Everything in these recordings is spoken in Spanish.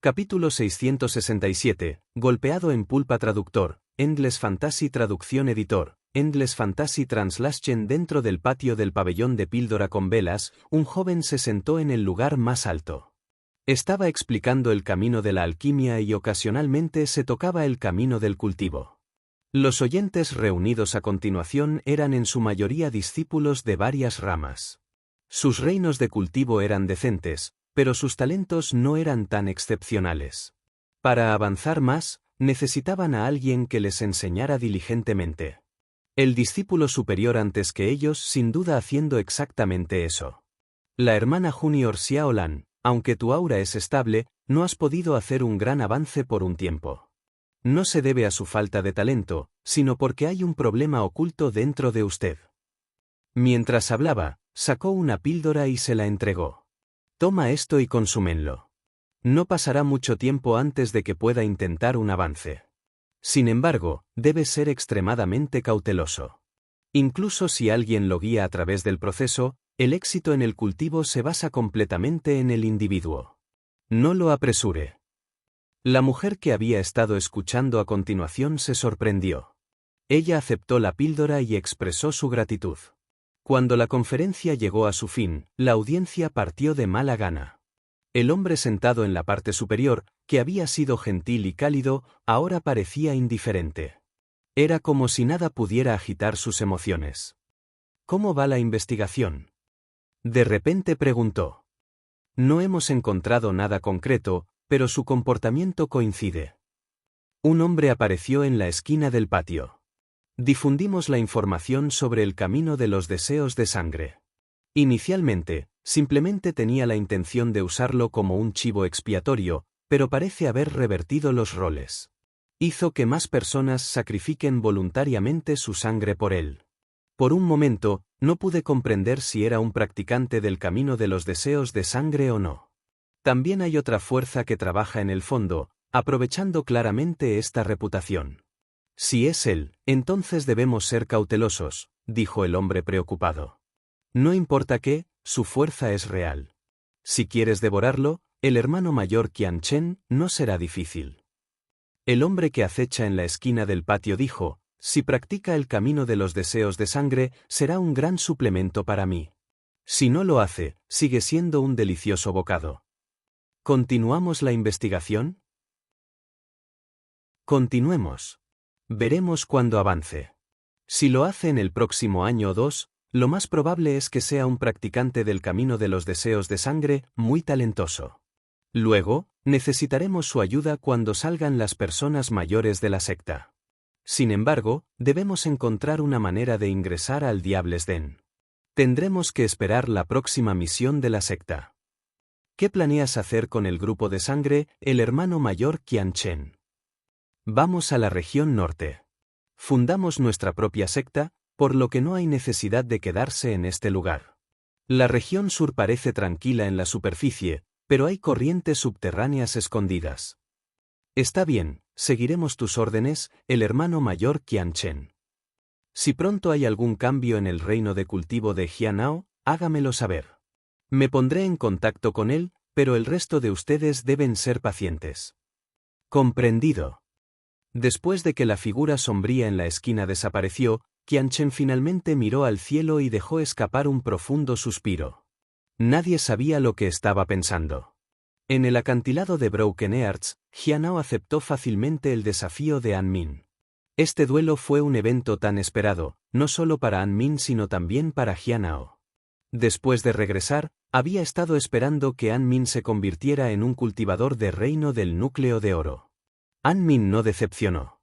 Capítulo 667, golpeado en pulpa traductor, Endless Fantasy traducción editor, Endless Fantasy Translation. Dentro del patio del pabellón de píldora con velas, un joven se sentó en el lugar más alto. Estaba explicando el camino de la alquimia y ocasionalmente se tocaba el camino del cultivo. Los oyentes reunidos a continuación eran en su mayoría discípulos de varias ramas. Sus reinos de cultivo eran decentes, pero sus talentos no eran tan excepcionales. Para avanzar más, necesitaban a alguien que les enseñara diligentemente. El discípulo superior antes que ellos sin duda haciendo exactamente eso. La hermana junior Xiaolan, aunque tu aura es estable, no has podido hacer un gran avance por un tiempo. No se debe a su falta de talento, sino porque hay un problema oculto dentro de usted. Mientras hablaba, sacó una píldora y se la entregó. Toma esto y consúmenlo. No pasará mucho tiempo antes de que pueda intentar un avance. Sin embargo, debe ser extremadamente cauteloso. Incluso si alguien lo guía a través del proceso, el éxito en el cultivo se basa completamente en el individuo. No lo apresure. La mujer que había estado escuchando a continuación se sorprendió. Ella aceptó la píldora y expresó su gratitud. Cuando la conferencia llegó a su fin, la audiencia partió de mala gana. El hombre sentado en la parte superior, que había sido gentil y cálido, ahora parecía indiferente. Era como si nada pudiera agitar sus emociones. ¿Cómo va la investigación? De repente preguntó. No hemos encontrado nada concreto, pero su comportamiento coincide. Un hombre apareció en la esquina del patio. Difundimos la información sobre el camino de los deseos de sangre. Inicialmente, simplemente tenía la intención de usarlo como un chivo expiatorio, pero parece haber revertido los roles. Hizo que más personas sacrifiquen voluntariamente su sangre por él. Por un momento, no pude comprender si era un practicante del camino de los deseos de sangre o no. También hay otra fuerza que trabaja en el fondo, aprovechando claramente esta reputación. Si es él, entonces debemos ser cautelosos, dijo el hombre preocupado. No importa qué, su fuerza es real. Si quieres devorarlo, el hermano mayor Qian Chen no será difícil. El hombre que acecha en la esquina del patio dijo, si practica el camino de los deseos de sangre, será un gran suplemento para mí. Si no lo hace, sigue siendo un delicioso bocado. ¿Continuamos la investigación? Continuemos. Veremos cuándo avance. Si lo hace en el próximo año o 2, lo más probable es que sea un practicante del camino de los deseos de sangre, muy talentoso. Luego, necesitaremos su ayuda cuando salgan las personas mayores de la secta. Sin embargo, debemos encontrar una manera de ingresar al Diables Den. Tendremos que esperar la próxima misión de la secta. ¿Qué planeas hacer con el grupo de sangre, el hermano mayor Qian Chen? Vamos a la región norte. Fundamos nuestra propia secta, por lo que no hay necesidad de quedarse en este lugar. La región sur parece tranquila en la superficie, pero hay corrientes subterráneas escondidas. Está bien, seguiremos tus órdenes, el hermano mayor Qian Chen. Si pronto hay algún cambio en el reino de cultivo de Jianao, hágamelo saber. Me pondré en contacto con él, pero el resto de ustedes deben ser pacientes. Comprendido. Después de que la figura sombría en la esquina desapareció, Qian Chen finalmente miró al cielo y dejó escapar un profundo suspiro. Nadie sabía lo que estaba pensando. En el acantilado de Broken Earth, Jianao aceptó fácilmente el desafío de An Min. Este duelo fue un evento tan esperado, no solo para An Min sino también para Jianao. Después de regresar, había estado esperando que An Min se convirtiera en un cultivador de reino del núcleo de oro. An Min no decepcionó.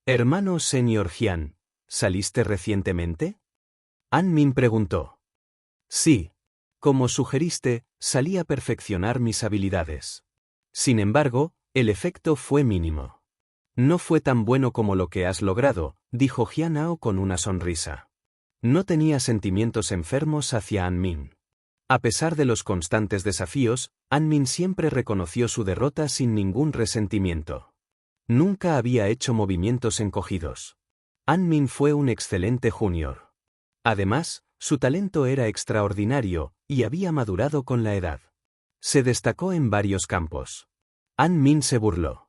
Hermano Senior Jian, ¿saliste recientemente? An Min preguntó. Sí. Como sugeriste, salí a perfeccionar mis habilidades. Sin embargo, el efecto fue mínimo. No fue tan bueno como lo que has logrado, dijo Jianao con una sonrisa. No tenía sentimientos enfermos hacia An Min. A pesar de los constantes desafíos, An Min siempre reconoció su derrota sin ningún resentimiento. Nunca había hecho movimientos encogidos. An Min fue un excelente junior. Además, su talento era extraordinario, y había madurado con la edad. Se destacó en varios campos. An Min se burló.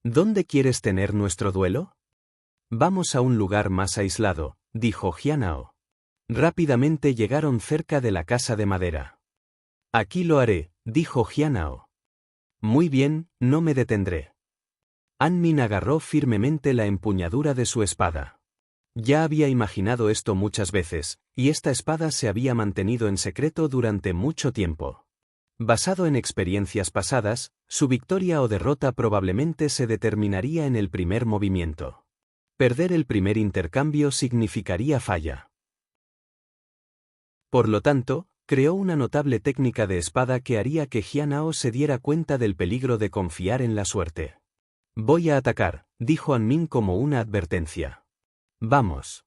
¿Dónde quieres tener nuestro duelo? Vamos a un lugar más aislado, dijo Jianhao. Rápidamente llegaron cerca de la casa de madera. Aquí lo haré, dijo Jianhao. Muy bien, no me detendré. An Min agarró firmemente la empuñadura de su espada. Ya había imaginado esto muchas veces, y esta espada se había mantenido en secreto durante mucho tiempo. Basado en experiencias pasadas, su victoria o derrota probablemente se determinaría en el primer movimiento. Perder el primer intercambio significaría falla. Por lo tanto, creó una notable técnica de espada que haría que Jianhao se diera cuenta del peligro de confiar en la suerte. Voy a atacar, dijo An Min como una advertencia. Vamos.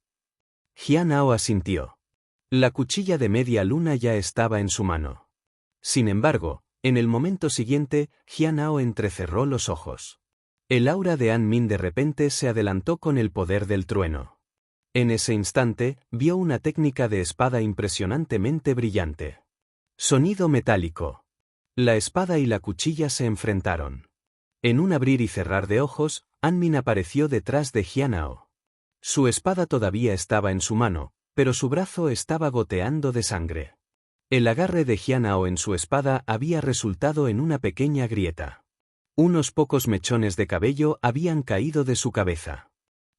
Jianhao asintió. La cuchilla de media luna ya estaba en su mano. Sin embargo, en el momento siguiente, Jianhao entrecerró los ojos. El aura de An Min de repente se adelantó con el poder del trueno. En ese instante, vio una técnica de espada impresionantemente brillante. Sonido metálico. La espada y la cuchilla se enfrentaron. En un abrir y cerrar de ojos, An Min apareció detrás de Jianhao. Su espada todavía estaba en su mano, pero su brazo estaba goteando de sangre. El agarre de Jianhao en su espada había resultado en una pequeña grieta. Unos pocos mechones de cabello habían caído de su cabeza.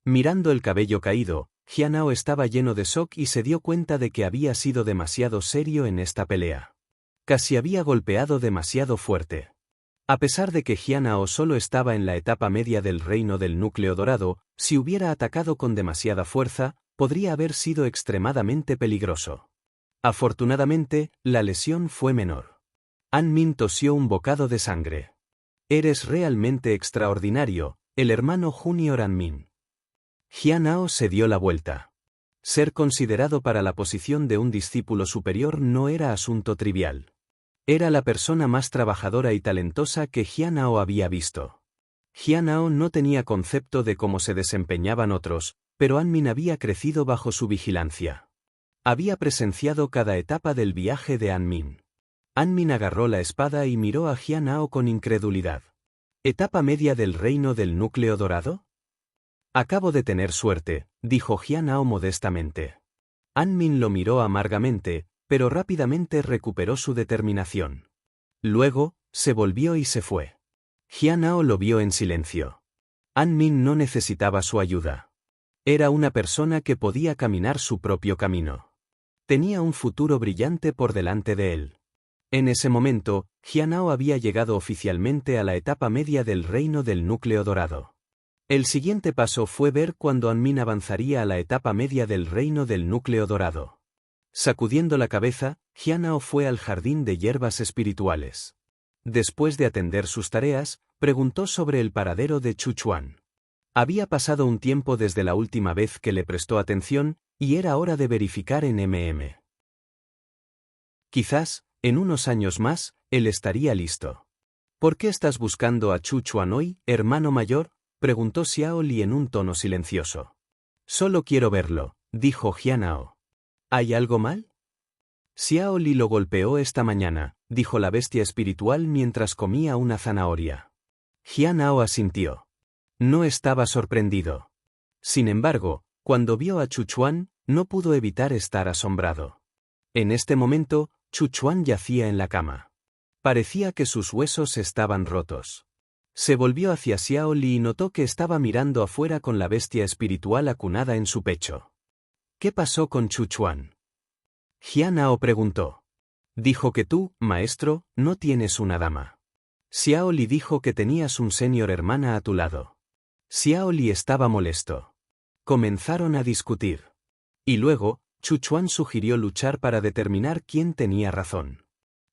Mirando el cabello caído, Jianhao estaba lleno de shock y se dio cuenta de que había sido demasiado serio en esta pelea. Casi había golpeado demasiado fuerte. A pesar de que Jianhao solo estaba en la etapa media del reino del núcleo dorado, si hubiera atacado con demasiada fuerza, podría haber sido extremadamente peligroso. Afortunadamente, la lesión fue menor. An Min tosió un bocado de sangre. Eres realmente extraordinario, el hermano junior An Min. Jianhao se dio la vuelta. Ser considerado para la posición de un discípulo superior no era asunto trivial. Era la persona más trabajadora y talentosa que Jianhao había visto. Jianhao no tenía concepto de cómo se desempeñaban otros, pero An Min había crecido bajo su vigilancia. Había presenciado cada etapa del viaje de An Min. An Min agarró la espada y miró a Jianhao con incredulidad. ¿Etapa media del reino del núcleo dorado? Acabo de tener suerte, dijo Jianhao modestamente. An Min lo miró amargamente, pero rápidamente recuperó su determinación. Luego, se volvió y se fue. Jianhao lo vio en silencio. An Min no necesitaba su ayuda. Era una persona que podía caminar su propio camino. Tenía un futuro brillante por delante de él. En ese momento, Jianhao había llegado oficialmente a la etapa media del reino del núcleo dorado. El siguiente paso fue ver cuándo An Min avanzaría a la etapa media del reino del núcleo dorado. Sacudiendo la cabeza, Jianhao fue al jardín de hierbas espirituales. Después de atender sus tareas, preguntó sobre el paradero de Chu Chuan. Había pasado un tiempo desde la última vez que le prestó atención, y era hora de verificar en Quizás, en unos años más, él estaría listo. ¿Por qué estás buscando a Chu Chuan hoy, hermano mayor?, preguntó Xiao Li en un tono silencioso. Solo quiero verlo, dijo Jianhao. ¿Hay algo mal? Xiao Li lo golpeó esta mañana, dijo la bestia espiritual mientras comía una zanahoria. Jianhao asintió. No estaba sorprendido. Sin embargo, cuando vio a Chu Chuan, no pudo evitar estar asombrado. En este momento, Chu Chuan yacía en la cama. Parecía que sus huesos estaban rotos. Se volvió hacia Xiao Li y notó que estaba mirando afuera con la bestia espiritual acunada en su pecho. ¿Qué pasó con Chu Chuan? Jianhao preguntó. Dijo que tú, maestro, no tienes una dama. Xiao Li dijo que tenías un senior hermana a tu lado. Xiao Li estaba molesto. Comenzaron a discutir. Y luego, Chu Chuan sugirió luchar para determinar quién tenía razón.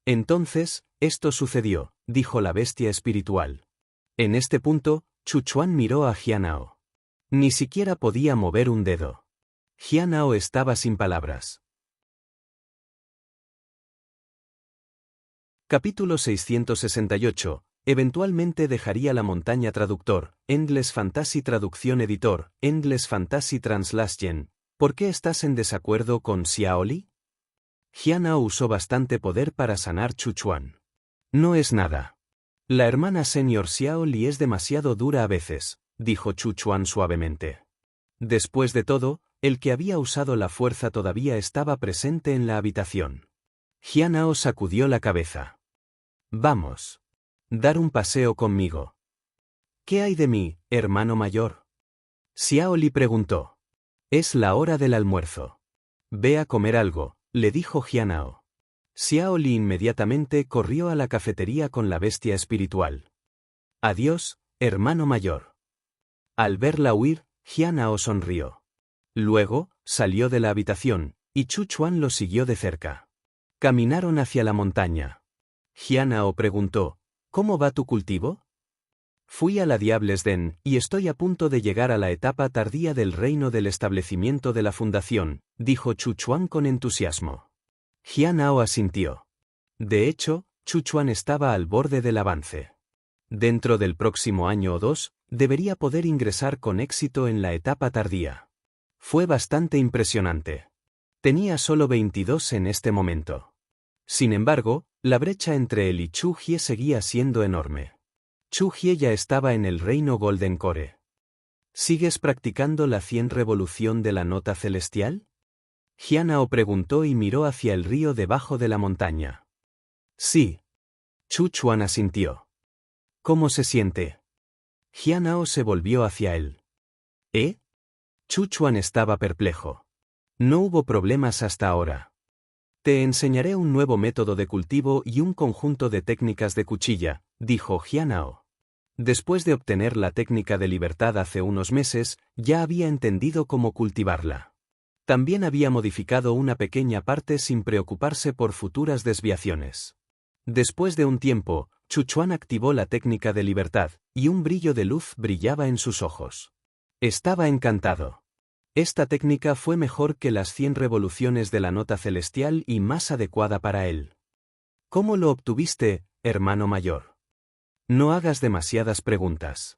Entonces, esto sucedió, dijo la bestia espiritual. En este punto, Chu Chuan miró a Jianhao. Ni siquiera podía mover un dedo. Jianhao estaba sin palabras. Capítulo 668. Eventualmente dejaría la montaña traductor, Endless Fantasy Traducción Editor, Endless Fantasy Translation. ¿Por qué estás en desacuerdo con Xiao Li? Jianhao usó bastante poder para sanar Chu Chuan. No es nada. La hermana senior Xiao Li es demasiado dura a veces, dijo Chu Chuan suavemente. Después de todo, el que había usado la fuerza todavía estaba presente en la habitación. Jianao sacudió la cabeza. Vamos. Dar un paseo conmigo. ¿Qué hay de mí, hermano mayor? Xiao Li preguntó. Es la hora del almuerzo. Ve a comer algo, le dijo Jianao. Xiao Li inmediatamente corrió a la cafetería con la bestia espiritual. Adiós, hermano mayor. Al verla huir, Jianao sonrió. Luego, salió de la habitación, y Chu Chuan lo siguió de cerca. Caminaron hacia la montaña. Jianao preguntó, ¿cómo va tu cultivo? Fui a la Diables Den, y estoy a punto de llegar a la etapa tardía del reino del establecimiento de la fundación, dijo Chu Chuan con entusiasmo. Jianao asintió. De hecho, Chu Chuan estaba al borde del avance. Dentro del próximo año o dos, debería poder ingresar con éxito en la etapa tardía. Fue bastante impresionante. Tenía solo 22 en este momento. Sin embargo, la brecha entre él y Chu Jie seguía siendo enorme. Chu Jie ya estaba en el reino Golden Core. ¿Sigues practicando la 100 revolución de la nota celestial? Jianao preguntó y miró hacia el río debajo de la montaña. Sí. Chu Chuan asintió. ¿Cómo se siente? Jianao se volvió hacia él. ¿Eh? Chu Chuan estaba perplejo. No hubo problemas hasta ahora. Te enseñaré un nuevo método de cultivo y un conjunto de técnicas de cuchilla, dijo Jianao. Después de obtener la técnica de libertad hace unos meses, ya había entendido cómo cultivarla. También había modificado una pequeña parte sin preocuparse por futuras desviaciones. Después de un tiempo, Chu Chuan activó la técnica de libertad, y un brillo de luz brillaba en sus ojos. Estaba encantado. Esta técnica fue mejor que las 100 revoluciones de la nota celestial y más adecuada para él. ¿Cómo lo obtuviste, hermano mayor? No hagas demasiadas preguntas.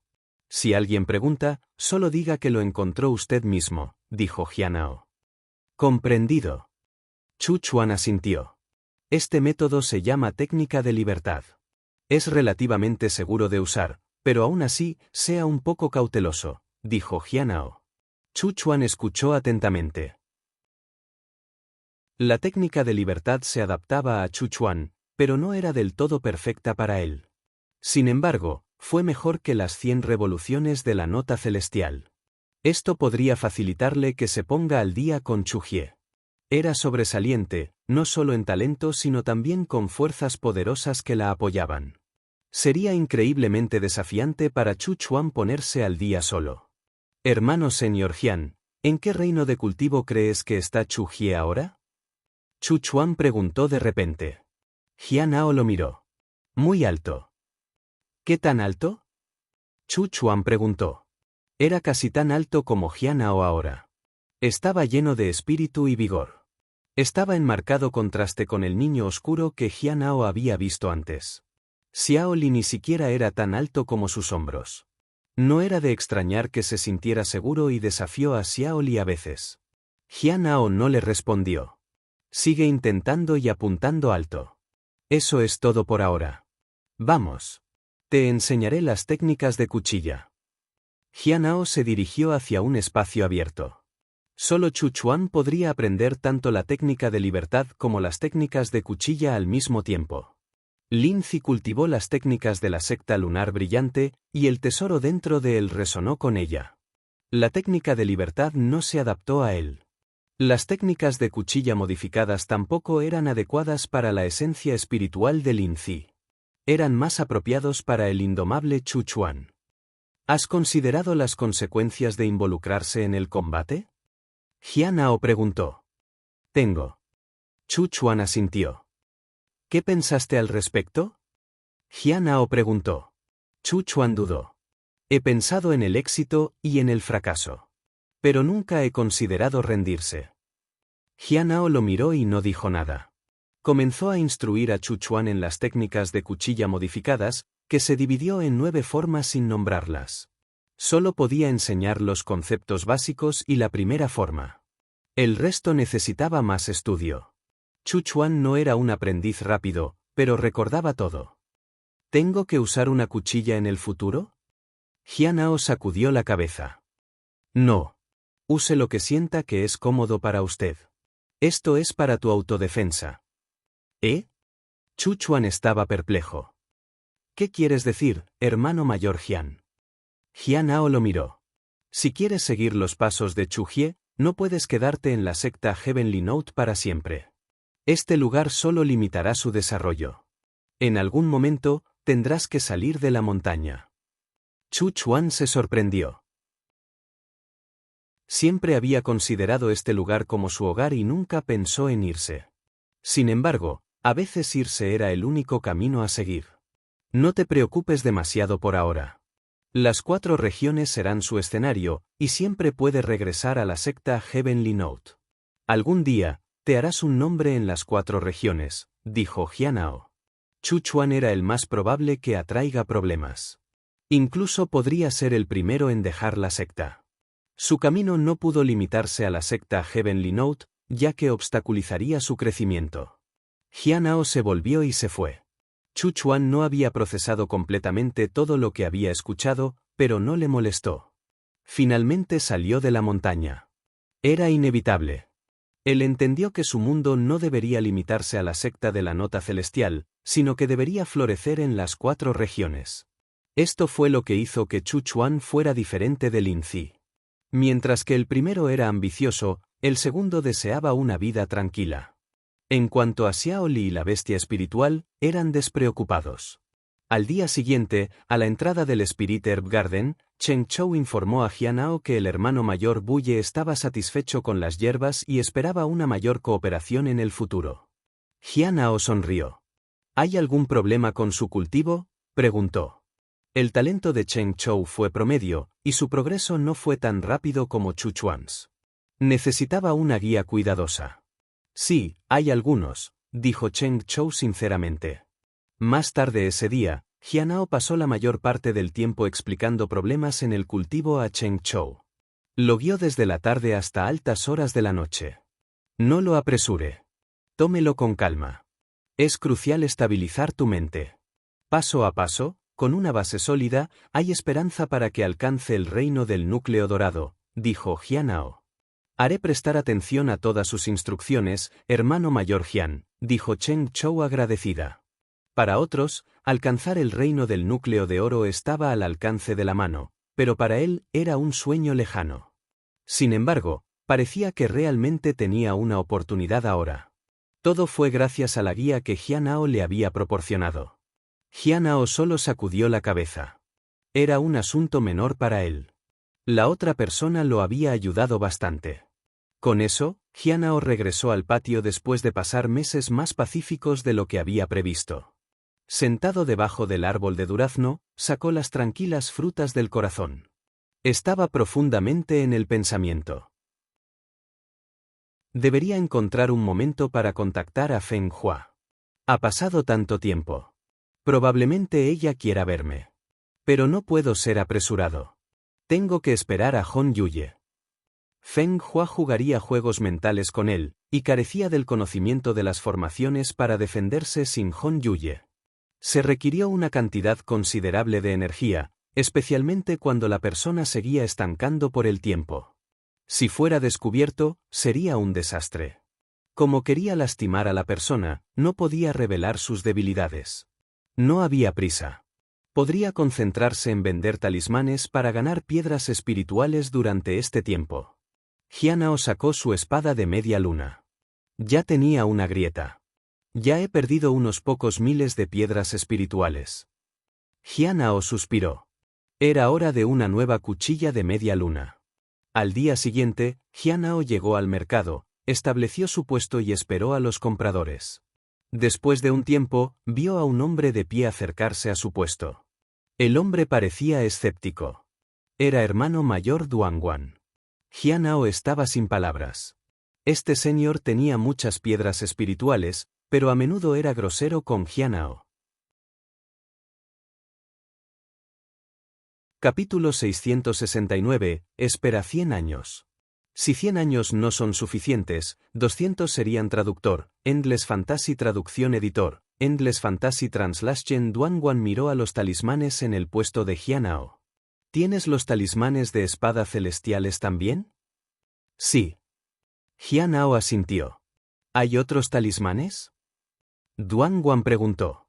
Si alguien pregunta, solo diga que lo encontró usted mismo, dijo Jianao. Comprendido. Chu Chuan asintió. Este método se llama técnica de libertad. Es relativamente seguro de usar, pero aún así, sea un poco cauteloso, dijo Jianao. Chu Chuan escuchó atentamente. La técnica de libertad se adaptaba a Chu Chuan, pero no era del todo perfecta para él. Sin embargo, fue mejor que las 100 revoluciones de la nota celestial. Esto podría facilitarle que se ponga al día con Chu Jie. Era sobresaliente, no solo en talento sino también con fuerzas poderosas que la apoyaban. Sería increíblemente desafiante para Chu Chuan ponerse al día solo. Hermano señor Jian, ¿en qué reino de cultivo crees que está Chu Jie ahora? Chu Chuan preguntó de repente. Jianao lo miró. Muy alto. ¿Qué tan alto? Chu Chuan preguntó. Era casi tan alto como Jianao ahora. Estaba lleno de espíritu y vigor. Estaba en marcado contraste con el niño oscuro que Jianao había visto antes. Xiao Li ni siquiera era tan alto como sus hombros. No era de extrañar que se sintiera seguro y desafió a Xiao Li a veces. Jianao no le respondió. Sigue intentando y apuntando alto. Eso es todo por ahora. Vamos. Te enseñaré las técnicas de cuchilla. Jianao se dirigió hacia un espacio abierto. Solo Chu Chuan podría aprender tanto la técnica de libertad como las técnicas de cuchilla al mismo tiempo. Lin Zi cultivó las técnicas de la secta lunar brillante, y el tesoro dentro de él resonó con ella. La técnica de libertad no se adaptó a él. Las técnicas de cuchilla modificadas tampoco eran adecuadas para la esencia espiritual de Lin Zi. Eran más apropiados para el indomable Chu Chuan. ¿Has considerado las consecuencias de involucrarse en el combate? Jianao preguntó. Tengo. Chu Chuan asintió. ¿Qué pensaste al respecto? Jianao preguntó. Chu Chuan dudó. He pensado en el éxito y en el fracaso. Pero nunca he considerado rendirse. Jianao lo miró y no dijo nada. Comenzó a instruir a Chu Chuan en las técnicas de cuchilla modificadas, que se dividió en 9 formas sin nombrarlas. Solo podía enseñar los conceptos básicos y la primera forma. El resto necesitaba más estudio. Chu Chuan no era un aprendiz rápido, pero recordaba todo. ¿Tengo que usar una cuchilla en el futuro? Jianao sacudió la cabeza. No. Use lo que sienta que es cómodo para usted. Esto es para tu autodefensa. ¿Eh? Chu Chuan estaba perplejo. ¿Qué quieres decir, hermano mayor Jian? Jianao lo miró. Si quieres seguir los pasos de Chu Jie, no puedes quedarte en la secta Heavenly Note para siempre. Este lugar solo limitará su desarrollo. En algún momento, tendrás que salir de la montaña. Chu Chuan se sorprendió. Siempre había considerado este lugar como su hogar y nunca pensó en irse. Sin embargo, a veces irse era el único camino a seguir. No te preocupes demasiado por ahora. Las 4 regiones serán su escenario, y siempre puede regresar a la secta Heavenly Note. Algún día, te harás un nombre en las 4 regiones, dijo Jianao. Chu Chuan era el más probable que atraiga problemas. Incluso podría ser el primero en dejar la secta. Su camino no pudo limitarse a la secta Heavenly Note, ya que obstaculizaría su crecimiento. Jianao se volvió y se fue. Chu Chuan no había procesado completamente todo lo que había escuchado, pero no le molestó. Finalmente salió de la montaña. Era inevitable. Él entendió que su mundo no debería limitarse a la secta de la nota celestial, sino que debería florecer en las 4 regiones. Esto fue lo que hizo que Chu Chuan fuera diferente de Lin Zi. Mientras que el primero era ambicioso, el segundo deseaba una vida tranquila. En cuanto a Xiao Li y la bestia espiritual, eran despreocupados. Al día siguiente, a la entrada del Spirit Herb Garden, Cheng Chou informó a Jianao que el hermano mayor Buye estaba satisfecho con las hierbas y esperaba una mayor cooperación en el futuro. Jianao sonrió. ¿Hay algún problema con su cultivo?, preguntó. El talento de Cheng Chou fue promedio, y su progreso no fue tan rápido como Chu Chuan's. Necesitaba una guía cuidadosa. Sí, hay algunos, dijo Cheng Chou sinceramente. Más tarde ese día, Jianao pasó la mayor parte del tiempo explicando problemas en el cultivo a Cheng Chou. Lo guió desde la tarde hasta altas horas de la noche. No lo apresure. Tómelo con calma. Es crucial estabilizar tu mente. Paso a paso, con una base sólida, hay esperanza para que alcance el reino del núcleo dorado, dijo Jianao. Haré prestar atención a todas sus instrucciones, hermano mayor Jian, dijo Cheng Chou agradecida. Para otros, alcanzar el reino del núcleo de oro estaba al alcance de la mano, pero para él era un sueño lejano. Sin embargo, parecía que realmente tenía una oportunidad ahora. Todo fue gracias a la guía que Jianao le había proporcionado. Jianao solo sacudió la cabeza. Era un asunto menor para él. La otra persona lo había ayudado bastante. Con eso, Jianao regresó al patio después de pasar meses más pacíficos de lo que había previsto. Sentado debajo del árbol de durazno, sacó las tranquilas frutas del corazón. Estaba profundamente en el pensamiento. Debería encontrar un momento para contactar a Feng Hua. Ha pasado tanto tiempo. Probablemente ella quiera verme. Pero no puedo ser apresurado. Tengo que esperar a Hon Yuye. Feng Hua jugaría juegos mentales con él, y carecía del conocimiento de las formaciones para defenderse sin Hon Yuye. Se requirió una cantidad considerable de energía, especialmente cuando la persona seguía estancando por el tiempo. Si fuera descubierto, sería un desastre. Como quería lastimar a la persona, no podía revelar sus debilidades. No había prisa. Podría concentrarse en vender talismanes para ganar piedras espirituales durante este tiempo. Jianao sacó su espada de media luna. Ya tenía una grieta. Ya he perdido unos pocos miles de piedras espirituales. Jianao suspiró. Era hora de una nueva cuchilla de media luna. Al día siguiente, Jianao llegó al mercado, estableció su puesto y esperó a los compradores. Después de un tiempo, vio a un hombre de pie acercarse a su puesto. El hombre parecía escéptico. Era hermano mayor Duanguan. Jianao estaba sin palabras. Este señor tenía muchas piedras espirituales, pero a menudo era grosero con Jianao. Capítulo 669. Espera 100 años. Si 100 años no son suficientes, 200 serían traductor, Endless Fantasy Traducción Editor, Endless Fantasy Translation. Duan miró a los talismanes en el puesto de Jianao. ¿Tienes los talismanes de espada celestiales también? Sí. Jianao asintió. ¿Hay otros talismanes? Duan preguntó.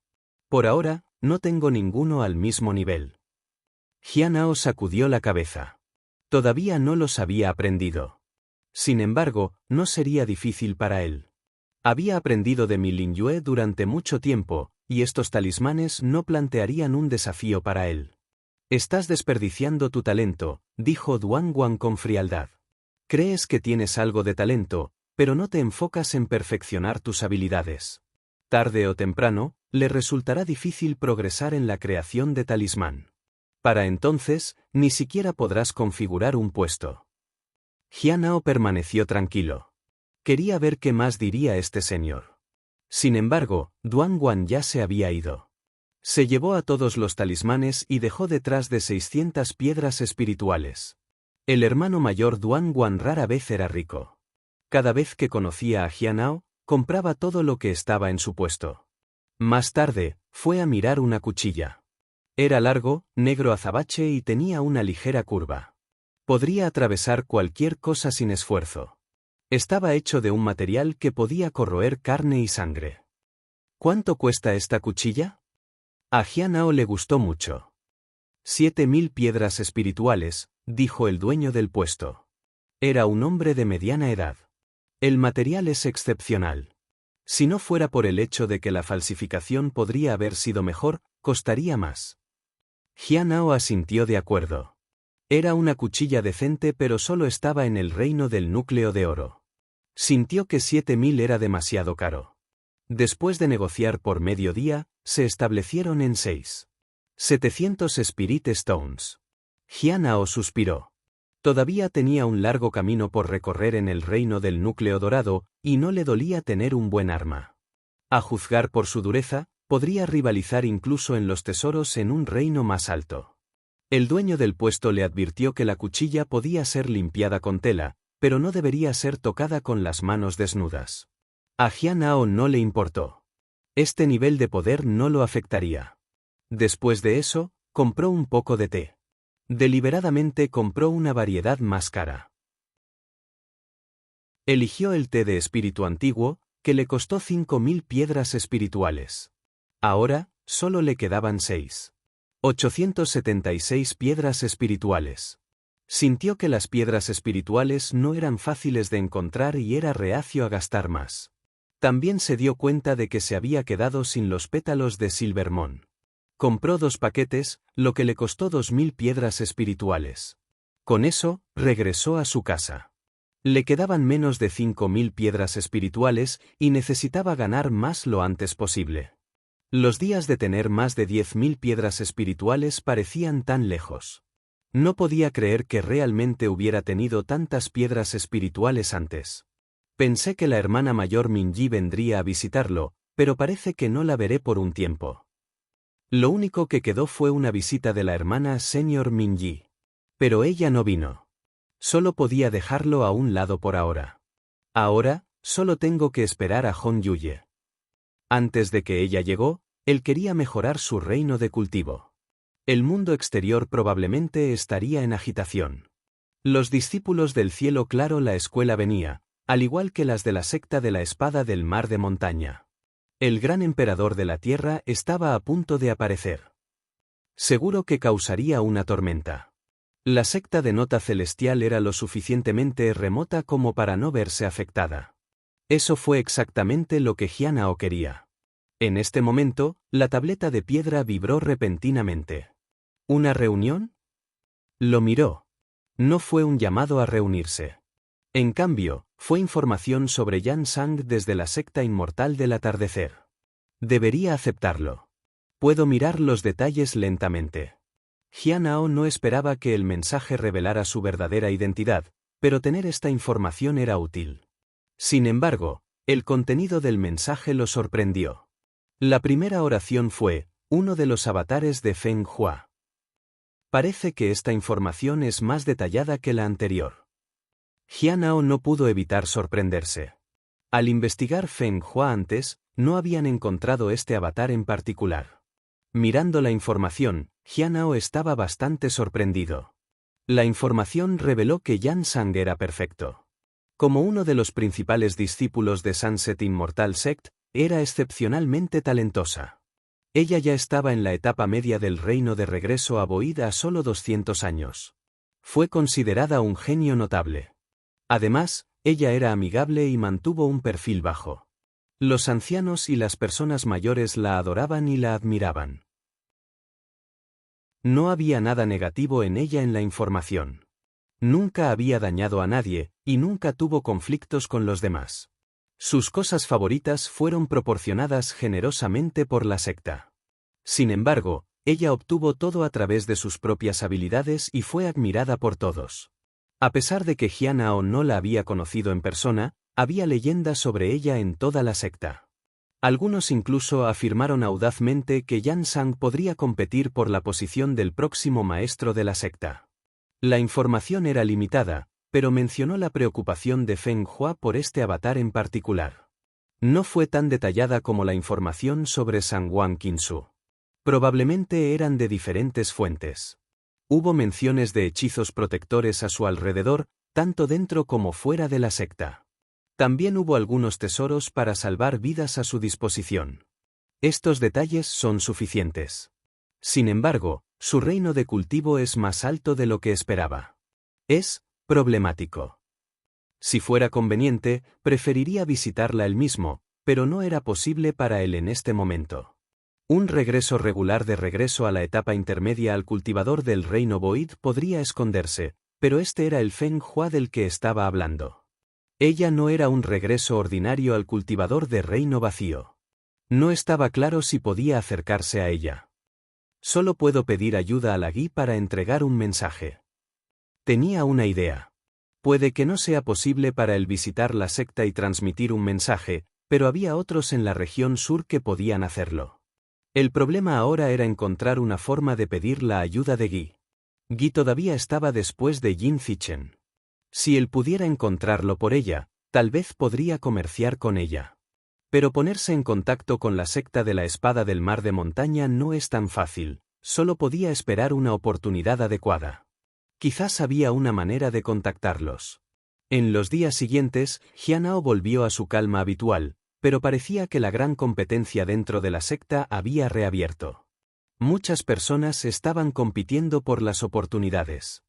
Por ahora, no tengo ninguno al mismo nivel. Jianao sacudió la cabeza. Todavía no los había aprendido. Sin embargo, no sería difícil para él. Había aprendido de Mi Lingyue durante mucho tiempo, y estos talismanes no plantearían un desafío para él. Estás desperdiciando tu talento, dijo Duan con frialdad. Crees que tienes algo de talento, pero no te enfocas en perfeccionar tus habilidades. Tarde o temprano, le resultará difícil progresar en la creación de talismán. Para entonces, ni siquiera podrás configurar un puesto. Jianao permaneció tranquilo. Quería ver qué más diría este señor. Sin embargo, Duan ya se había ido. Se llevó a todos los talismanes y dejó detrás de 600 piedras espirituales. El hermano mayor Duan rara vez era rico. Cada vez que conocía a Jianao, compraba todo lo que estaba en su puesto. Más tarde, fue a mirar una cuchilla. Era largo, negro azabache y tenía una ligera curva. Podría atravesar cualquier cosa sin esfuerzo. Estaba hecho de un material que podía corroer carne y sangre. ¿Cuánto cuesta esta cuchilla? A Jianao le gustó mucho. 7000 piedras espirituales, dijo el dueño del puesto. Era un hombre de mediana edad. El material es excepcional. Si no fuera por el hecho de que la falsificación podría haber sido mejor, costaría más. Jianao asintió de acuerdo. Era una cuchilla decente pero solo estaba en el reino del núcleo de oro. Sintió que 7000 era demasiado caro. Después de negociar por mediodía, se establecieron en 700 Spirit Stones. Jianao suspiró. Todavía tenía un largo camino por recorrer en el reino del núcleo dorado, y no le dolía tener un buen arma. A juzgar por su dureza, podría rivalizar incluso en los tesoros en un reino más alto. El dueño del puesto le advirtió que la cuchilla podía ser limpiada con tela, pero no debería ser tocada con las manos desnudas. A Jianao no le importó. Este nivel de poder no lo afectaría. Después de eso, compró un poco de té. Deliberadamente compró una variedad más cara. Eligió el té de espíritu antiguo, que le costó 5000 piedras espirituales. Ahora, solo le quedaban 876 piedras espirituales. Sintió que las piedras espirituales no eran fáciles de encontrar y era reacio a gastar más. También se dio cuenta de que se había quedado sin los pétalos de Silvermon. Compró 2 paquetes, lo que le costó 2000 piedras espirituales. Con eso, regresó a su casa. Le quedaban menos de 5000 piedras espirituales y necesitaba ganar más lo antes posible. Los días de tener más de 10.000 piedras espirituales parecían tan lejos. No podía creer que realmente hubiera tenido tantas piedras espirituales antes. Pensé que la hermana mayor Minji vendría a visitarlo, pero parece que no la veré por un tiempo. Lo único que quedó fue una visita de la hermana Senior Minji. Pero ella no vino. Solo podía dejarlo a un lado por ahora. Ahora, solo tengo que esperar a Hon Yuye. Antes de que ella llegó, él quería mejorar su reino de cultivo. El mundo exterior probablemente estaría en agitación. Los discípulos del cielo claro la escuela venía, al igual que las de la secta de la espada del mar de montaña. El gran emperador de la tierra estaba a punto de aparecer. Seguro que causaría una tormenta. La secta de nota celestial era lo suficientemente remota como para no verse afectada. Eso fue exactamente lo que Jianao quería. En este momento, la tableta de piedra vibró repentinamente. ¿Una reunión? Lo miró. No fue un llamado a reunirse. En cambio, fue información sobre Yan Sang desde la secta inmortal del atardecer. Debería aceptarlo. Puedo mirar los detalles lentamente. Jianao no esperaba que el mensaje revelara su verdadera identidad, pero tener esta información era útil. Sin embargo, el contenido del mensaje lo sorprendió. La primera oración fue, uno de los avatares de Feng Hua. Parece que esta información es más detallada que la anterior. Jianao no pudo evitar sorprenderse. Al investigar Feng Hua antes, no habían encontrado este avatar en particular. Mirando la información, Jianhao estaba bastante sorprendido. La información reveló que Yan Sang era perfecto. Como uno de los principales discípulos de Sunset Immortal Sect, era excepcionalmente talentosa. Ella ya estaba en la etapa media del reino de regreso a Boid a solo 200 años. Fue considerada un genio notable. Además, ella era amigable y mantuvo un perfil bajo. Los ancianos y las personas mayores la adoraban y la admiraban. No había nada negativo en ella en la información. Nunca había dañado a nadie, y nunca tuvo conflictos con los demás. Sus cosas favoritas fueron proporcionadas generosamente por la secta. Sin embargo, ella obtuvo todo a través de sus propias habilidades y fue admirada por todos. A pesar de que Jianhao no la había conocido en persona, había leyendas sobre ella en toda la secta. Algunos incluso afirmaron audazmente que Yan Sang podría competir por la posición del próximo maestro de la secta. La información era limitada, pero mencionó la preocupación de Feng Hua por este avatar en particular. No fue tan detallada como la información sobre Sangwang Qinsu. Probablemente eran de diferentes fuentes. Hubo menciones de hechizos protectores a su alrededor, tanto dentro como fuera de la secta. También hubo algunos tesoros para salvar vidas a su disposición. Estos detalles son suficientes. Sin embargo, su reino de cultivo es más alto de lo que esperaba. Es problemático. Si fuera conveniente, preferiría visitarla él mismo, pero no era posible para él en este momento. Un regreso regular de regreso a la etapa intermedia al cultivador del reino Boid podría esconderse, pero este era el Feng Hua del que estaba hablando. Ella no era un regreso ordinario al cultivador de reino vacío. No estaba claro si podía acercarse a ella. Solo puedo pedir ayuda a la Gui para entregar un mensaje. Tenía una idea. Puede que no sea posible para él visitar la secta y transmitir un mensaje, pero había otros en la región sur que podían hacerlo. El problema ahora era encontrar una forma de pedir la ayuda de Gui. Gui todavía estaba después de Jin Zichen. Si él pudiera encontrarlo por ella, tal vez podría comerciar con ella. Pero ponerse en contacto con la secta de la Espada del Mar de Montaña no es tan fácil, solo podía esperar una oportunidad adecuada. Quizás había una manera de contactarlos. En los días siguientes, Jianhao volvió a su calma habitual, pero parecía que la gran competencia dentro de la secta había reabierto. Muchas personas estaban compitiendo por las oportunidades.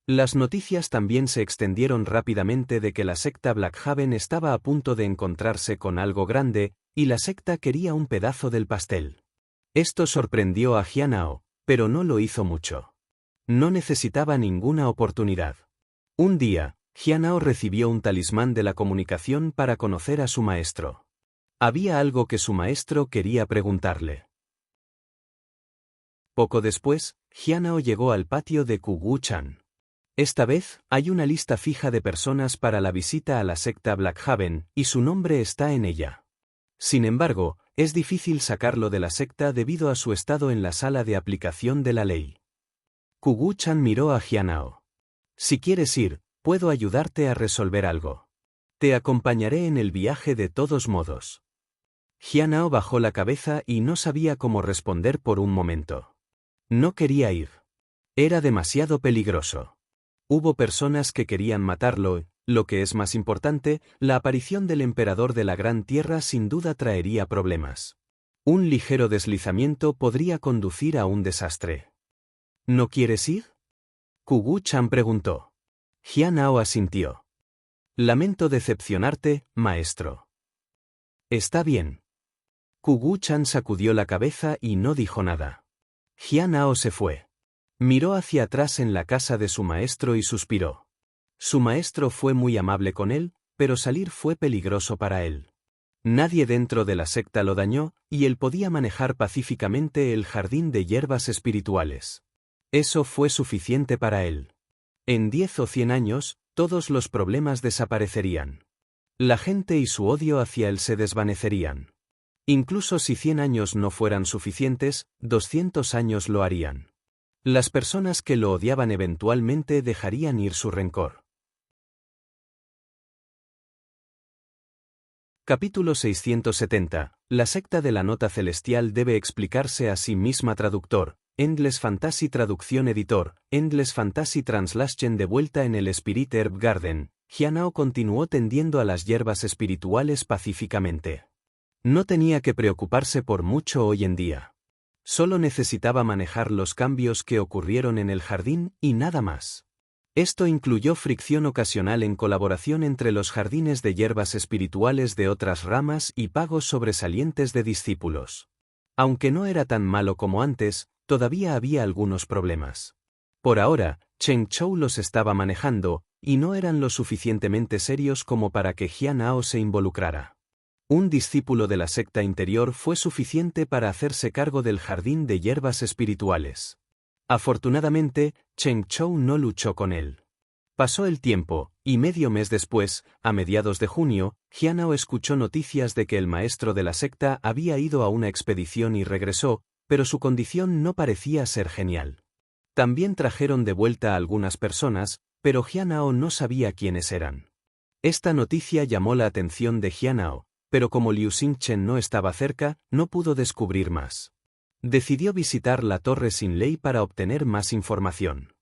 Las noticias también se extendieron rápidamente de que la secta Blackhaven estaba a punto de encontrarse con algo grande, y la secta quería un pedazo del pastel. Esto sorprendió a Jianhao, pero no lo hizo mucho. No necesitaba ninguna oportunidad. Un día, Jianhao recibió un talismán de la comunicación para conocer a su maestro. Había algo que su maestro quería preguntarle. Poco después, Jianhao llegó al patio de Kugu-chan. Esta vez, hay una lista fija de personas para la visita a la secta Blackhaven, y su nombre está en ella. Sin embargo, es difícil sacarlo de la secta debido a su estado en la sala de aplicación de la ley. Kugu-chan miró a Jianhao. Si quieres ir, puedo ayudarte a resolver algo. Te acompañaré en el viaje de todos modos. Jianhao bajó la cabeza y no sabía cómo responder por un momento. No quería ir. Era demasiado peligroso. Hubo personas que querían matarlo, lo que es más importante, la aparición del emperador de la Gran Tierra sin duda traería problemas. Un ligero deslizamiento podría conducir a un desastre. ¿No quieres ir? Kugu-chan preguntó. Jianhao asintió. Lamento decepcionarte, maestro. Está bien. Kugu-chan sacudió la cabeza y no dijo nada. Jianhao se fue. Miró hacia atrás en la casa de su maestro y suspiró. Su maestro fue muy amable con él, pero salir fue peligroso para él. Nadie dentro de la secta lo dañó, y él podía manejar pacíficamente el jardín de hierbas espirituales. Eso fue suficiente para él. En 10 o 100 años, todos los problemas desaparecerían. La gente y su odio hacia él se desvanecerían. Incluso si 100 años no fueran suficientes, 200 años lo harían. Las personas que lo odiaban eventualmente dejarían ir su rencor. Capítulo 670. La secta de la nota celestial debe explicarse a sí misma. Traductor, Endless Fantasy Traducción Editor, Endless Fantasy Translation. De vuelta en el Spirit Herb Garden, Hyunao continuó tendiendo a las hierbas espirituales pacíficamente. No tenía que preocuparse por mucho hoy en día. Solo necesitaba manejar los cambios que ocurrieron en el jardín y nada más. Esto incluyó fricción ocasional en colaboración entre los jardines de hierbas espirituales de otras ramas y pagos sobresalientes de discípulos. Aunque no era tan malo como antes, todavía había algunos problemas. Por ahora, Cheng Chou los estaba manejando, y no eran lo suficientemente serios como para que Hyunao se involucrara. Un discípulo de la secta interior fue suficiente para hacerse cargo del jardín de hierbas espirituales. Afortunadamente, Cheng Chou no luchó con él. Pasó el tiempo, y medio mes después, a mediados de junio, Hyunao escuchó noticias de que el maestro de la secta había ido a una expedición y regresó, pero su condición no parecía ser genial. También trajeron de vuelta a algunas personas, pero Hyunao no sabía quiénes eran. Esta noticia llamó la atención de Hyunao, pero como Liu Xingchen no estaba cerca, no pudo descubrir más. Decidió visitar la Torre Sin Ley para obtener más información.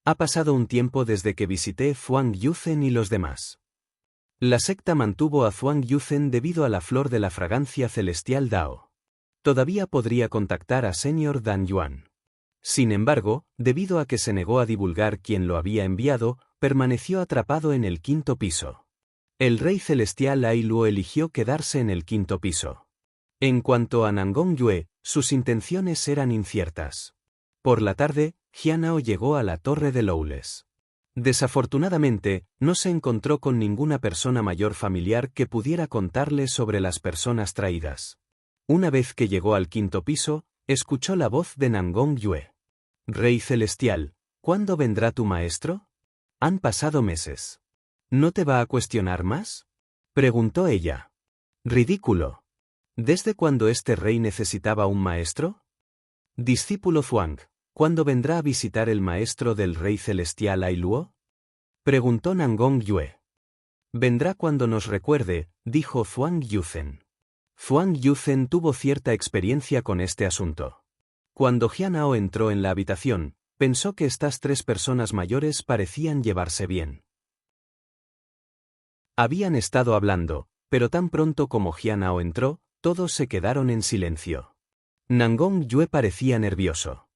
Ha pasado un tiempo desde que visité Zhuang Yuzhen y los demás. La secta mantuvo a Zhuang Yuzhen debido a la flor de la fragancia celestial Dao. Todavía podría contactar a Senior Dan Yuan. Sin embargo, debido a que se negó a divulgar quién lo había enviado, permaneció atrapado en el quinto piso. El rey celestial Ai Luo eligió quedarse en el quinto piso. En cuanto a Nangong Yue, sus intenciones eran inciertas. Por la tarde, Hyunao llegó a la torre de Lowles. Desafortunadamente, no se encontró con ninguna persona mayor familiar que pudiera contarle sobre las personas traídas. Una vez que llegó al quinto piso, escuchó la voz de Nangong Yue. Rey celestial, ¿cuándo vendrá tu maestro? Han pasado meses. ¿No te va a cuestionar más? Preguntó ella. Ridículo. ¿Desde cuándo este rey necesitaba un maestro? Discípulo Zhuang, ¿cuándo vendrá a visitar el maestro del rey celestial Ai Luo? Preguntó Nangong Yue. Vendrá cuando nos recuerde, dijo Zhuang Yuzhen. Zhuang Yuzhen tuvo cierta experiencia con este asunto. Cuando Hyunao entró en la habitación, pensó que estas tres personas mayores parecían llevarse bien. Habían estado hablando, pero tan pronto como Hyunao entró, todos se quedaron en silencio. Nangong Yue parecía nervioso.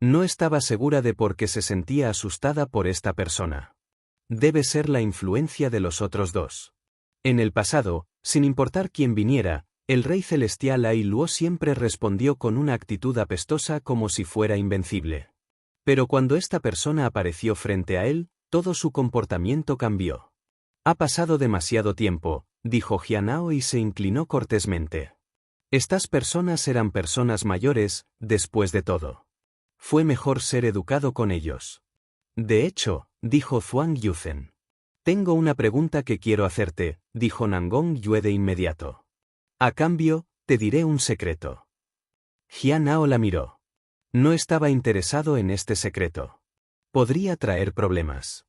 No estaba segura de por qué se sentía asustada por esta persona. Debe ser la influencia de los otros dos. En el pasado, sin importar quién viniera, el rey celestial Ai Luo siempre respondió con una actitud apestosa como si fuera invencible. Pero cuando esta persona apareció frente a él, todo su comportamiento cambió. Ha pasado demasiado tiempo, dijo Hyunao y se inclinó cortésmente. Estas personas eran personas mayores, después de todo. Fue mejor ser educado con ellos. De hecho, dijo Zhuang Yuzhen. Tengo una pregunta que quiero hacerte, dijo Nangong Yue de inmediato. A cambio, te diré un secreto. Hyunao la miró. No estaba interesado en este secreto. Podría traer problemas.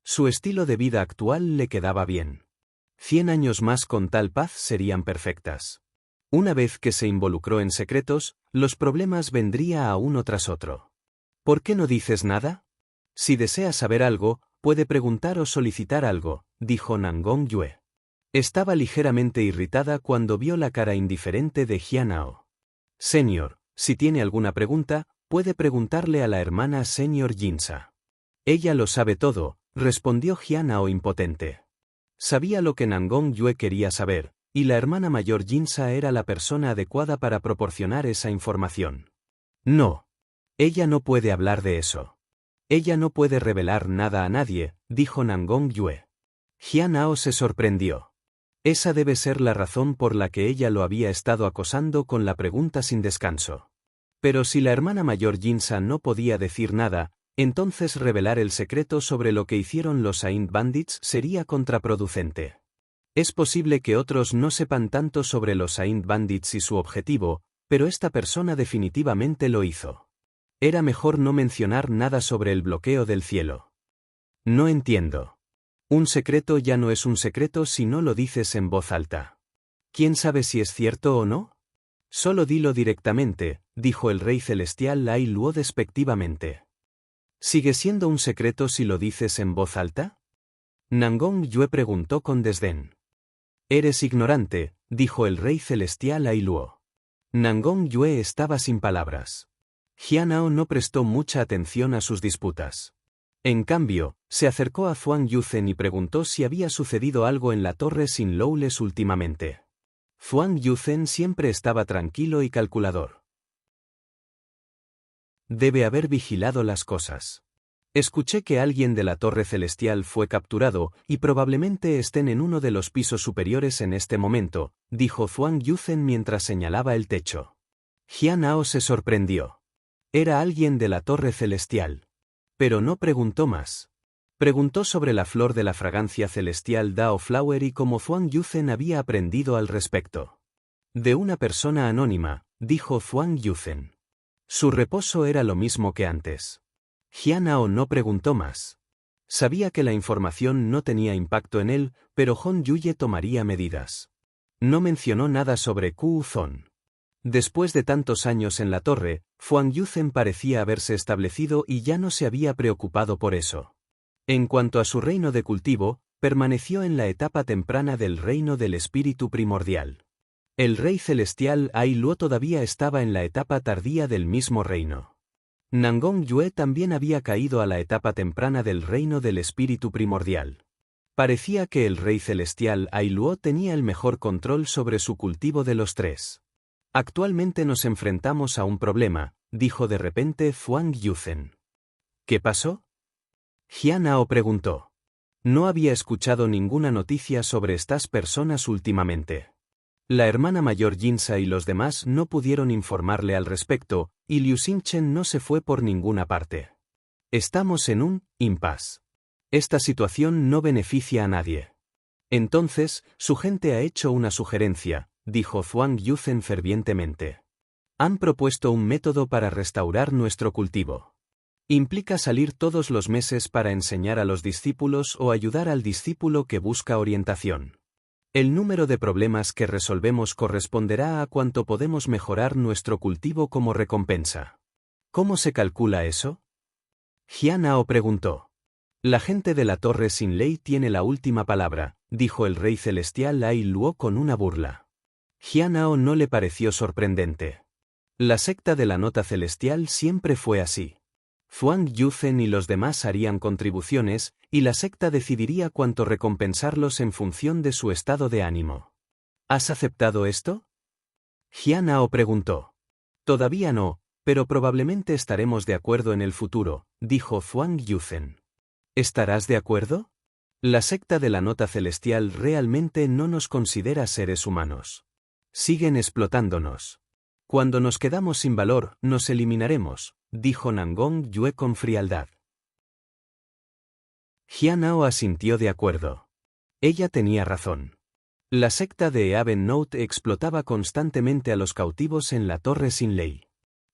Su estilo de vida actual le quedaba bien. 100 años más con tal paz serían perfectas. Una vez que se involucró en secretos, los problemas vendrían a uno tras otro. ¿Por qué no dices nada? Si desea saber algo, puede preguntar o solicitar algo, dijo Nangong Yue. Estaba ligeramente irritada cuando vio la cara indiferente de Hyunao. Señor, si tiene alguna pregunta, puede preguntarle a la hermana Señor Jinsa. Ella lo sabe todo, respondió Hyunao impotente. Sabía lo que Nangong Yue quería saber, y la hermana mayor Jinsa era la persona adecuada para proporcionar esa información. No. Ella no puede hablar de eso. Ella no puede revelar nada a nadie, dijo Nangong Yue. Hyunao se sorprendió. Esa debe ser la razón por la que ella lo había estado acosando con la pregunta sin descanso. Pero si la hermana mayor Jinsa no podía decir nada, entonces revelar el secreto sobre lo que hicieron los Saint Bandits sería contraproducente. Es posible que otros no sepan tanto sobre los Saint Bandits y su objetivo, pero esta persona definitivamente lo hizo. Era mejor no mencionar nada sobre el bloqueo del cielo. No entiendo. Un secreto ya no es un secreto si no lo dices en voz alta. ¿Quién sabe si es cierto o no? Solo dilo directamente, dijo el rey celestial Lai Luo despectivamente. ¿Sigue siendo un secreto si lo dices en voz alta? Nangong Yue preguntó con desdén. Eres ignorante, dijo el rey celestial Lai Luo. Nangong Yue estaba sin palabras. Jianao no prestó mucha atención a sus disputas. En cambio, se acercó a Zhuang Yuzhen y preguntó si había sucedido algo en la torre sin Lowles últimamente. Zhuang Yuzhen siempre estaba tranquilo y calculador. Debe haber vigilado las cosas. Escuché que alguien de la Torre Celestial fue capturado y probablemente estén en uno de los pisos superiores en este momento, dijo Zhuang Yuzhen mientras señalaba el techo. Jianao se sorprendió. Era alguien de la Torre Celestial. Pero no preguntó más. Preguntó sobre la flor de la fragancia celestial Dao Flower y cómo Zhuang Yuzhen había aprendido al respecto. De una persona anónima, dijo Zhuang Yuzhen. Su reposo era lo mismo que antes. Jianao no preguntó más. Sabía que la información no tenía impacto en él, pero Hong Yuye tomaría medidas. No mencionó nada sobre Ku Zon. Después de tantos años en la torre, Zhuang Yuzhen parecía haberse establecido y ya no se había preocupado por eso. En cuanto a su reino de cultivo, permaneció en la etapa temprana del reino del espíritu primordial. El rey celestial Ai Luo todavía estaba en la etapa tardía del mismo reino. Nangong Yue también había caído a la etapa temprana del reino del espíritu primordial. Parecía que el rey celestial Ai Luo tenía el mejor control sobre su cultivo de los tres. Actualmente nos enfrentamos a un problema, dijo de repente Zhuang Yuzhen. ¿Qué pasó? Jianao preguntó. No había escuchado ninguna noticia sobre estas personas últimamente. La hermana mayor Jinsa y los demás no pudieron informarle al respecto, y Liu Xingchen no se fue por ninguna parte. Estamos en un impasse. Esta situación no beneficia a nadie. Entonces, su gente ha hecho una sugerencia, dijo Zhuang Yuzhen fervientemente. Han propuesto un método para restaurar nuestro cultivo. Implica salir todos los meses para enseñar a los discípulos o ayudar al discípulo que busca orientación. El número de problemas que resolvemos corresponderá a cuánto podemos mejorar nuestro cultivo como recompensa. ¿Cómo se calcula eso? Jianao preguntó. La gente de la Torre Sin Ley tiene la última palabra, dijo el rey celestial Ai Luo con una burla. Jianao no le pareció sorprendente. La secta de la Nota Celestial siempre fue así. Zhuang Yuzhen y los demás harían contribuciones, y la secta decidiría cuánto recompensarlos en función de su estado de ánimo. ¿Has aceptado esto? Jianao preguntó. Todavía no, pero probablemente estaremos de acuerdo en el futuro, dijo Zhuang Yuzhen. ¿Estarás de acuerdo? La secta de la Nota Celestial realmente no nos considera seres humanos. Siguen explotándonos. Cuando nos quedamos sin valor, nos eliminaremos, dijo Nangong Yue con frialdad. Jianao asintió de acuerdo. Ella tenía razón. La secta de Eaven Note explotaba constantemente a los cautivos en la Torre Sin Ley.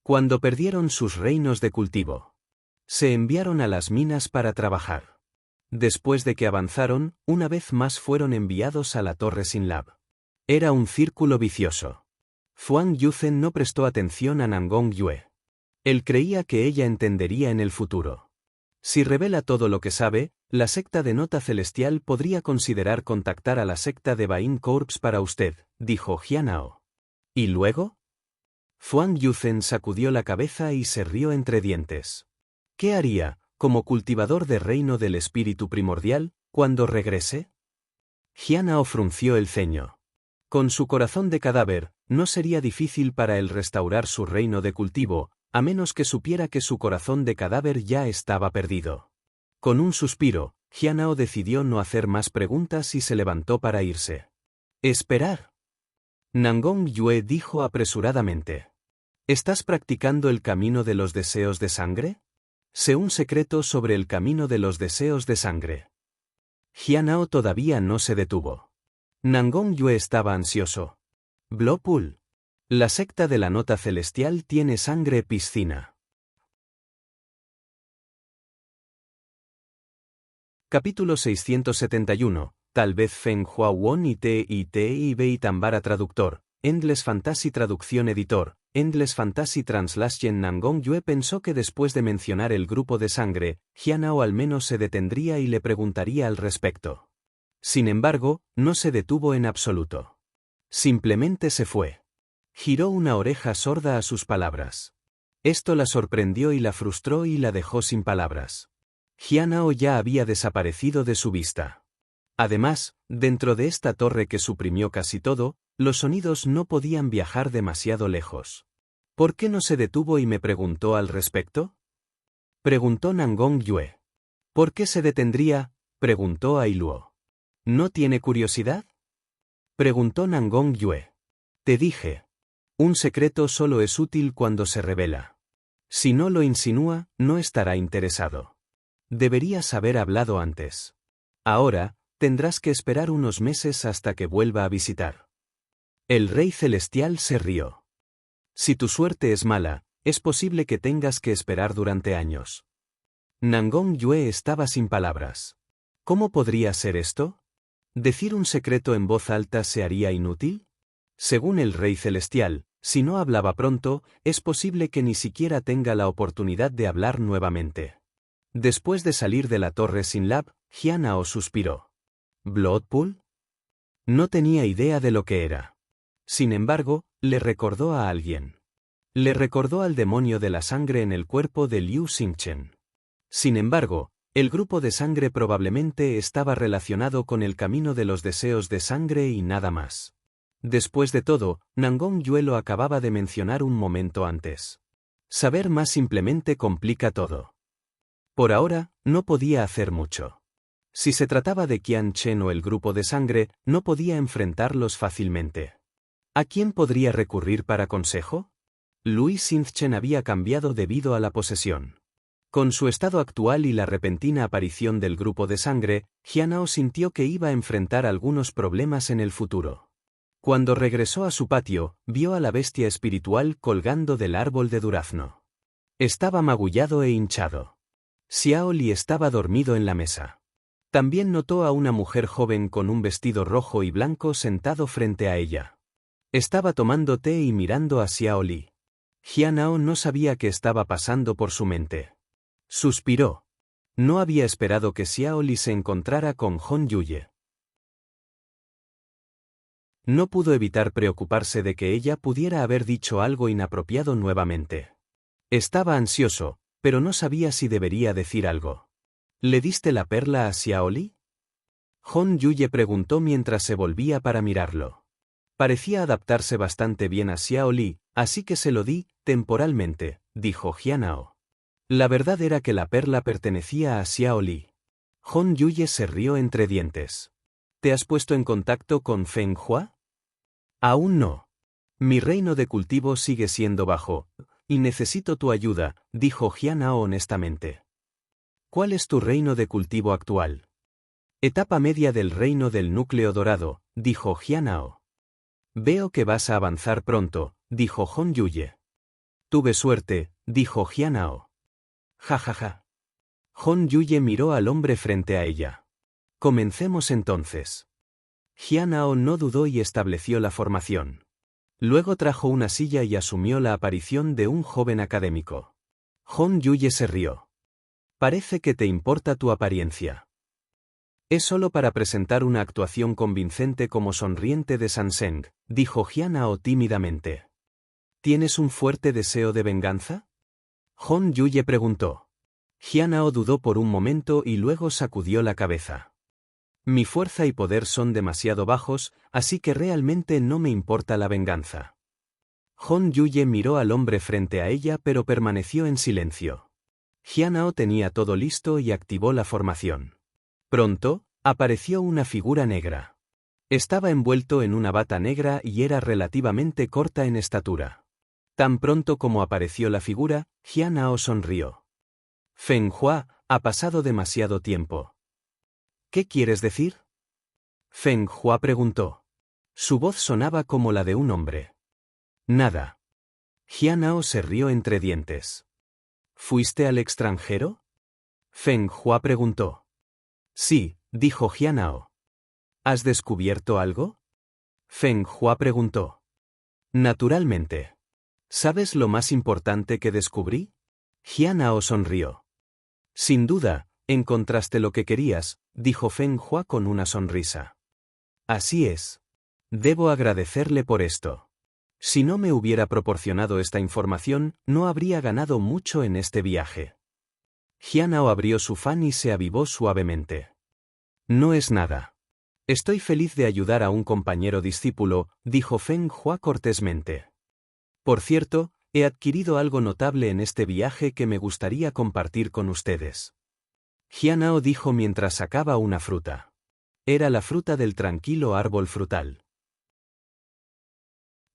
Cuando perdieron sus reinos de cultivo, se enviaron a las minas para trabajar. Después de que avanzaron, una vez más fueron enviados a la Torre Sin Lab. Era un círculo vicioso. Zhuang Yuzhen no prestó atención a Nangong Yue. Él creía que ella entendería en el futuro. Si revela todo lo que sabe, la secta de Nota Celestial podría considerar contactar a la secta de Bain Corps para usted, dijo Jianao. ¿Y luego? Zhuang Yuzhen sacudió la cabeza y se rió entre dientes. ¿Qué haría, como cultivador de reino del espíritu primordial, cuando regrese? Jianao frunció el ceño. Con su corazón de cadáver, no sería difícil para él restaurar su reino de cultivo, a menos que supiera que su corazón de cadáver ya estaba perdido. Con un suspiro, Jianao decidió no hacer más preguntas y se levantó para irse. «¿Esperar?» Nangong Yue dijo apresuradamente. ¿Estás practicando el camino de los deseos de sangre? Sé un secreto sobre el camino de los deseos de sangre. Jianao todavía no se detuvo. Nangong Yue estaba ansioso. Blopul. La secta de la Nota Celestial tiene sangre piscina. Capítulo 671. Tal vez Feng Hua Won y Bei Tambara traductor, Endless Fantasy traducción editor, Endless Fantasy Translation Nangong Yue pensó que después de mencionar el grupo de sangre, Jianao al menos se detendría y le preguntaría al respecto. Sin embargo, no se detuvo en absoluto. Simplemente se fue. Giró una oreja sorda a sus palabras. Esto la sorprendió y la frustró y la dejó sin palabras. Jianao ya había desaparecido de su vista. Además, dentro de esta torre que suprimió casi todo, los sonidos no podían viajar demasiado lejos. ¿Por qué no se detuvo y me preguntó al respecto? Preguntó Nangong Yue. ¿Por qué se detendría? Preguntó Ailuo. ¿No tiene curiosidad? Preguntó Nangong Yue. Te dije. Un secreto solo es útil cuando se revela. Si no lo insinúa, no estará interesado. Deberías haber hablado antes. Ahora, tendrás que esperar unos meses hasta que vuelva a visitar. El Rey Celestial se rió. Si tu suerte es mala, es posible que tengas que esperar durante años. Nangong Yue estaba sin palabras. ¿Cómo podría ser esto? ¿Decir un secreto en voz alta se haría inútil? Según el Rey Celestial, si no hablaba pronto, es posible que ni siquiera tenga la oportunidad de hablar nuevamente. Después de salir de la torre sin Lab, Jianao suspiró. ¿Bloodpool? No tenía idea de lo que era. Sin embargo, le recordó a alguien. Le recordó al demonio de la sangre en el cuerpo de Liu Xingchen. Sin embargo, el grupo de sangre probablemente estaba relacionado con el camino de los deseos de sangre y nada más. Después de todo, Nangong Yue lo acababa de mencionar un momento antes. Saber más simplemente complica todo. Por ahora, no podía hacer mucho. Si se trataba de Qian Chen o el grupo de sangre, no podía enfrentarlos fácilmente. ¿A quién podría recurrir para consejo? Louis Xingchen había cambiado debido a la posesión. Con su estado actual y la repentina aparición del grupo de sangre, Jianao sintió que iba a enfrentar algunos problemas en el futuro. Cuando regresó a su patio, vio a la bestia espiritual colgando del árbol de durazno. Estaba magullado e hinchado. Xiao Li estaba dormido en la mesa. También notó a una mujer joven con un vestido rojo y blanco sentado frente a ella. Estaba tomando té y mirando a Xiao Li. Jianao no sabía qué estaba pasando por su mente. Suspiró. No había esperado que Xiao Li se encontrara con Hon Yuye. No pudo evitar preocuparse de que ella pudiera haber dicho algo inapropiado nuevamente. Estaba ansioso, pero no sabía si debería decir algo. ¿Le diste la perla a Xiao Li? Hon Yuye preguntó mientras se volvía para mirarlo. Parecía adaptarse bastante bien a Xiao Li, así que se lo di, temporalmente, dijo Jianao. La verdad era que la perla pertenecía a Xiao Li. Hon Yuye se rió entre dientes. ¿Te has puesto en contacto con Feng Hua? Aún no. Mi reino de cultivo sigue siendo bajo, y necesito tu ayuda, dijo Jianao honestamente. ¿Cuál es tu reino de cultivo actual? Etapa media del reino del núcleo dorado, dijo Jianao. Veo que vas a avanzar pronto, dijo Hon Yuye. Tuve suerte, dijo Jianao. Jajaja. Hon Yuye miró al hombre frente a ella. Comencemos entonces. Jianao no dudó y estableció la formación. Luego trajo una silla y asumió la aparición de un joven académico. Hon Yuye se rió. Parece que te importa tu apariencia. Es solo para presentar una actuación convincente como sonriente de Sanseng, dijo Jianao tímidamente. ¿Tienes un fuerte deseo de venganza? Hon Yuye preguntó. Jianao dudó por un momento y luego sacudió la cabeza. Mi fuerza y poder son demasiado bajos, así que realmente no me importa la venganza. Hon Yuye miró al hombre frente a ella pero permaneció en silencio. Jianao tenía todo listo y activó la formación. Pronto, apareció una figura negra. Estaba envuelto en una bata negra y era relativamente corta en estatura. Tan pronto como apareció la figura, Jianao sonrió. Feng Hua, ha pasado demasiado tiempo. ¿Qué quieres decir? Feng Hua preguntó. Su voz sonaba como la de un hombre. Nada. Jianao se rió entre dientes. ¿Fuiste al extranjero? Feng Hua preguntó. Sí, dijo Jianao. ¿Has descubierto algo? Feng Hua preguntó. Naturalmente. ¿Sabes lo más importante que descubrí? Jianao sonrió. Sin duda, encontraste lo que querías, dijo Feng Hua con una sonrisa. Así es. Debo agradecerle por esto. Si no me hubiera proporcionado esta información, no habría ganado mucho en este viaje. Jianao abrió su fan y se avivó suavemente. No es nada. Estoy feliz de ayudar a un compañero discípulo, dijo Feng Hua cortésmente. Por cierto, he adquirido algo notable en este viaje que me gustaría compartir con ustedes. Jianao dijo mientras sacaba una fruta. Era la fruta del tranquilo árbol frutal.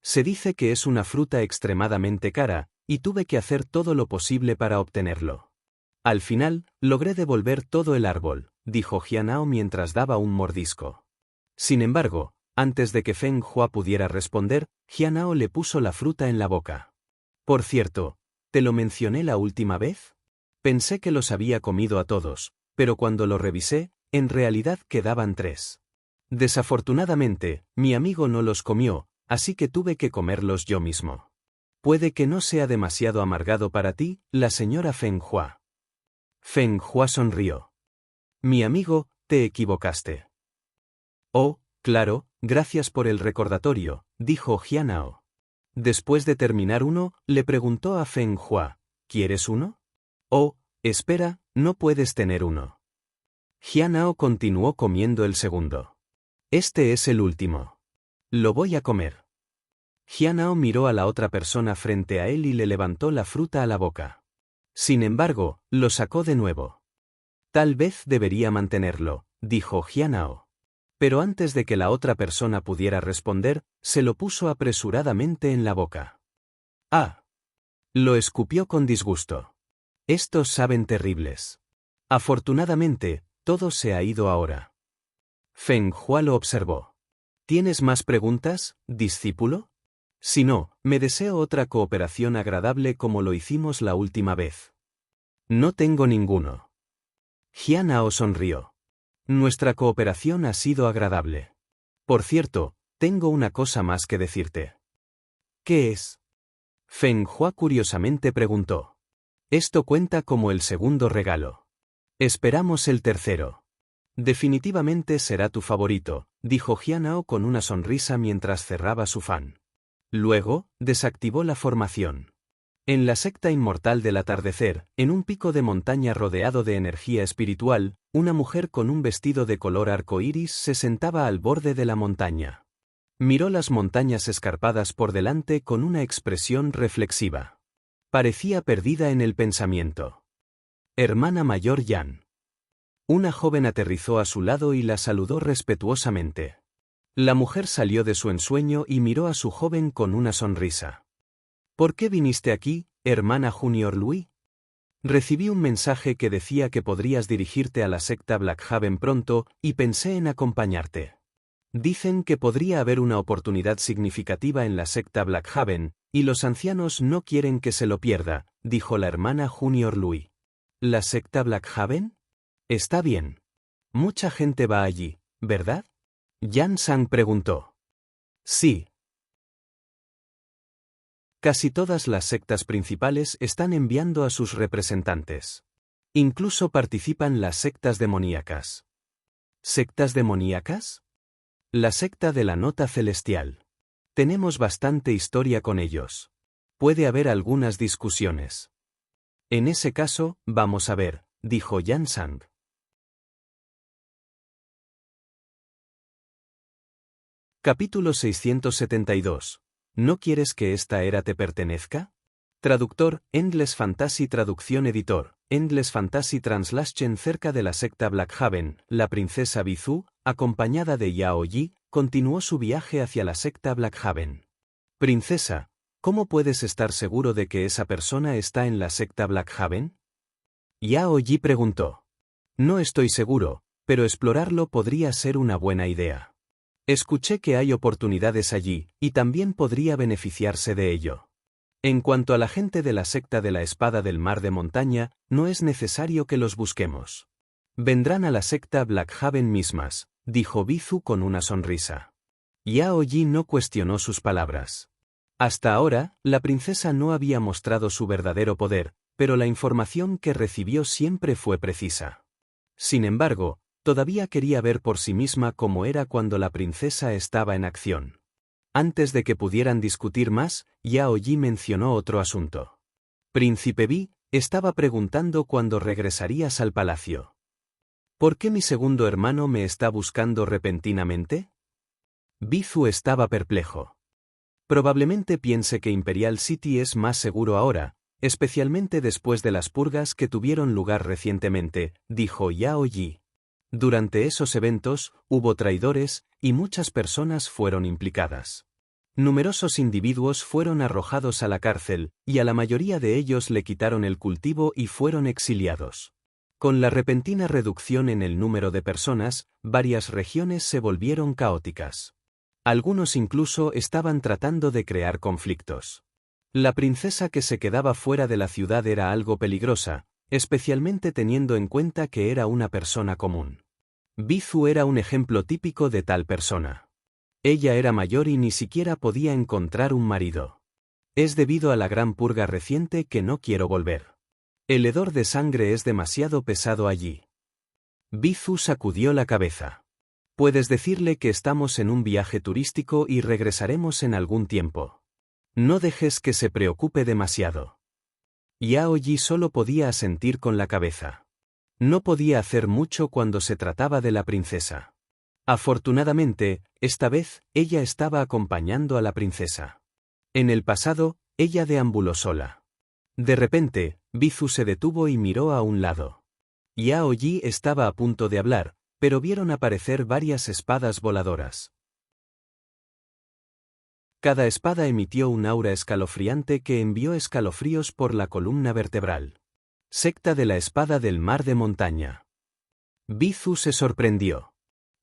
Se dice que es una fruta extremadamente cara, y tuve que hacer todo lo posible para obtenerlo. Al final, logré devolver todo el árbol, dijo Jianao mientras daba un mordisco. Sin embargo, antes de que Feng Hua pudiera responder, Jianao le puso la fruta en la boca. Por cierto, ¿te lo mencioné la última vez? Pensé que los había comido a todos, pero cuando lo revisé, en realidad quedaban 3. Desafortunadamente, mi amigo no los comió, así que tuve que comerlos yo mismo. Puede que no sea demasiado amargado para ti, la señora Feng Hua. Feng Hua sonrió. Mi amigo, te equivocaste. Oh, claro, gracias por el recordatorio, dijo Jianao. Después de terminar uno, le preguntó a Feng Hua, ¿quieres uno? Oh, espera, no puedes tener uno. Jianao continuó comiendo el segundo. Este es el último. Lo voy a comer. Jianao miró a la otra persona frente a él y le levantó la fruta a la boca. Sin embargo, lo sacó de nuevo. Tal vez debería mantenerlo, dijo Jianao. Pero antes de que la otra persona pudiera responder, se lo puso apresuradamente en la boca. ¡Ah! Lo escupió con disgusto. Estos saben terribles. Afortunadamente, todo se ha ido ahora. Feng Hua lo observó. ¿Tienes más preguntas, discípulo? Si no, me deseo otra cooperación agradable como lo hicimos la última vez. No tengo ninguno. Jianao sonrió. Nuestra cooperación ha sido agradable. Por cierto, tengo una cosa más que decirte. ¿Qué es? Feng Hua curiosamente preguntó. Esto cuenta como el segundo regalo. Esperamos el tercero. Definitivamente será tu favorito, dijo Jianao con una sonrisa mientras cerraba su fan. Luego, desactivó la formación. En la secta inmortal del atardecer, en un pico de montaña rodeado de energía espiritual, una mujer con un vestido de color arcoíris se sentaba al borde de la montaña. Miró las montañas escarpadas por delante con una expresión reflexiva. Parecía perdida en el pensamiento. Hermana mayor Yan. Una joven aterrizó a su lado y la saludó respetuosamente. La mujer salió de su ensueño y miró a su joven con una sonrisa. ¿Por qué viniste aquí, hermana Junior Louis? Recibí un mensaje que decía que podrías dirigirte a la secta Blackhaven pronto, y pensé en acompañarte. Dicen que podría haber una oportunidad significativa en la secta Blackhaven, y los ancianos no quieren que se lo pierda, dijo la hermana Junior Louis. ¿La secta Blackhaven? Está bien. Mucha gente va allí, ¿verdad? Yan Sang preguntó. Sí. Casi todas las sectas principales están enviando a sus representantes. Incluso participan las sectas demoníacas. ¿Sectas demoníacas? La secta de la nota celestial. Tenemos bastante historia con ellos. Puede haber algunas discusiones. En ese caso, vamos a ver, dijo Yan Sang. Capítulo 672. ¿No quieres que esta era te pertenezca? Traductor, Endless Fantasy Traducción Editor, Endless Fantasy Translation. Cerca de la secta Blackhaven, la princesa Bizu, acompañada de Yao Yi, continuó su viaje hacia la secta Blackhaven. Princesa, ¿cómo puedes estar seguro de que esa persona está en la secta Blackhaven? Yao Yi preguntó. No estoy seguro, pero explorarlo podría ser una buena idea. Escuché que hay oportunidades allí, y también podría beneficiarse de ello. En cuanto a la gente de la secta de la espada del mar de montaña, no es necesario que los busquemos. Vendrán a la secta Blackhaven mismas, dijo Bizu con una sonrisa. Yao Yi no cuestionó sus palabras. Hasta ahora, la princesa no había mostrado su verdadero poder, pero la información que recibió siempre fue precisa. Sin embargo, todavía quería ver por sí misma cómo era cuando la princesa estaba en acción. Antes de que pudieran discutir más, Yao Yi mencionó otro asunto. Príncipe Bi, estaba preguntando cuándo regresarías al palacio. ¿Por qué mi segundo hermano me está buscando repentinamente? Bizu estaba perplejo. Probablemente piense que Imperial City es más seguro ahora, especialmente después de las purgas que tuvieron lugar recientemente, dijo Yao Yi. Durante esos eventos, hubo traidores, y muchas personas fueron implicadas. Numerosos individuos fueron arrojados a la cárcel, y a la mayoría de ellos le quitaron el cultivo y fueron exiliados. Con la repentina reducción en el número de personas, varias regiones se volvieron caóticas. Algunos incluso estaban tratando de crear conflictos. La princesa que se quedaba fuera de la ciudad era algo peligrosa, especialmente teniendo en cuenta que era una persona común. Bizu era un ejemplo típico de tal persona. Ella era mayor y ni siquiera podía encontrar un marido. Es debido a la gran purga reciente que no quiero volver. El hedor de sangre es demasiado pesado allí. Bizu sacudió la cabeza. Puedes decirle que estamos en un viaje turístico y regresaremos en algún tiempo. No dejes que se preocupe demasiado. Yao Yi solo podía asentir con la cabeza. No podía hacer mucho cuando se trataba de la princesa. Afortunadamente, esta vez, ella estaba acompañando a la princesa. En el pasado, ella deambuló sola. De repente, Bizu se detuvo y miró a un lado. Yao Yi estaba a punto de hablar, pero vieron aparecer varias espadas voladoras. Cada espada emitió un aura escalofriante que envió escalofríos por la columna vertebral. Secta de la Espada del Mar de Montaña. Bizu se sorprendió.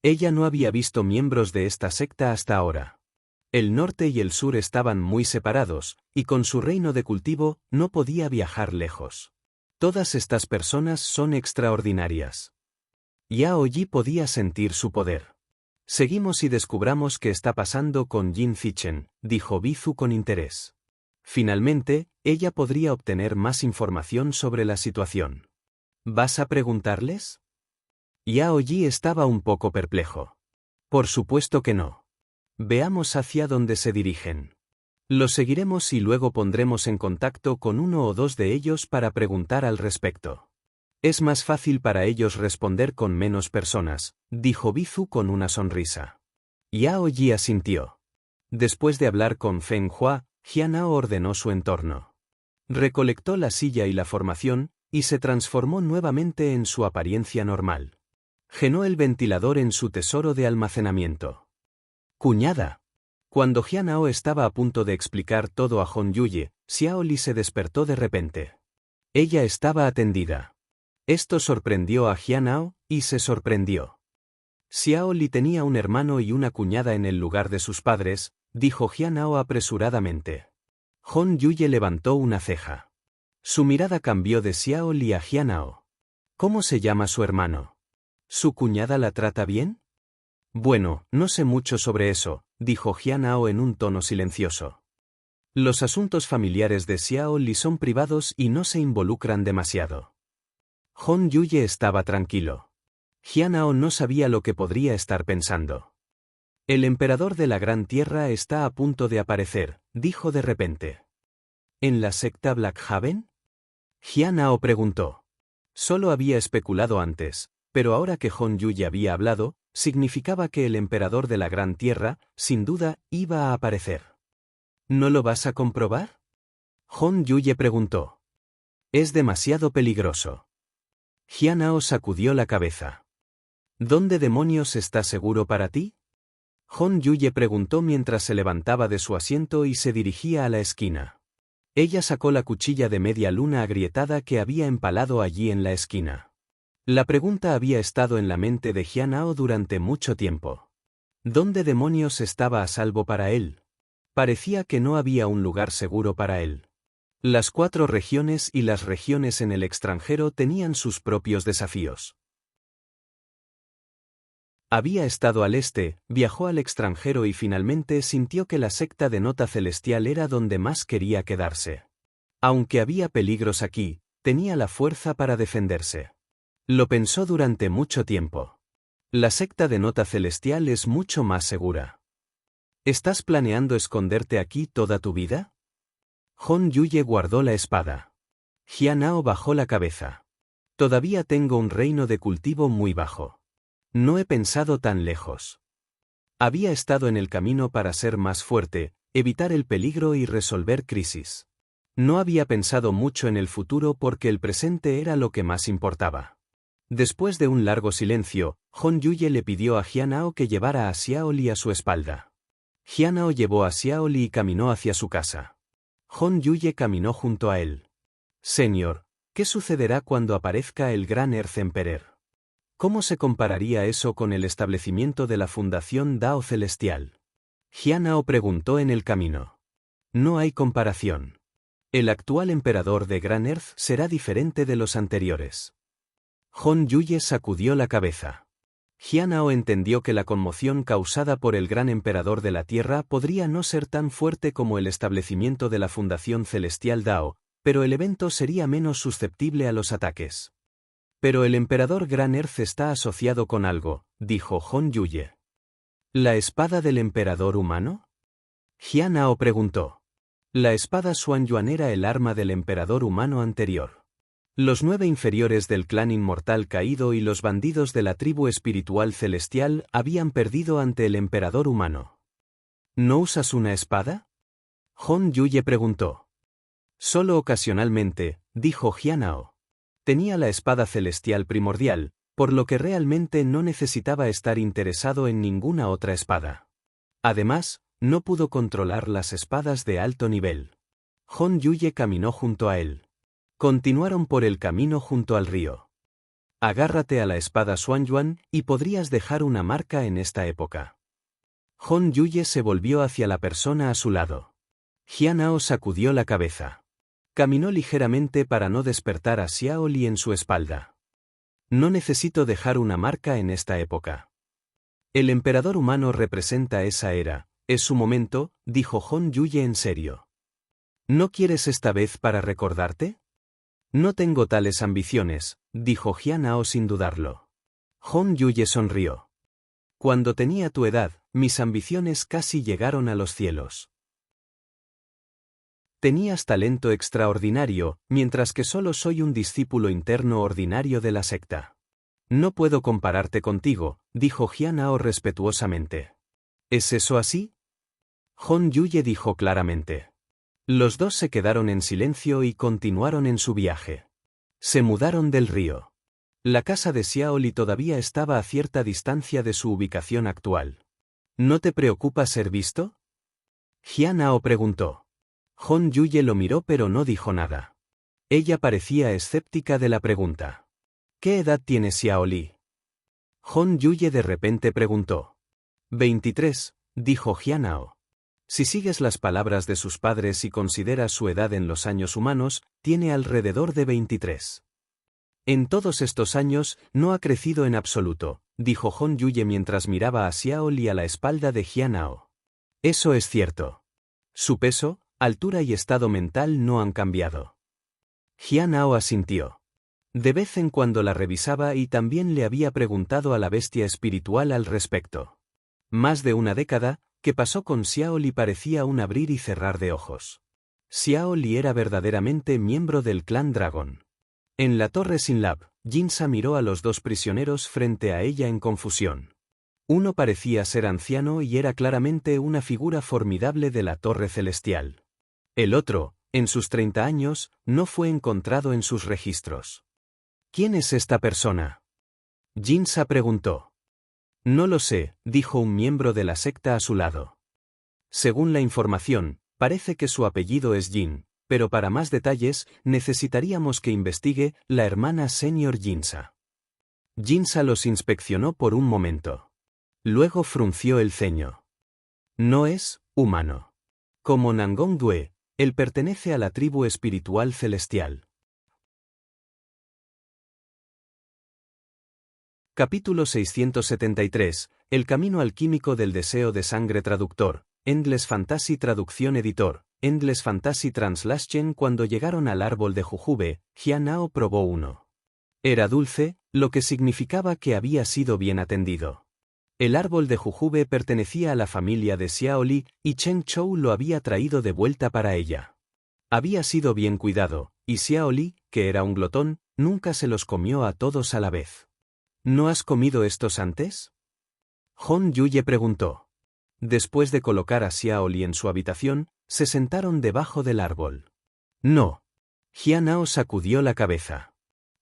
Ella no había visto miembros de esta secta hasta ahora. El norte y el sur estaban muy separados, y con su reino de cultivo, no podía viajar lejos. Todas estas personas son extraordinarias. Yao Yi podía sentir su poder. Seguimos y descubramos qué está pasando con Jin Zichen, dijo Bizu con interés. Finalmente, ella podría obtener más información sobre la situación. ¿Vas a preguntarles? Yao Yi estaba un poco perplejo. Por supuesto que no. Veamos hacia dónde se dirigen. Los seguiremos y luego pondremos en contacto con uno o dos de ellos para preguntar al respecto. Es más fácil para ellos responder con menos personas, dijo Bizu con una sonrisa. Yao Yi asintió. Después de hablar con Feng Hua, Jianao ordenó su entorno. Recolectó la silla y la formación, y se transformó nuevamente en su apariencia normal. Llenó el ventilador en su tesoro de almacenamiento. Cuñada. Cuando Jianao estaba a punto de explicar todo a Hon Yuye, Xiao Li se despertó de repente. Ella estaba atendida. Esto sorprendió a Jianao, y se sorprendió. Xiao Li tenía un hermano y una cuñada en el lugar de sus padres, dijo Jianao apresuradamente. Hon Yuye levantó una ceja. Su mirada cambió de Xiao Li a Jianao. ¿Cómo se llama su hermano? ¿Su cuñada la trata bien? Bueno, no sé mucho sobre eso, dijo Jianao en un tono silencioso. Los asuntos familiares de Xiao Li son privados y no se involucran demasiado. Hon Yuye estaba tranquilo. Jianao no sabía lo que podría estar pensando. El emperador de la Gran Tierra está a punto de aparecer, dijo de repente. ¿En la secta Blackhaven? Jianao preguntó. Solo había especulado antes, pero ahora que Hon Yuye había hablado, significaba que el emperador de la Gran Tierra, sin duda, iba a aparecer. ¿No lo vas a comprobar? Hon Yuye preguntó. Es demasiado peligroso. Jianao sacudió la cabeza. ¿Dónde demonios está seguro para ti? Hon Yuye preguntó mientras se levantaba de su asiento y se dirigía a la esquina. Ella sacó la cuchilla de media luna agrietada que había empalado allí en la esquina. La pregunta había estado en la mente de Jianao durante mucho tiempo. ¿Dónde demonios estaba a salvo para él? Parecía que no había un lugar seguro para él. Las 4 regiones y las regiones en el extranjero tenían sus propios desafíos. Había estado al este, viajó al extranjero y finalmente sintió que la secta de nota celestial era donde más quería quedarse. Aunque había peligros aquí, tenía la fuerza para defenderse. Lo pensó durante mucho tiempo. La secta de nota celestial es mucho más segura. ¿Estás planeando esconderte aquí toda tu vida? Hon Yuye guardó la espada. Jianao bajó la cabeza. Todavía tengo un reino de cultivo muy bajo. No he pensado tan lejos. Había estado en el camino para ser más fuerte, evitar el peligro y resolver crisis. No había pensado mucho en el futuro porque el presente era lo que más importaba. Después de un largo silencio, Hon Yuye le pidió a Jianao que llevara a Xiaoli a su espalda. Jianao llevó a Xiaoli y caminó hacia su casa. Hon Yuye caminó junto a él. Señor, ¿qué sucederá cuando aparezca el gran Earth Emperor? ¿Cómo se compararía eso con el establecimiento de la Fundación Dao Celestial? Jianao preguntó en el camino. No hay comparación. El actual emperador de Gran Earth será diferente de los anteriores. Hon Yuye sacudió la cabeza. Jianao entendió que la conmoción causada por el gran emperador de la Tierra podría no ser tan fuerte como el establecimiento de la Fundación Celestial Dao, pero el evento sería menos susceptible a los ataques. Pero el emperador Gran Earth está asociado con algo, dijo Hon Yuye. ¿La espada del emperador humano? Jianao preguntó. La espada Xuanyuan era el arma del emperador humano anterior. Los 9 inferiores del clan inmortal caído y los bandidos de la tribu espiritual celestial habían perdido ante el emperador humano. ¿No usas una espada? Hon Yuye preguntó. Solo ocasionalmente, dijo Jianao. Tenía la espada celestial primordial, por lo que realmente no necesitaba estar interesado en ninguna otra espada. Además, no pudo controlar las espadas de alto nivel. Hon Yuye caminó junto a él. Continuaron por el camino junto al río. Agárrate a la espada Xuanyuan y podrías dejar una marca en esta época. Hon Yuye se volvió hacia la persona a su lado. Jianao sacudió la cabeza. Caminó ligeramente para no despertar a Xiaoli en su espalda. No necesito dejar una marca en esta época. El emperador humano representa esa era, es su momento, dijo Hon Yuye en serio. ¿No quieres esta vez para recordarte? No tengo tales ambiciones, dijo Jianao sin dudarlo. Hon Yuye sonrió. Cuando tenía tu edad, mis ambiciones casi llegaron a los cielos. Tenías talento extraordinario, mientras que solo soy un discípulo interno ordinario de la secta. No puedo compararte contigo, dijo Jianao respetuosamente. ¿Es eso así? Hon Yuye dijo claramente. Los dos se quedaron en silencio y continuaron en su viaje. Se mudaron del río. La casa de Xiaoli todavía estaba a cierta distancia de su ubicación actual. ¿No te preocupa ser visto? Jianao preguntó. Hon Yuye lo miró pero no dijo nada. Ella parecía escéptica de la pregunta. ¿Qué edad tiene Xiaoli? Hon Yuye de repente preguntó. 23, dijo Jianao. Si sigues las palabras de sus padres y consideras su edad en los años humanos, tiene alrededor de 23. En todos estos años, no ha crecido en absoluto, dijo Hon Yuye mientras miraba a Xiaoli a la espalda de Jianao. Eso es cierto. Su peso, altura y estado mental no han cambiado. Jianao asintió. De vez en cuando la revisaba y también le había preguntado a la bestia espiritual al respecto. Más de una década, que pasó con Xiaoli parecía un abrir y cerrar de ojos. Xiaoli era verdaderamente miembro del clan Dragon. En la torre Sinlab, Jinsa miró a los dos prisioneros frente a ella en confusión. Uno parecía ser anciano y era claramente una figura formidable de la torre celestial. El otro, en sus 30 años, no fue encontrado en sus registros. ¿Quién es esta persona? Jinsa preguntó. No lo sé, dijo un miembro de la secta a su lado. Según la información, parece que su apellido es Jin, pero para más detalles, necesitaríamos que investigue la hermana senior Jinsa. Jinsa los inspeccionó por un momento. Luego frunció el ceño. No es humano. Como Nangong Due, él pertenece a la tribu espiritual celestial. Capítulo 673, El camino alquímico del deseo de sangre traductor, Endless Fantasy traducción editor, Endless Fantasy Translation. Cuando llegaron al árbol de jujube, Jianao probó uno. Era dulce, lo que significaba que había sido bien atendido. El árbol de jujube pertenecía a la familia de Xiaoli y Chen Chou lo había traído de vuelta para ella. Había sido bien cuidado, y Xiaoli, que era un glotón, nunca se los comió a todos a la vez. ¿No has comido estos antes? Hon Yuye preguntó. Después de colocar a Xiaoli en su habitación, se sentaron debajo del árbol. No. Jianao sacudió la cabeza.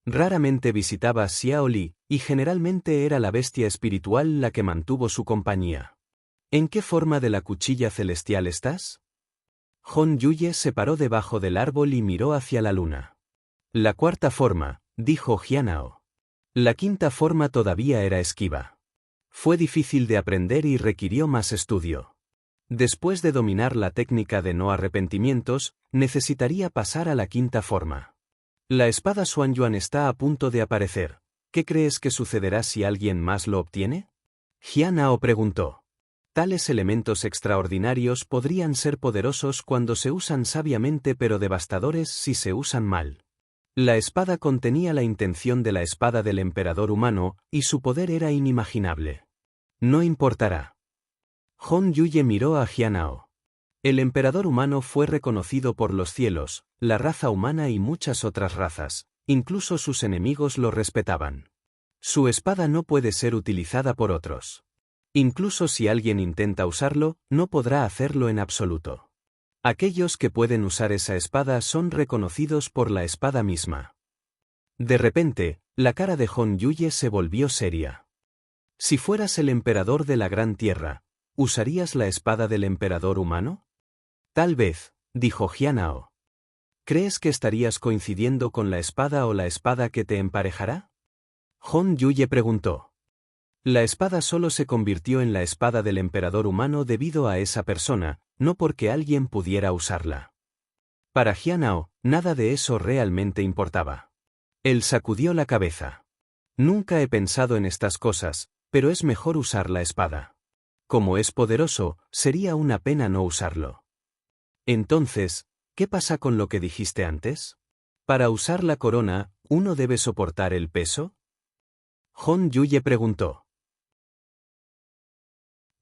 Raramente visitaba a Xiaoli, y generalmente era la bestia espiritual la que mantuvo su compañía. ¿En qué forma de la cuchilla celestial estás? Hon Yuye se paró debajo del árbol y miró hacia la luna. La cuarta forma, dijo Jianao. La quinta forma todavía era esquiva. Fue difícil de aprender y requirió más estudio. Después de dominar la técnica de no arrepentimientos, necesitaría pasar a la quinta forma. La espada Xuanyuan está a punto de aparecer. ¿Qué crees que sucederá si alguien más lo obtiene? Jianao preguntó. Tales elementos extraordinarios podrían ser poderosos cuando se usan sabiamente pero devastadores si se usan mal. La espada contenía la intención de la espada del emperador humano, y su poder era inimaginable. No importará. Hon Yuye miró a Jianao. El emperador humano fue reconocido por los cielos, la raza humana y muchas otras razas, incluso sus enemigos lo respetaban. Su espada no puede ser utilizada por otros. Incluso si alguien intenta usarlo, no podrá hacerlo en absoluto. Aquellos que pueden usar esa espada son reconocidos por la espada misma. De repente, la cara de Hon Yuye se volvió seria. Si fueras el emperador de la Gran Tierra, ¿usarías la espada del emperador humano? Tal vez, dijo Jianao. ¿Crees que estarías coincidiendo con la espada o la espada que te emparejará? Hon Yuye preguntó. La espada solo se convirtió en la espada del emperador humano debido a esa persona, no porque alguien pudiera usarla. Para Jianao, nada de eso realmente importaba. Él sacudió la cabeza. Nunca he pensado en estas cosas, pero es mejor usar la espada. Como es poderoso, sería una pena no usarlo. Entonces, ¿qué pasa con lo que dijiste antes? ¿Para usar la corona, uno debe soportar el peso? Hon Yuye preguntó.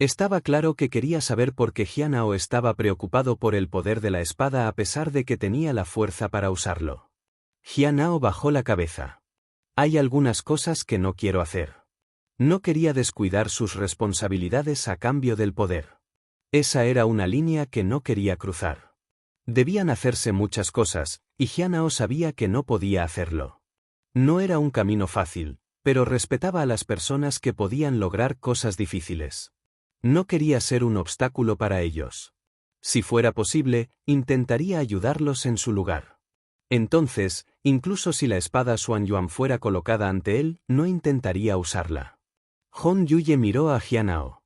Estaba claro que quería saber por qué Jianao estaba preocupado por el poder de la espada a pesar de que tenía la fuerza para usarlo. Jianao bajó la cabeza. Hay algunas cosas que no quiero hacer. No quería descuidar sus responsabilidades a cambio del poder. Esa era una línea que no quería cruzar. Debían hacerse muchas cosas, y Jianao sabía que no podía hacerlo. No era un camino fácil, pero respetaba a las personas que podían lograr cosas difíciles. No quería ser un obstáculo para ellos. Si fuera posible, intentaría ayudarlos en su lugar. Entonces, incluso si la espada Xuanyuan fuera colocada ante él, no intentaría usarla. Hon Yuye miró a Jianao.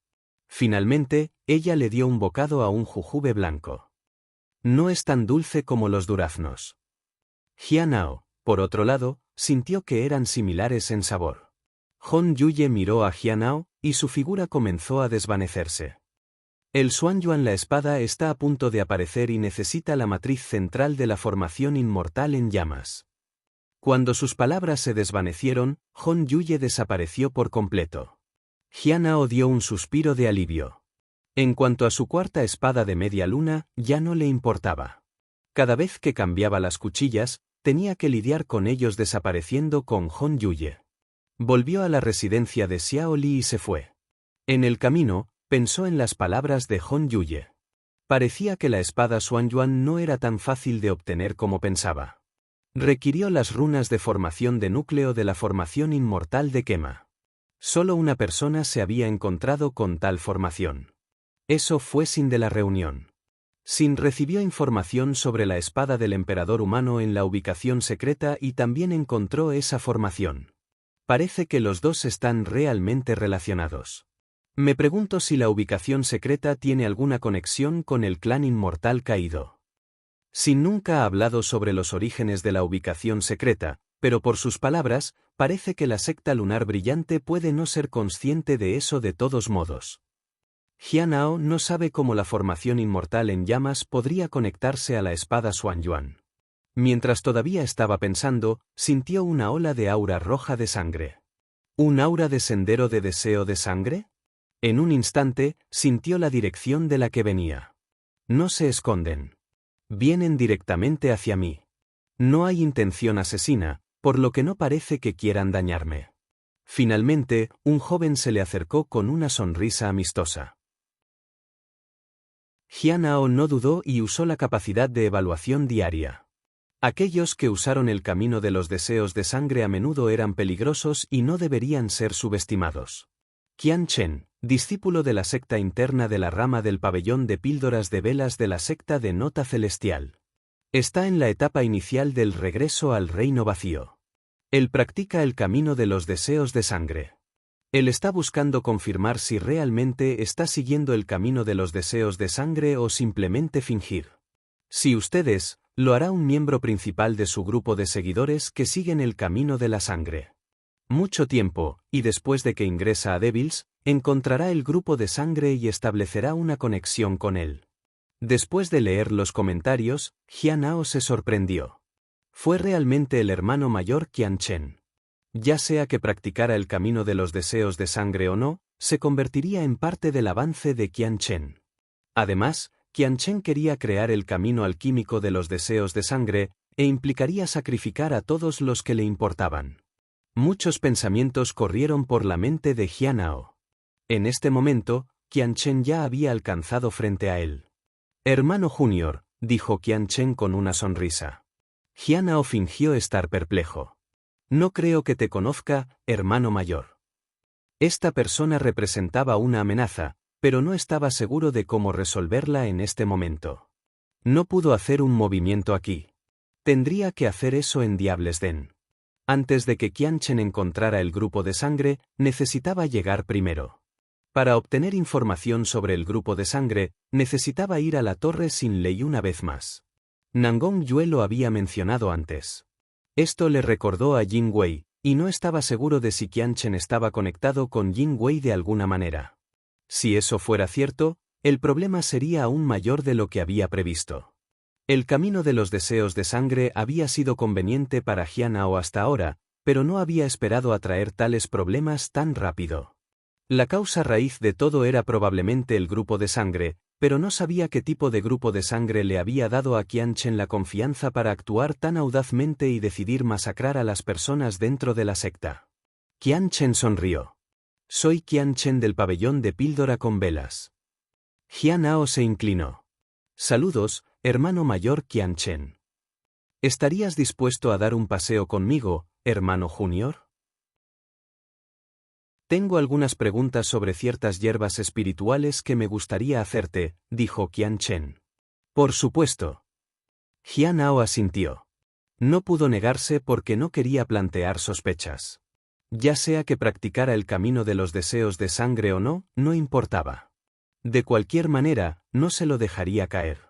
Finalmente, ella le dio un bocado a un jujube blanco. No es tan dulce como los duraznos. Jianao, por otro lado, sintió que eran similares en sabor. Hon Yuye miró a Jianao, y su figura comenzó a desvanecerse. El Xuanyuan la espada está a punto de aparecer y necesita la matriz central de la formación inmortal en llamas. Cuando sus palabras se desvanecieron, Hon Yuye desapareció por completo. Jianao dio un suspiro de alivio. En cuanto a su cuarta espada de media luna, ya no le importaba. Cada vez que cambiaba las cuchillas, tenía que lidiar con ellos desapareciendo con Hon Yuye. Volvió a la residencia de Xiaoli y se fue. En el camino, pensó en las palabras de Hon Yuye. Parecía que la espada Xuanyuan no era tan fácil de obtener como pensaba. Requirió las runas de formación de núcleo de la formación inmortal de Kema. Solo una persona se había encontrado con tal formación. Eso fue Sin de la reunión. Sin recibió información sobre la espada del emperador humano en la ubicación secreta y también encontró esa formación. Parece que los dos están realmente relacionados. Me pregunto si la ubicación secreta tiene alguna conexión con el clan inmortal caído. Sin nunca ha hablado sobre los orígenes de la ubicación secreta, pero por sus palabras, parece que la secta lunar brillante puede no ser consciente de eso de todos modos. Jianhao no sabe cómo la formación inmortal en llamas podría conectarse a la espada Xuanyuan. Mientras todavía estaba pensando, sintió una ola de aura roja de sangre. ¿Un aura de sendero de deseo de sangre? En un instante, sintió la dirección de la que venía. No se esconden. Vienen directamente hacia mí. No hay intención asesina, por lo que no parece que quieran dañarme. Finalmente, un joven se le acercó con una sonrisa amistosa. Jianhao no dudó y usó la capacidad de evaluación diaria. Aquellos que usaron el camino de los deseos de sangre a menudo eran peligrosos y no deberían ser subestimados. Qian Chen, discípulo de la secta interna de la rama del pabellón de píldoras de velas de la secta de Nota Celestial. Está en la etapa inicial del regreso al reino vacío. Él practica el camino de los deseos de sangre. Él está buscando confirmar si realmente está siguiendo el camino de los deseos de sangre o simplemente fingir. Si ustedes, lo hará un miembro principal de su grupo de seguidores que siguen el camino de la sangre. Mucho tiempo, y después de que ingresa a Devils, encontrará el grupo de sangre y establecerá una conexión con él. Después de leer los comentarios, Jianhao se sorprendió. Fue realmente el hermano mayor Qian Chen. Ya sea que practicara el camino de los deseos de sangre o no, se convertiría en parte del avance de Qian Chen. Además, Qian Chen quería crear el camino alquímico de los deseos de sangre, e implicaría sacrificar a todos los que le importaban. Muchos pensamientos corrieron por la mente de Jianhao. En este momento, Qian Chen ya había alcanzado frente a él. «Hermano Junior», dijo Qian Chen con una sonrisa. Jianhao fingió estar perplejo. «No creo que te conozca, hermano mayor». Esta persona representaba una amenaza, pero no estaba seguro de cómo resolverla en este momento. No pudo hacer un movimiento aquí. Tendría que hacer eso en Diables Den. Antes de que Qian Chen encontrara el grupo de sangre, necesitaba llegar primero. Para obtener información sobre el grupo de sangre, necesitaba ir a la Torre Sin Ley una vez más. Nangong Yue lo había mencionado antes. Esto le recordó a Jin Wei, y no estaba seguro de si Qian Chen estaba conectado con Jin Wei de alguna manera. Si eso fuera cierto, el problema sería aún mayor de lo que había previsto. El camino de los deseos de sangre había sido conveniente para Jianhao hasta ahora, pero no había esperado atraer tales problemas tan rápido. La causa raíz de todo era probablemente el grupo de sangre, pero no sabía qué tipo de grupo de sangre le había dado a Qian Chen la confianza para actuar tan audazmente y decidir masacrar a las personas dentro de la secta. Qian Chen sonrió. «Soy Qian Chen del pabellón de píldora con velas». Jianhao se inclinó. «Saludos, hermano mayor Qian Chen. ¿Estarías dispuesto a dar un paseo conmigo, hermano junior?» «Tengo algunas preguntas sobre ciertas hierbas espirituales que me gustaría hacerte», dijo Qian Chen. «Por supuesto». Jianhao asintió. No pudo negarse porque no quería plantear sospechas. Ya sea que practicara el camino de los deseos de sangre o no, no importaba. De cualquier manera, no se lo dejaría caer.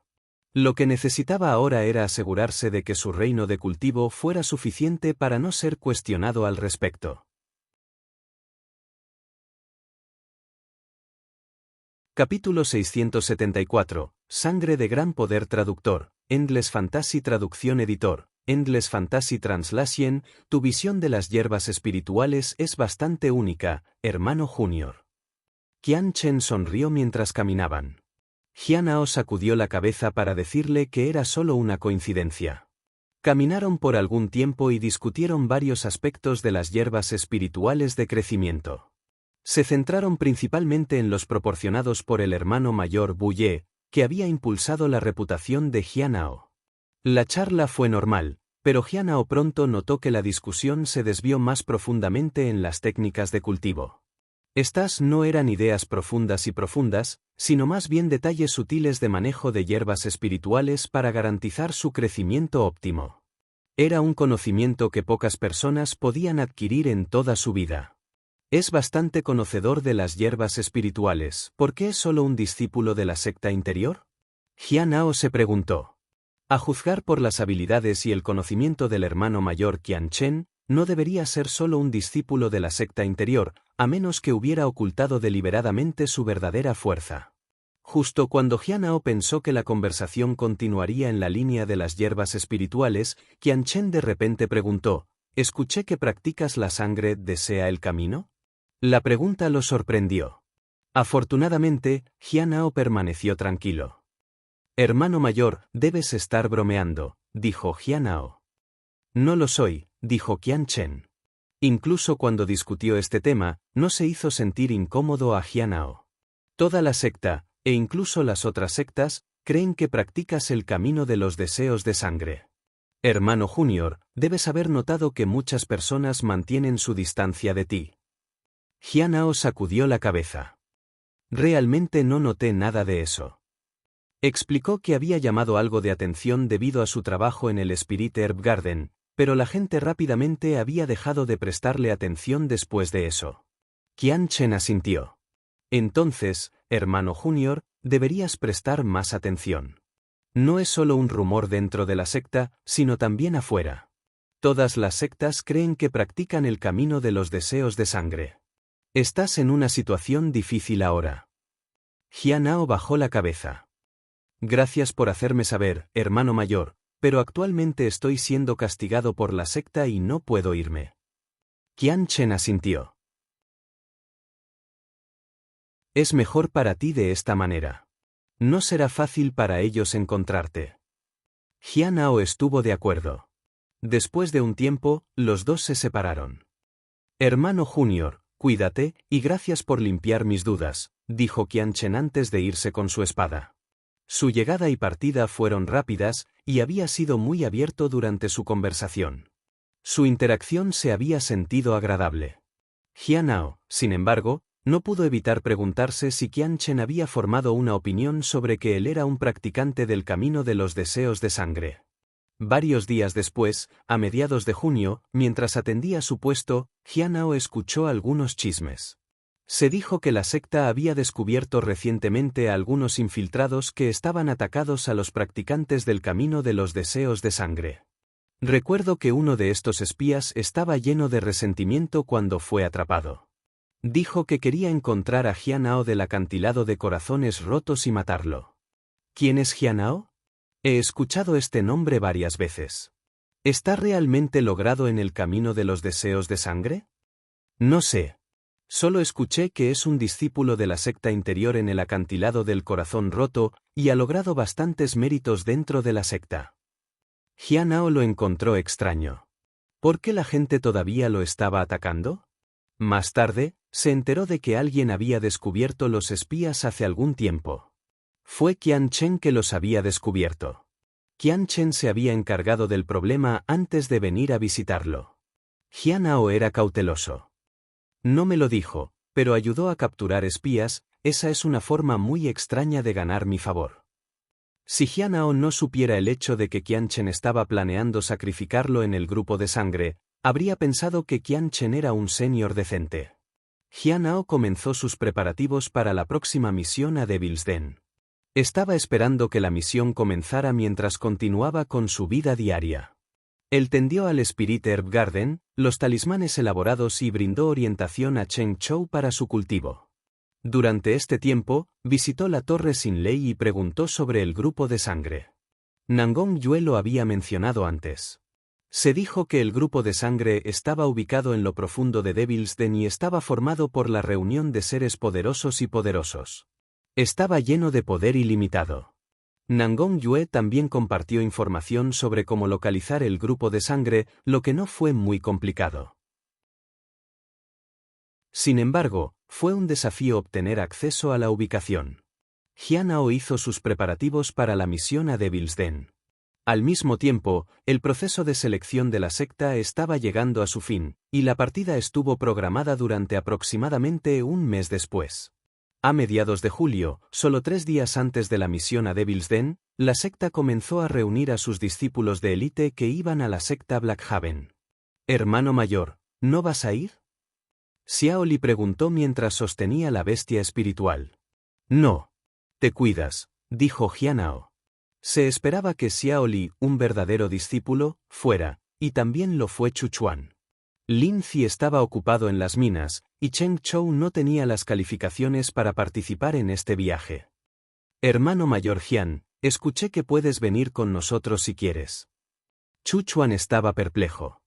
Lo que necesitaba ahora era asegurarse de que su reino de cultivo fuera suficiente para no ser cuestionado al respecto. Capítulo 674. Sangre de gran poder traductor. Endless Fantasy Traducción Editor. Endless Fantasy Translation. Tu visión de las hierbas espirituales es bastante única, hermano junior. Qian Chen sonrió mientras caminaban. Jianhao sacudió la cabeza para decirle que era solo una coincidencia. Caminaron por algún tiempo y discutieron varios aspectos de las hierbas espirituales de crecimiento. Se centraron principalmente en los proporcionados por el hermano mayor Bu Ye, que había impulsado la reputación de Jianhao. La charla fue normal, pero Jianhao pronto notó que la discusión se desvió más profundamente en las técnicas de cultivo. Estas no eran ideas profundas, sino más bien detalles sutiles de manejo de hierbas espirituales para garantizar su crecimiento óptimo. Era un conocimiento que pocas personas podían adquirir en toda su vida. Es bastante conocedor de las hierbas espirituales. ¿Por qué es solo un discípulo de la secta interior? Jianhao se preguntó. A juzgar por las habilidades y el conocimiento del hermano mayor Qian Chen, no debería ser solo un discípulo de la secta interior, a menos que hubiera ocultado deliberadamente su verdadera fuerza. Justo cuando Jianhao pensó que la conversación continuaría en la línea de las hierbas espirituales, Qianchen de repente preguntó: «¿Escuché que practicas la sangre desea el camino?» La pregunta lo sorprendió. Afortunadamente, Jianhao permaneció tranquilo. «Hermano mayor, debes estar bromeando», dijo Jianhao. «No lo soy», dijo Qianchen. Incluso cuando discutió este tema, no se hizo sentir incómodo a Jianhao. Toda la secta, e incluso las otras sectas, creen que practicas el camino de los deseos de sangre. Hermano Junior, debes haber notado que muchas personas mantienen su distancia de ti. Jianhao sacudió la cabeza. Realmente no noté nada de eso. Explicó que había llamado algo de atención debido a su trabajo en el Spirit Herb Garden, pero la gente rápidamente había dejado de prestarle atención después de eso. Qianchen asintió. Entonces, hermano Junior, deberías prestar más atención. No es solo un rumor dentro de la secta, sino también afuera. Todas las sectas creen que practican el camino de los deseos de sangre. Estás en una situación difícil ahora. Jianhao bajó la cabeza. Gracias por hacerme saber, hermano mayor, pero actualmente estoy siendo castigado por la secta y no puedo irme. Qianchen asintió. Es mejor para ti de esta manera. No será fácil para ellos encontrarte. Jianhao estuvo de acuerdo. Después de un tiempo, los dos se separaron. Hermano Junior, cuídate, y gracias por limpiar mis dudas, dijo Qianchen antes de irse con su espada. Su llegada y partida fueron rápidas, y había sido muy abierto durante su conversación. Su interacción se había sentido agradable. Jianhao, sin embargo, no pudo evitar preguntarse si Qianchen había formado una opinión sobre que él era un practicante del camino de los deseos de sangre. Varios días después, a mediados de junio, mientras atendía su puesto, Jianhao escuchó algunos chismes. Se dijo que la secta había descubierto recientemente a algunos infiltrados que estaban atacados a los practicantes del camino de los deseos de sangre. Recuerdo que uno de estos espías estaba lleno de resentimiento cuando fue atrapado. Dijo que quería encontrar a Jianhao del acantilado de corazones rotos y matarlo. ¿Quién es Jianhao? He escuchado este nombre varias veces. ¿Está realmente logrado en el camino de los deseos de sangre? No sé. Solo escuché que es un discípulo de la secta interior en el acantilado del corazón roto y ha logrado bastantes méritos dentro de la secta. Jianhao lo encontró extraño. ¿Por qué la gente todavía lo estaba atacando? Más tarde, se enteró de que alguien había descubierto los espías hace algún tiempo. Fue Qianchen que los había descubierto. Qianchen se había encargado del problema antes de venir a visitarlo. Jianhao era cauteloso. No me lo dijo, pero ayudó a capturar espías, esa es una forma muy extraña de ganar mi favor. Si Jianhao no supiera el hecho de que Qianchen estaba planeando sacrificarlo en el grupo de sangre, habría pensado que Qianchen era un senior decente. Jianhao comenzó sus preparativos para la próxima misión a Devil's Den. Estaba esperando que la misión comenzara mientras continuaba con su vida diaria. Él tendió al Spirit Herb Garden, los talismanes elaborados y brindó orientación a Cheng Chou para su cultivo. Durante este tiempo, visitó la Torre Sin Ley y preguntó sobre el grupo de sangre. Nangong Yue lo había mencionado antes. Se dijo que el grupo de sangre estaba ubicado en lo profundo de Devil's Den y estaba formado por la reunión de seres poderosos y poderosos. Estaba lleno de poder ilimitado. Nangong Yue también compartió información sobre cómo localizar el grupo de sangre, lo que no fue muy complicado. Sin embargo, fue un desafío obtener acceso a la ubicación. Jianhao hizo sus preparativos para la misión a Devil's Den. Al mismo tiempo, el proceso de selección de la secta estaba llegando a su fin, y la partida estuvo programada durante aproximadamente un mes después. A mediados de julio, solo 3 días antes de la misión a Devil's Den, la secta comenzó a reunir a sus discípulos de élite que iban a la secta Blackhaven. «Hermano mayor, ¿no vas a ir?», Xiao Li preguntó mientras sostenía la bestia espiritual. «No. Te cuidas», dijo Jianhao. Se esperaba que Xiao Li, un verdadero discípulo, fuera, y también lo fue Chu Chuan. Lin Zi estaba ocupado en las minas, y Cheng Chou no tenía las calificaciones para participar en este viaje. Hermano mayor Jian, escuché que puedes venir con nosotros si quieres. Chu Chuan estaba perplejo.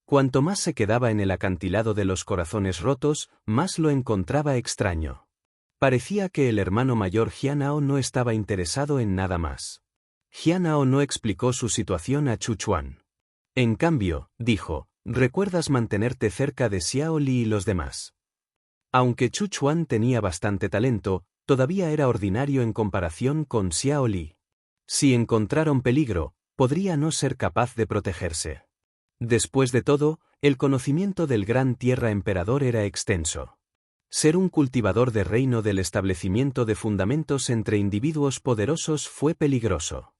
Cuanto más se quedaba en el acantilado de los corazones rotos, más lo encontraba extraño. Parecía que el hermano mayor Jianao no estaba interesado en nada más. Jianao no explicó su situación a Chu Chuan. En cambio, dijo, ¿recuerdas mantenerte cerca de Xiao Li y los demás? Aunque Chu Chuan tenía bastante talento, todavía era ordinario en comparación con Xiao Li. Si encontraron peligro, podría no ser capaz de protegerse. Después de todo, el conocimiento del Gran Tierra Emperador era extenso. Ser un cultivador de reino del establecimiento de fundamentos entre individuos poderosos fue peligroso.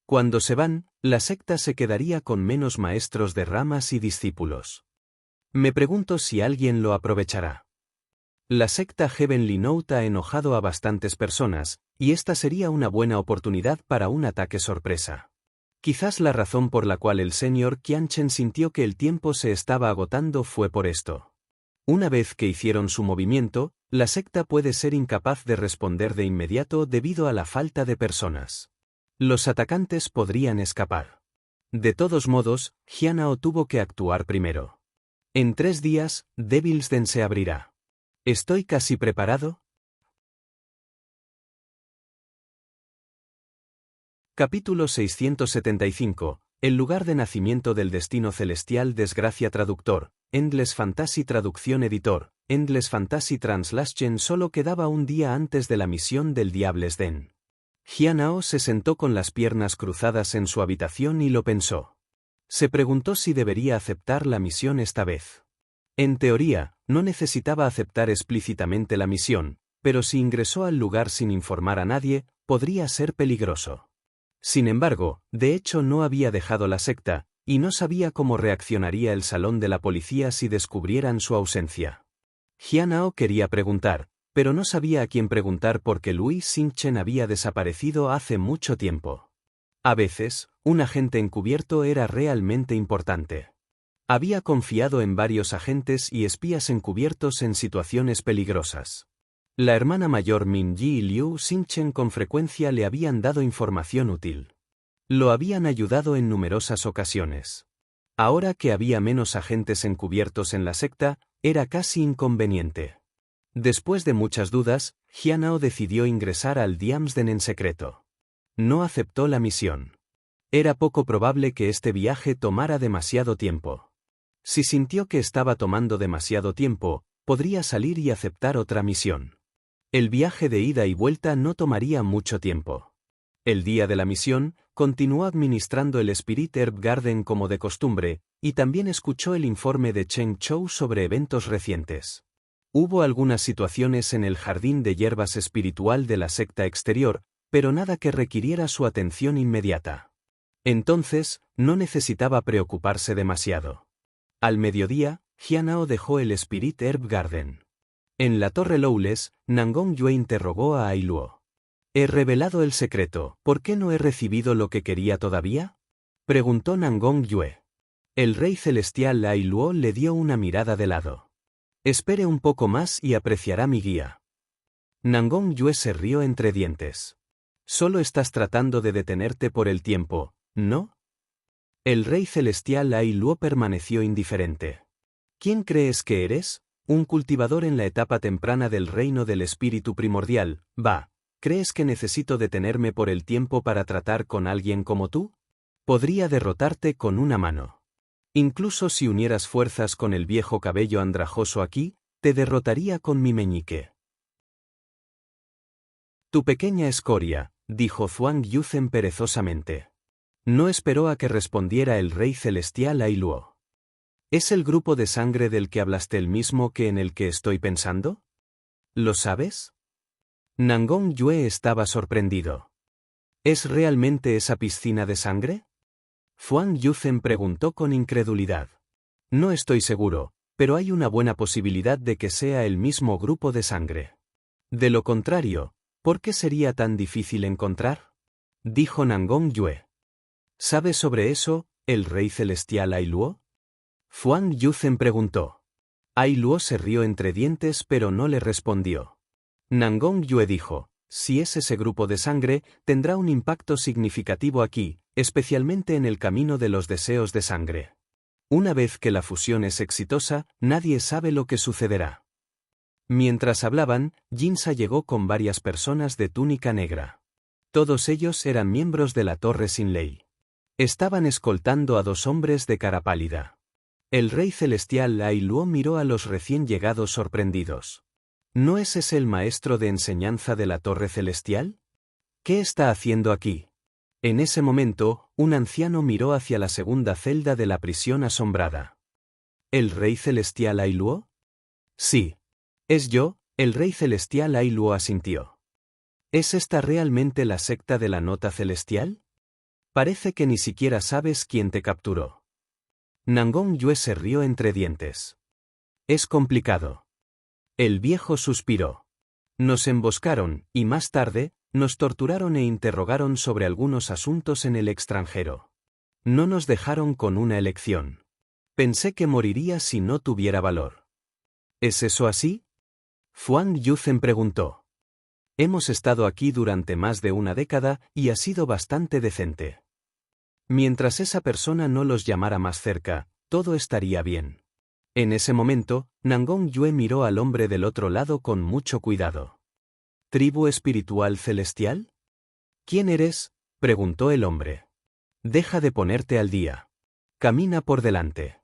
Cuando se van, la secta se quedaría con menos maestros de ramas y discípulos. Me pregunto si alguien lo aprovechará. La secta Heavenly Note ha enojado a bastantes personas, y esta sería una buena oportunidad para un ataque sorpresa. Quizás la razón por la cual el señor Qianchen sintió que el tiempo se estaba agotando fue por esto. Una vez que hicieron su movimiento, la secta puede ser incapaz de responder de inmediato debido a la falta de personas. Los atacantes podrían escapar. De todos modos, Jianao tuvo que actuar primero. En 3 días, Devil's Den se abrirá. ¿Estoy casi preparado? Capítulo 675. El lugar de nacimiento del destino celestial. Desgracia traductor. Endless Fantasy traducción editor. Endless Fantasy Translation. Solo quedaba un día antes de la misión del Diable's Den. Jianao se sentó con las piernas cruzadas en su habitación y lo pensó. Se preguntó si debería aceptar la misión esta vez. En teoría, no necesitaba aceptar explícitamente la misión, pero si ingresó al lugar sin informar a nadie, podría ser peligroso. Sin embargo, de hecho no había dejado la secta, y no sabía cómo reaccionaría el salón de la policía si descubrieran su ausencia. Jianao quería preguntar, pero no sabía a quién preguntar porque Louis Xingchen había desaparecido hace mucho tiempo. A veces, un agente encubierto era realmente importante. Había confiado en varios agentes y espías encubiertos en situaciones peligrosas. La hermana mayor Min Yi y Liu Xingchen con frecuencia le habían dado información útil. Lo habían ayudado en numerosas ocasiones. Ahora que había menos agentes encubiertos en la secta, era casi inconveniente. Después de muchas dudas, Jianao decidió ingresar al Diable's Den en secreto. No aceptó la misión. Era poco probable que este viaje tomara demasiado tiempo. Si sintió que estaba tomando demasiado tiempo, podría salir y aceptar otra misión. El viaje de ida y vuelta no tomaría mucho tiempo. El día de la misión, continuó administrando el Spirit Herb Garden como de costumbre, y también escuchó el informe de Cheng Chou sobre eventos recientes. Hubo algunas situaciones en el jardín de hierbas espiritual de la secta exterior, pero nada que requiriera su atención inmediata. Entonces, no necesitaba preocuparse demasiado. Al mediodía, Jianao dejó el Spirit Herb Garden. En la torre Lowless, Nangong Yue interrogó a Ai Luo. He revelado el secreto, ¿por qué no he recibido lo que quería todavía? Preguntó Nangong Yue. El rey celestial Ai Luo le dio una mirada de lado. Espere un poco más y apreciará mi guía. Nangong Yue se rió entre dientes. Solo estás tratando de detenerte por el tiempo, ¿no? El rey celestial Ai Luo permaneció indiferente. ¿Quién crees que eres? Un cultivador en la etapa temprana del reino del espíritu primordial. Va, ¿crees que necesito detenerme por el tiempo para tratar con alguien como tú? Podría derrotarte con una mano. Incluso si unieras fuerzas con el viejo cabello andrajoso aquí, te derrotaría con mi meñique. Tu pequeña escoria, dijo Zhuang Yuzhen perezosamente. No esperó a que respondiera el rey celestial Ai Luo. ¿Es el grupo de sangre del que hablaste el mismo que en el que estoy pensando? ¿Lo sabes? Nangong Yue estaba sorprendido. ¿Es realmente esa piscina de sangre? Zhuang Yuzhen preguntó con incredulidad. No estoy seguro, pero hay una buena posibilidad de que sea el mismo grupo de sangre. De lo contrario, ¿por qué sería tan difícil encontrar? Dijo Nangong Yue. ¿Sabe sobre eso, el rey celestial Ai Luo? Fuang Yuzhen preguntó. Ai Luo se rió entre dientes pero no le respondió. Nangong Yue dijo, si es ese grupo de sangre, tendrá un impacto significativo aquí, especialmente en el camino de los deseos de sangre. Una vez que la fusión es exitosa, nadie sabe lo que sucederá. Mientras hablaban, Jinsa llegó con varias personas de túnica negra. Todos ellos eran miembros de la Torre Sin Ley. Estaban escoltando a 2 hombres de cara pálida. El rey celestial Ai Luo miró a los recién llegados sorprendidos. ¿No es ese el maestro de enseñanza de la Torre Celestial? ¿Qué está haciendo aquí? En ese momento, un anciano miró hacia la segunda celda de la prisión asombrada. ¿El rey celestial Ai Luo? Sí. Es yo, el rey celestial Ai Luo asintió. ¿Es esta realmente la secta de la nota celestial? Parece que ni siquiera sabes quién te capturó. Nangong Yue se rió entre dientes. Es complicado. El viejo suspiró. Nos emboscaron, y más tarde, nos torturaron e interrogaron sobre algunos asuntos en el extranjero. No nos dejaron con una elección. Pensé que moriría si no tuviera valor. ¿Es eso así? Fuang Yuzhen preguntó. Hemos estado aquí durante más de una década y ha sido bastante decente. Mientras esa persona no los llamara más cerca, todo estaría bien. En ese momento, Nangong Yue miró al hombre del otro lado con mucho cuidado. ¿Tribu espiritual celestial? ¿Quién eres?, preguntó el hombre. Deja de ponerte al día. Camina por delante.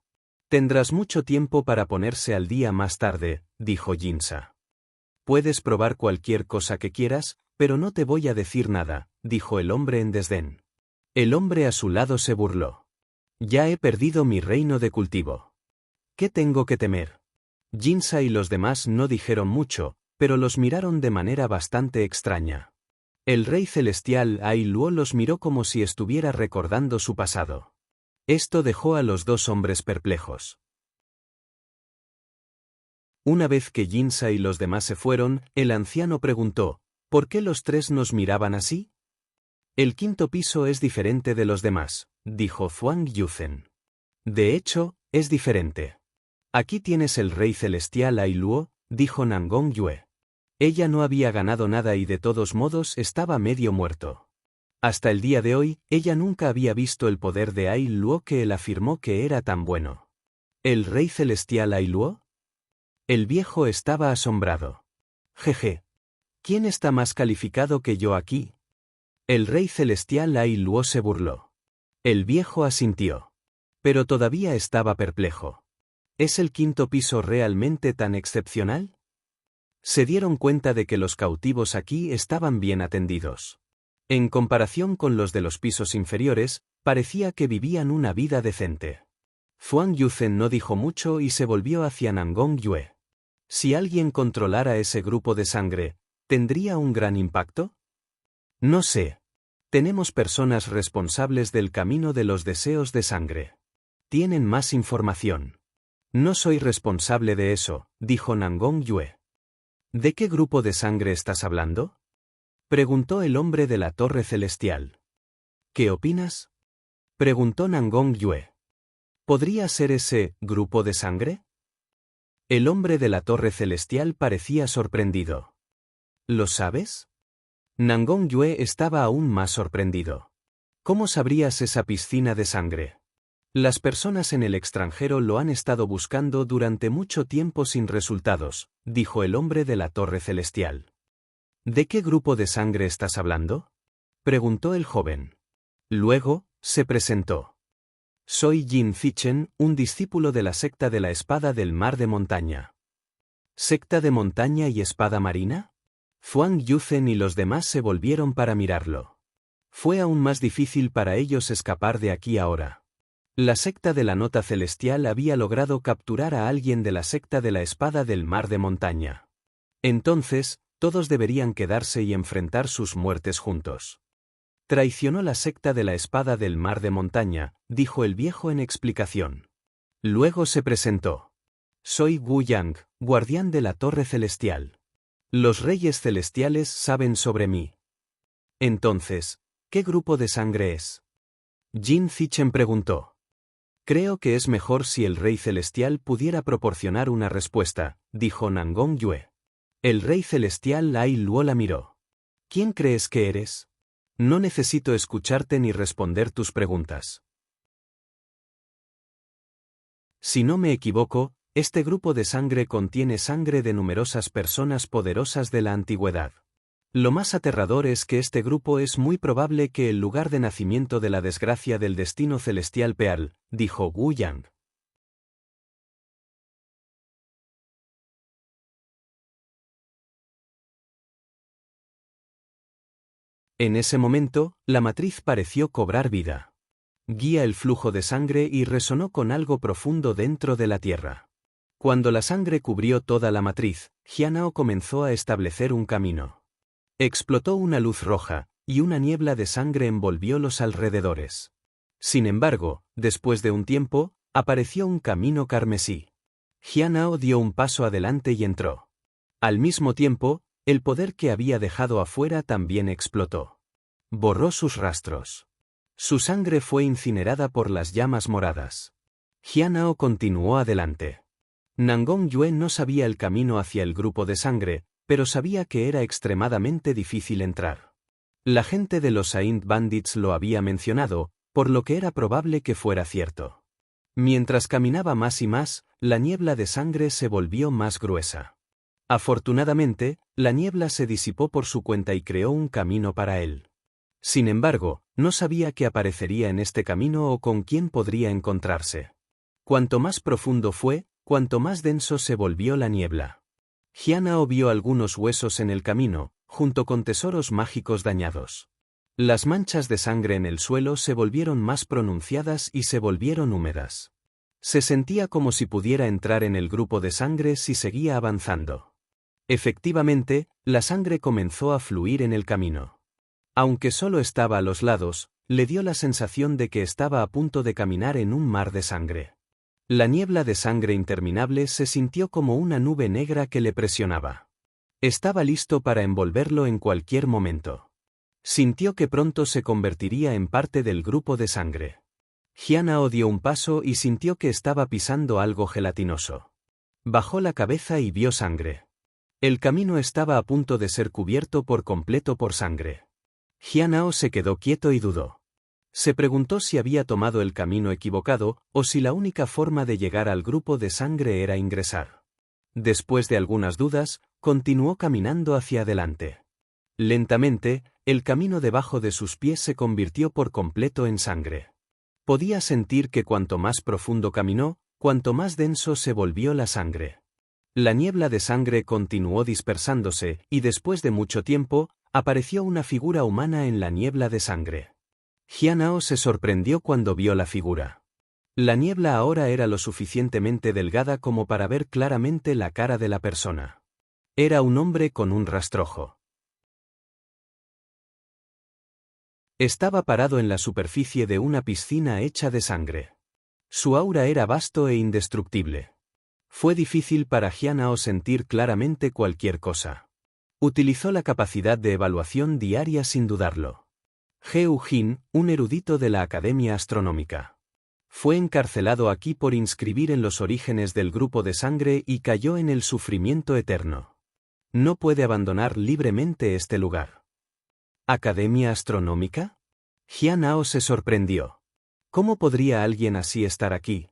Tendrás mucho tiempo para ponerse al día más tarde, dijo Jinsa. Puedes probar cualquier cosa que quieras, pero no te voy a decir nada, dijo el hombre en desdén. El hombre a su lado se burló. Ya he perdido mi reino de cultivo. ¿Qué tengo que temer? Jinsa y los demás no dijeron mucho, pero los miraron de manera bastante extraña. El rey celestial Ai Luo los miró como si estuviera recordando su pasado. Esto dejó a los 2 hombres perplejos. Una vez que Jinsa y los demás se fueron, el anciano preguntó, ¿por qué los 3 nos miraban así? El 5.º piso es diferente de los demás, dijo Fuang Yuzhen. De hecho, es diferente. Aquí tienes el rey celestial Ai Luo, dijo Nangong Yue. Ella no había ganado nada y de todos modos estaba medio muerto. Hasta el día de hoy, ella nunca había visto el poder de Ai Luo que él afirmó que era tan bueno. ¿El rey celestial Ai Luo? El viejo estaba asombrado. Jeje. ¿Quién está más calificado que yo aquí? El rey celestial Ai Luo se burló. El viejo asintió. Pero todavía estaba perplejo. ¿Es el 5.º piso realmente tan excepcional? Se dieron cuenta de que los cautivos aquí estaban bien atendidos. En comparación con los de los pisos inferiores, parecía que vivían una vida decente. Fuang Yuzhen no dijo mucho y se volvió hacia Nangong Yue. Si alguien controlara ese grupo de sangre, ¿tendría un gran impacto? No sé. Tenemos personas responsables del camino de los deseos de sangre. Tienen más información. No soy responsable de eso, dijo Nangong Yue. ¿De qué grupo de sangre estás hablando? Preguntó el hombre de la Torre Celestial. ¿Qué opinas? Preguntó Nangong Yue. ¿Podría ser ese grupo de sangre? El hombre de la Torre Celestial parecía sorprendido. ¿Lo sabes? Nangong Yue estaba aún más sorprendido. ¿Cómo sabrías esa piscina de sangre? Las personas en el extranjero lo han estado buscando durante mucho tiempo sin resultados, dijo el hombre de la Torre Celestial. ¿De qué grupo de sangre estás hablando? Preguntó el joven. Luego, se presentó. Soy Jin Zichen, un discípulo de la secta de la Espada del Mar de Montaña. ¿Secta de montaña y espada marina? Fuang Yuzhen y los demás se volvieron para mirarlo. Fue aún más difícil para ellos escapar de aquí ahora. La secta de la Nota Celestial había logrado capturar a alguien de la secta de la Espada del Mar de Montaña. Entonces, todos deberían quedarse y enfrentar sus muertes juntos. Traicionó la secta de la Espada del Mar de Montaña, dijo el viejo en explicación. Luego se presentó. Soy Wu Yang, guardián de la Torre Celestial. Los reyes celestiales saben sobre mí. Entonces, ¿qué grupo de sangre es? Jin Zichen preguntó. Creo que es mejor si el Rey Celestial pudiera proporcionar una respuesta, dijo Nangong Yue. El Rey Celestial Ai Luo la miró. ¿Quién crees que eres? No necesito escucharte ni responder tus preguntas. Si no me equivoco, este grupo de sangre contiene sangre de numerosas personas poderosas de la antigüedad. Lo más aterrador es que este grupo es muy probable que el lugar de nacimiento de la desgracia del destino celestial Pearl, dijo Wu Yang. En ese momento, la matriz pareció cobrar vida. Guía el flujo de sangre y resonó con algo profundo dentro de la tierra. Cuando la sangre cubrió toda la matriz, Jianao comenzó a establecer un camino. Explotó una luz roja, y una niebla de sangre envolvió los alrededores. Sin embargo, después de un tiempo, apareció un camino carmesí. Jianao dio un paso adelante y entró. Al mismo tiempo, el poder que había dejado afuera también explotó. Borró sus rastros. Su sangre fue incinerada por las llamas moradas. Jianao continuó adelante. Nangong Yue no sabía el camino hacia el grupo de sangre, pero sabía que era extremadamente difícil entrar. La gente de los Saint Bandits lo había mencionado, por lo que era probable que fuera cierto. Mientras caminaba más y más, la niebla de sangre se volvió más gruesa. Afortunadamente, la niebla se disipó por su cuenta y creó un camino para él. Sin embargo, no sabía qué aparecería en este camino o con quién podría encontrarse. Cuanto más profundo fue, cuanto más denso se volvió la niebla. Jianao vio algunos huesos en el camino, junto con tesoros mágicos dañados. Las manchas de sangre en el suelo se volvieron más pronunciadas y se volvieron húmedas. Se sentía como si pudiera entrar en el grupo de sangre si seguía avanzando. Efectivamente, la sangre comenzó a fluir en el camino. Aunque solo estaba a los lados, le dio la sensación de que estaba a punto de caminar en un mar de sangre. La niebla de sangre interminable se sintió como una nube negra que le presionaba. Estaba listo para envolverlo en cualquier momento. Sintió que pronto se convertiría en parte del grupo de sangre. Jianao dio un paso y sintió que estaba pisando algo gelatinoso. Bajó la cabeza y vio sangre. El camino estaba a punto de ser cubierto por completo por sangre. Jianao se quedó quieto y dudó. Se preguntó si había tomado el camino equivocado, o si la única forma de llegar al grupo de sangre era ingresar. Después de algunas dudas, continuó caminando hacia adelante. Lentamente, el camino debajo de sus pies se convirtió por completo en sangre. Podía sentir que cuanto más profundo caminó, cuanto más denso se volvió la sangre. La niebla de sangre continuó dispersándose, y después de mucho tiempo, apareció una figura humana en la niebla de sangre. Jianao se sorprendió cuando vio la figura. La niebla ahora era lo suficientemente delgada como para ver claramente la cara de la persona. Era un hombre con un rastrojo. Estaba parado en la superficie de una piscina hecha de sangre. Su aura era vasto e indestructible. Fue difícil para Jianao sentir claramente cualquier cosa. Utilizó la capacidad de evaluación diaria sin dudarlo. Heu Jin, un erudito de la Academia Astronómica. Fue encarcelado aquí por inscribir en los orígenes del grupo de sangre y cayó en el sufrimiento eterno. No puede abandonar libremente este lugar. ¿Academia Astronómica? Jianao se sorprendió. ¿Cómo podría alguien así estar aquí?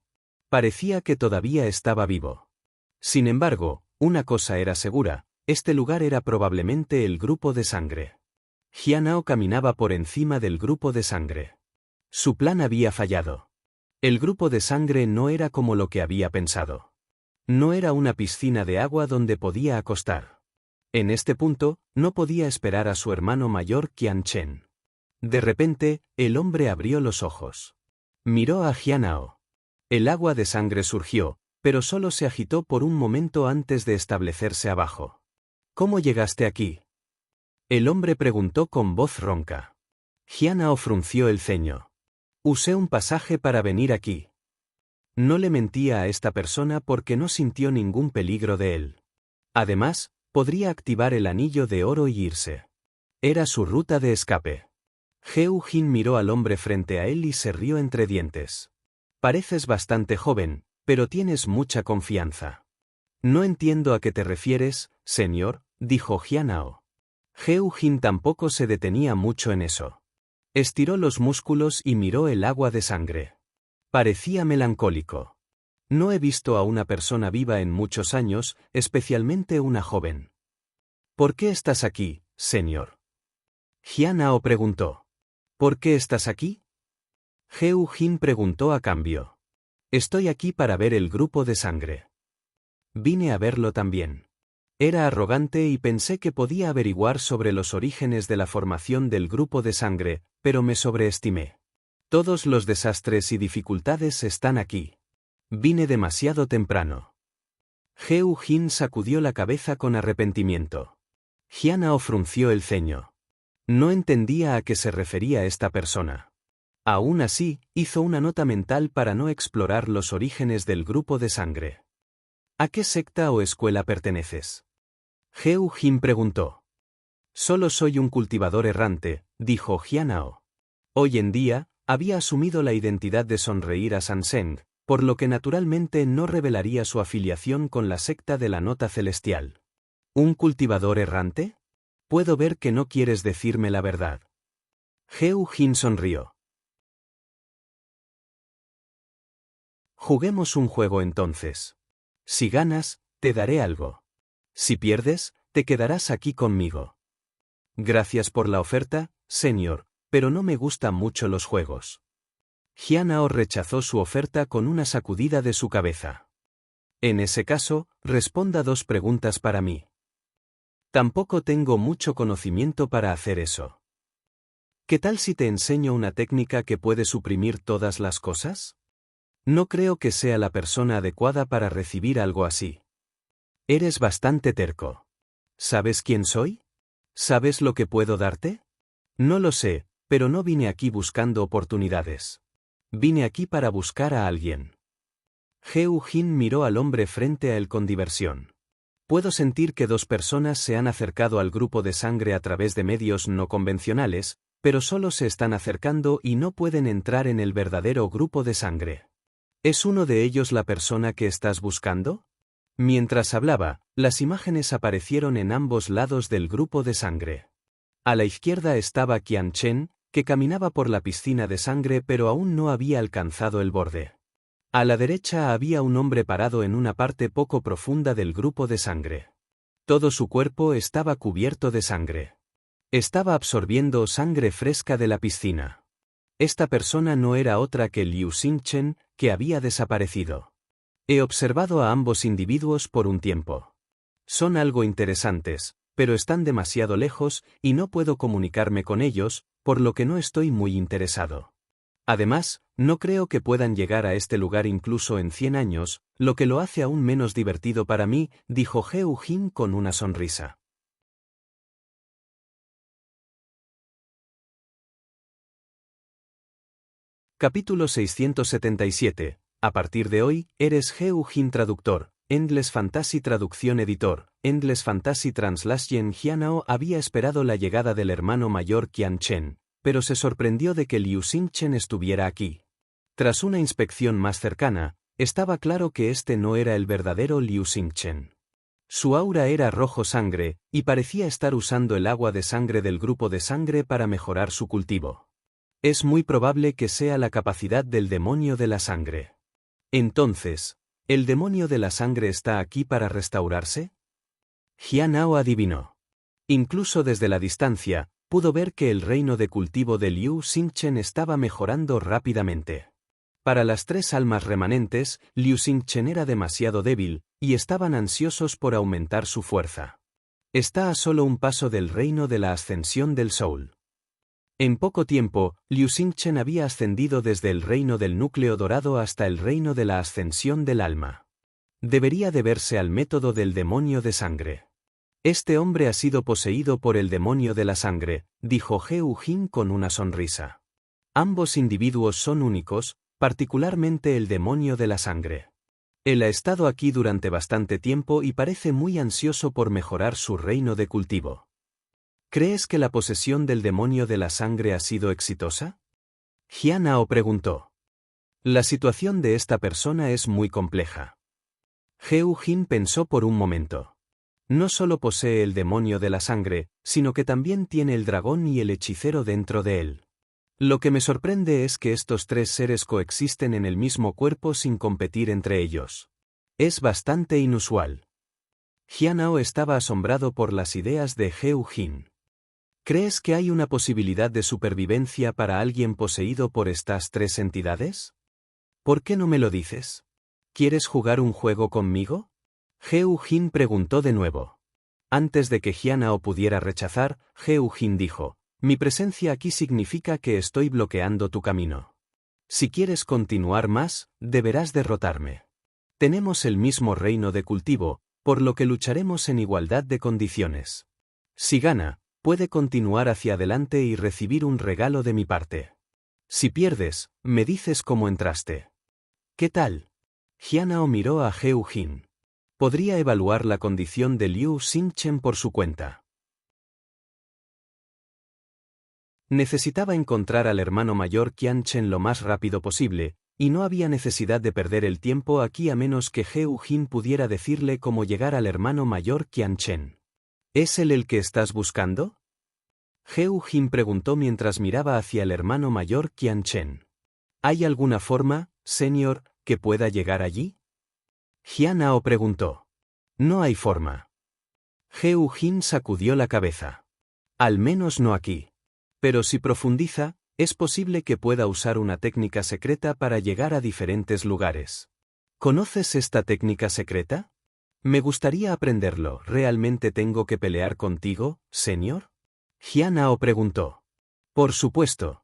Parecía que todavía estaba vivo. Sin embargo, una cosa era segura, este lugar era probablemente el grupo de sangre. Jianao caminaba por encima del grupo de sangre. Su plan había fallado. El grupo de sangre no era como lo que había pensado. No era una piscina de agua donde podía acostar. En este punto, no podía esperar a su hermano mayor Qian Chen. De repente, el hombre abrió los ojos. Miró a Jianao. El agua de sangre surgió, pero solo se agitó por un momento antes de establecerse abajo. ¿Cómo llegaste aquí? El hombre preguntó con voz ronca. Jianao frunció el ceño. Usé un pasaje para venir aquí. No le mentía a esta persona porque no sintió ningún peligro de él. Además, podría activar el anillo de oro y irse. Era su ruta de escape. Heu Jin miró al hombre frente a él y se rió entre dientes. Pareces bastante joven, pero tienes mucha confianza. No entiendo a qué te refieres, señor, dijo Jianao. Heu Jin tampoco se detenía mucho en eso. Estiró los músculos y miró el agua de sangre. Parecía melancólico. No he visto a una persona viva en muchos años, especialmente una joven. ¿Por qué estás aquí, señor? Jianao preguntó. ¿Por qué estás aquí? Heu Jin preguntó a cambio. Estoy aquí para ver el grupo de sangre. Vine a verlo también. Era arrogante y pensé que podía averiguar sobre los orígenes de la formación del grupo de sangre, pero me sobreestimé. Todos los desastres y dificultades están aquí. Vine demasiado temprano. Heu Jin sacudió la cabeza con arrepentimiento. Jianao frunció el ceño. No entendía a qué se refería esta persona. Aún así, hizo una nota mental para no explorar los orígenes del grupo de sangre. ¿A qué secta o escuela perteneces? Heu Jin preguntó. Solo soy un cultivador errante, dijo Jianao. Hoy en día, había asumido la identidad de sonreír a Sanseng, por lo que naturalmente no revelaría su afiliación con la secta de la nota celestial. ¿Un cultivador errante? Puedo ver que no quieres decirme la verdad. Heu Jin sonrió. Juguemos un juego entonces. Si ganas, te daré algo. Si pierdes, te quedarás aquí conmigo. Gracias por la oferta, señor, pero no me gustan mucho los juegos. Jianao rechazó su oferta con una sacudida de su cabeza. En ese caso, responda 2 preguntas para mí. Tampoco tengo mucho conocimiento para hacer eso. ¿Qué tal si te enseño una técnica que puede suprimir todas las cosas? No creo que sea la persona adecuada para recibir algo así. Eres bastante terco. ¿Sabes quién soy? ¿Sabes lo que puedo darte? No lo sé, pero no vine aquí buscando oportunidades. Vine aquí para buscar a alguien. Heu Jin miró al hombre frente a él con diversión. Puedo sentir que 2 personas se han acercado al grupo de sangre a través de medios no convencionales, pero solo se están acercando y no pueden entrar en el verdadero grupo de sangre. ¿Es uno de ellos la persona que estás buscando? Mientras hablaba, las imágenes aparecieron en ambos lados del grupo de sangre. A la izquierda estaba Qian Chen, que caminaba por la piscina de sangre pero aún no había alcanzado el borde. A la derecha había un hombre parado en una parte poco profunda del grupo de sangre. Todo su cuerpo estaba cubierto de sangre. Estaba absorbiendo sangre fresca de la piscina. Esta persona no era otra que Liu Xingchen, que había desaparecido. He observado a ambos individuos por un tiempo. Son algo interesantes, pero están demasiado lejos y no puedo comunicarme con ellos, por lo que no estoy muy interesado. Además, no creo que puedan llegar a este lugar incluso en 100 años, lo que lo hace aún menos divertido para mí, dijo Heu Jin con una sonrisa. Capítulo 677. A partir de hoy, eres Heu Jin traductor, Endless Fantasy traducción editor, Endless Fantasy Translation. Jianao había esperado la llegada del hermano mayor Qian Chen, pero se sorprendió de que Liu Xingchen estuviera aquí. Tras una inspección más cercana, estaba claro que este no era el verdadero Liu Xingchen. Su aura era rojo sangre, y parecía estar usando el agua de sangre del grupo de sangre para mejorar su cultivo. Es muy probable que sea la capacidad del demonio de la sangre. Entonces, ¿el demonio de la sangre está aquí para restaurarse? Jianao adivinó. Incluso desde la distancia, pudo ver que el reino de cultivo de Liu Xingchen estaba mejorando rápidamente. Para las 3 almas remanentes, Liu Xingchen era demasiado débil, y estaban ansiosos por aumentar su fuerza. Está a solo un paso del reino de la ascensión del Soul. En poco tiempo, Liu Xingchen había ascendido desde el reino del núcleo dorado hasta el reino de la ascensión del alma. Debería deberse al método del demonio de sangre. Este hombre ha sido poseído por el demonio de la sangre, dijo Heu Jin con una sonrisa. Ambos individuos son únicos, particularmente el demonio de la sangre. Él ha estado aquí durante bastante tiempo y parece muy ansioso por mejorar su reino de cultivo. ¿Crees que la posesión del demonio de la sangre ha sido exitosa? Jianao preguntó. La situación de esta persona es muy compleja. Heu Jin pensó por un momento. No solo posee el demonio de la sangre, sino que también tiene el dragón y el hechicero dentro de él. Lo que me sorprende es que estos tres seres coexisten en el mismo cuerpo sin competir entre ellos. Es bastante inusual. Jianao estaba asombrado por las ideas de Heu Jin. ¿Crees que hay una posibilidad de supervivencia para alguien poseído por estas tres entidades? ¿Por qué no me lo dices? ¿Quieres jugar un juego conmigo? Heu Jin preguntó de nuevo. Antes de que Jianao pudiera rechazar, Heu Jin dijo: mi presencia aquí significa que estoy bloqueando tu camino. Si quieres continuar más, deberás derrotarme. Tenemos el mismo reino de cultivo, por lo que lucharemos en igualdad de condiciones. Si gana, puede continuar hacia adelante y recibir un regalo de mi parte. Si pierdes, me dices cómo entraste. ¿Qué tal? Jianao miró a Heu Jin. Podría evaluar la condición de Liu Xingchen por su cuenta. Necesitaba encontrar al hermano mayor Qianchen lo más rápido posible, y no había necesidad de perder el tiempo aquí a menos que Heu Jin pudiera decirle cómo llegar al hermano mayor Qianchen. ¿Es él el que estás buscando? Heu Jin preguntó mientras miraba hacia el hermano mayor Qianchen. ¿Hay alguna forma, señor, que pueda llegar allí? Jianao preguntó. No hay forma. Heu Jin sacudió la cabeza. Al menos no aquí. Pero si profundiza, es posible que pueda usar una técnica secreta para llegar a diferentes lugares. ¿Conoces esta técnica secreta? Me gustaría aprenderlo. ¿Realmente tengo que pelear contigo, señor? Jianao preguntó. Por supuesto.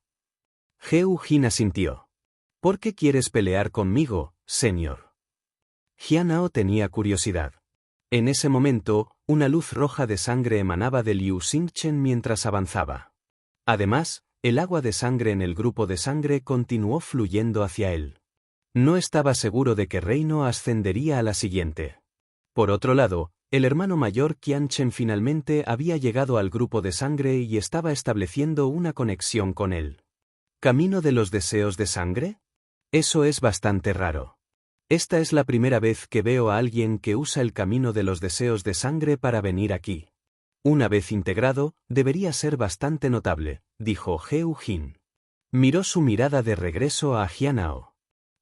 Heu Jin asintió. ¿Por qué quieres pelear conmigo, señor? Jianao tenía curiosidad. En ese momento, una luz roja de sangre emanaba de Liu Xingchen mientras avanzaba. Además, el agua de sangre en el grupo de sangre continuó fluyendo hacia él. No estaba seguro de qué reino ascendería a la siguiente. Por otro lado, el hermano mayor Qianchen finalmente había llegado al grupo de sangre y estaba estableciendo una conexión con él. ¿Camino de los deseos de sangre? Eso es bastante raro. Esta es la primera vez que veo a alguien que usa el camino de los deseos de sangre para venir aquí. Una vez integrado, debería ser bastante notable, dijo Heu Jin. Miró su mirada de regreso a Jianao.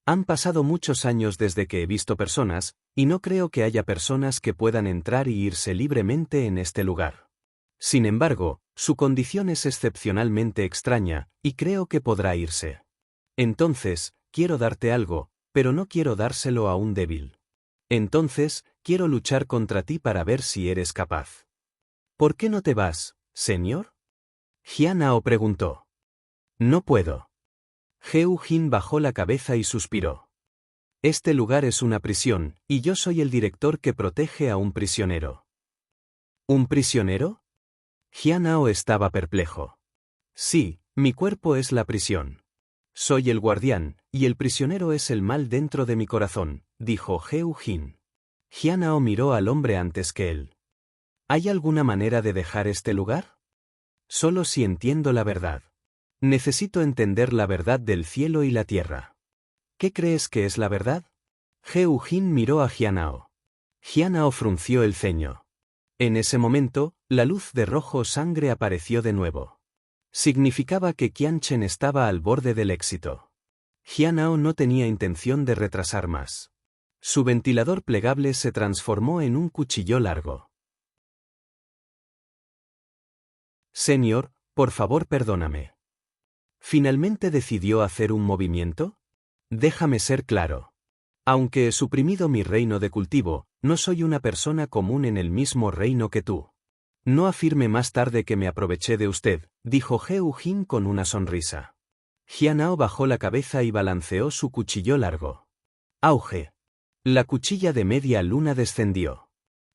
Han pasado muchos años desde que he visto personas, y no creo que haya personas que puedan entrar y irse libremente en este lugar. Sin embargo, su condición es excepcionalmente extraña, y creo que podrá irse. Entonces, quiero darte algo, pero no quiero dárselo a un débil. Entonces, quiero luchar contra ti para ver si eres capaz. ¿Por qué no te vas, señor? Jianao preguntó. No puedo. Heu Jin bajó la cabeza y suspiró. Este lugar es una prisión, y yo soy el director que protege a un prisionero. ¿Un prisionero? Jianao estaba perplejo. Sí, mi cuerpo es la prisión. Soy el guardián, y el prisionero es el mal dentro de mi corazón, dijo Heu Jin. Jianao miró al hombre antes que él. ¿Hay alguna manera de dejar este lugar? Solo si entiendo la verdad. Necesito entender la verdad del cielo y la tierra. ¿Qué crees que es la verdad? Heu Jin miró a Jianao. Jianao frunció el ceño. En ese momento, la luz de rojo sangre apareció de nuevo. Significaba que Qianchen estaba al borde del éxito. Jianao no tenía intención de retrasar más. Su ventilador plegable se transformó en un cuchillo largo. Señor, por favor perdóname. ¿Finalmente decidió hacer un movimiento? Déjame ser claro. Aunque he suprimido mi reino de cultivo, no soy una persona común en el mismo reino que tú. No afirme más tarde que me aproveché de usted, dijo Heu Jin con una sonrisa. Jianao bajó la cabeza y balanceó su cuchillo largo. Auge. La cuchilla de media luna descendió.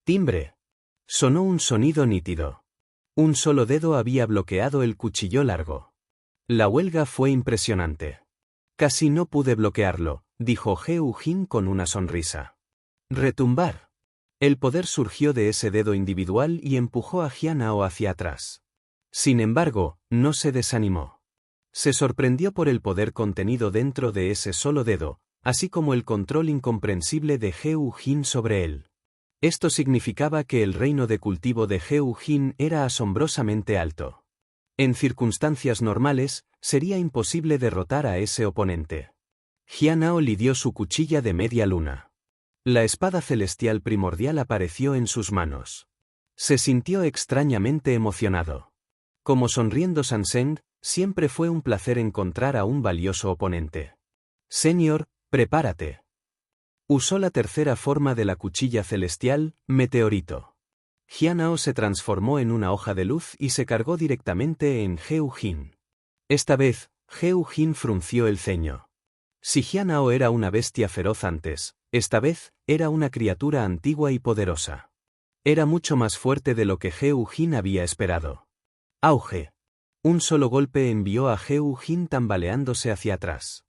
Timbre. Sonó un sonido nítido. Un solo dedo había bloqueado el cuchillo largo. La huelga fue impresionante. Casi no pude bloquearlo, dijo Heu Jin con una sonrisa. Retumbar. El poder surgió de ese dedo individual y empujó a Jianao hacia atrás. Sin embargo, no se desanimó. Se sorprendió por el poder contenido dentro de ese solo dedo, así como el control incomprensible de Heo Jin sobre él. Esto significaba que el reino de cultivo de Heo Jin era asombrosamente alto. En circunstancias normales, sería imposible derrotar a ese oponente. Jianao lidió su cuchilla de media luna. La espada celestial primordial apareció en sus manos. Se sintió extrañamente emocionado. Como sonriendo Sanseng, siempre fue un placer encontrar a un valioso oponente. Señor, prepárate. Usó la tercera forma de la cuchilla celestial, meteorito. Jianao se transformó en una hoja de luz y se cargó directamente en Heo Jin. Esta vez, Heo Jin frunció el ceño. Si Jianao era una bestia feroz antes, esta vez, era una criatura antigua y poderosa. Era mucho más fuerte de lo que Heo Jin había esperado. Auge. Un solo golpe envió a Heo Jin tambaleándose hacia atrás.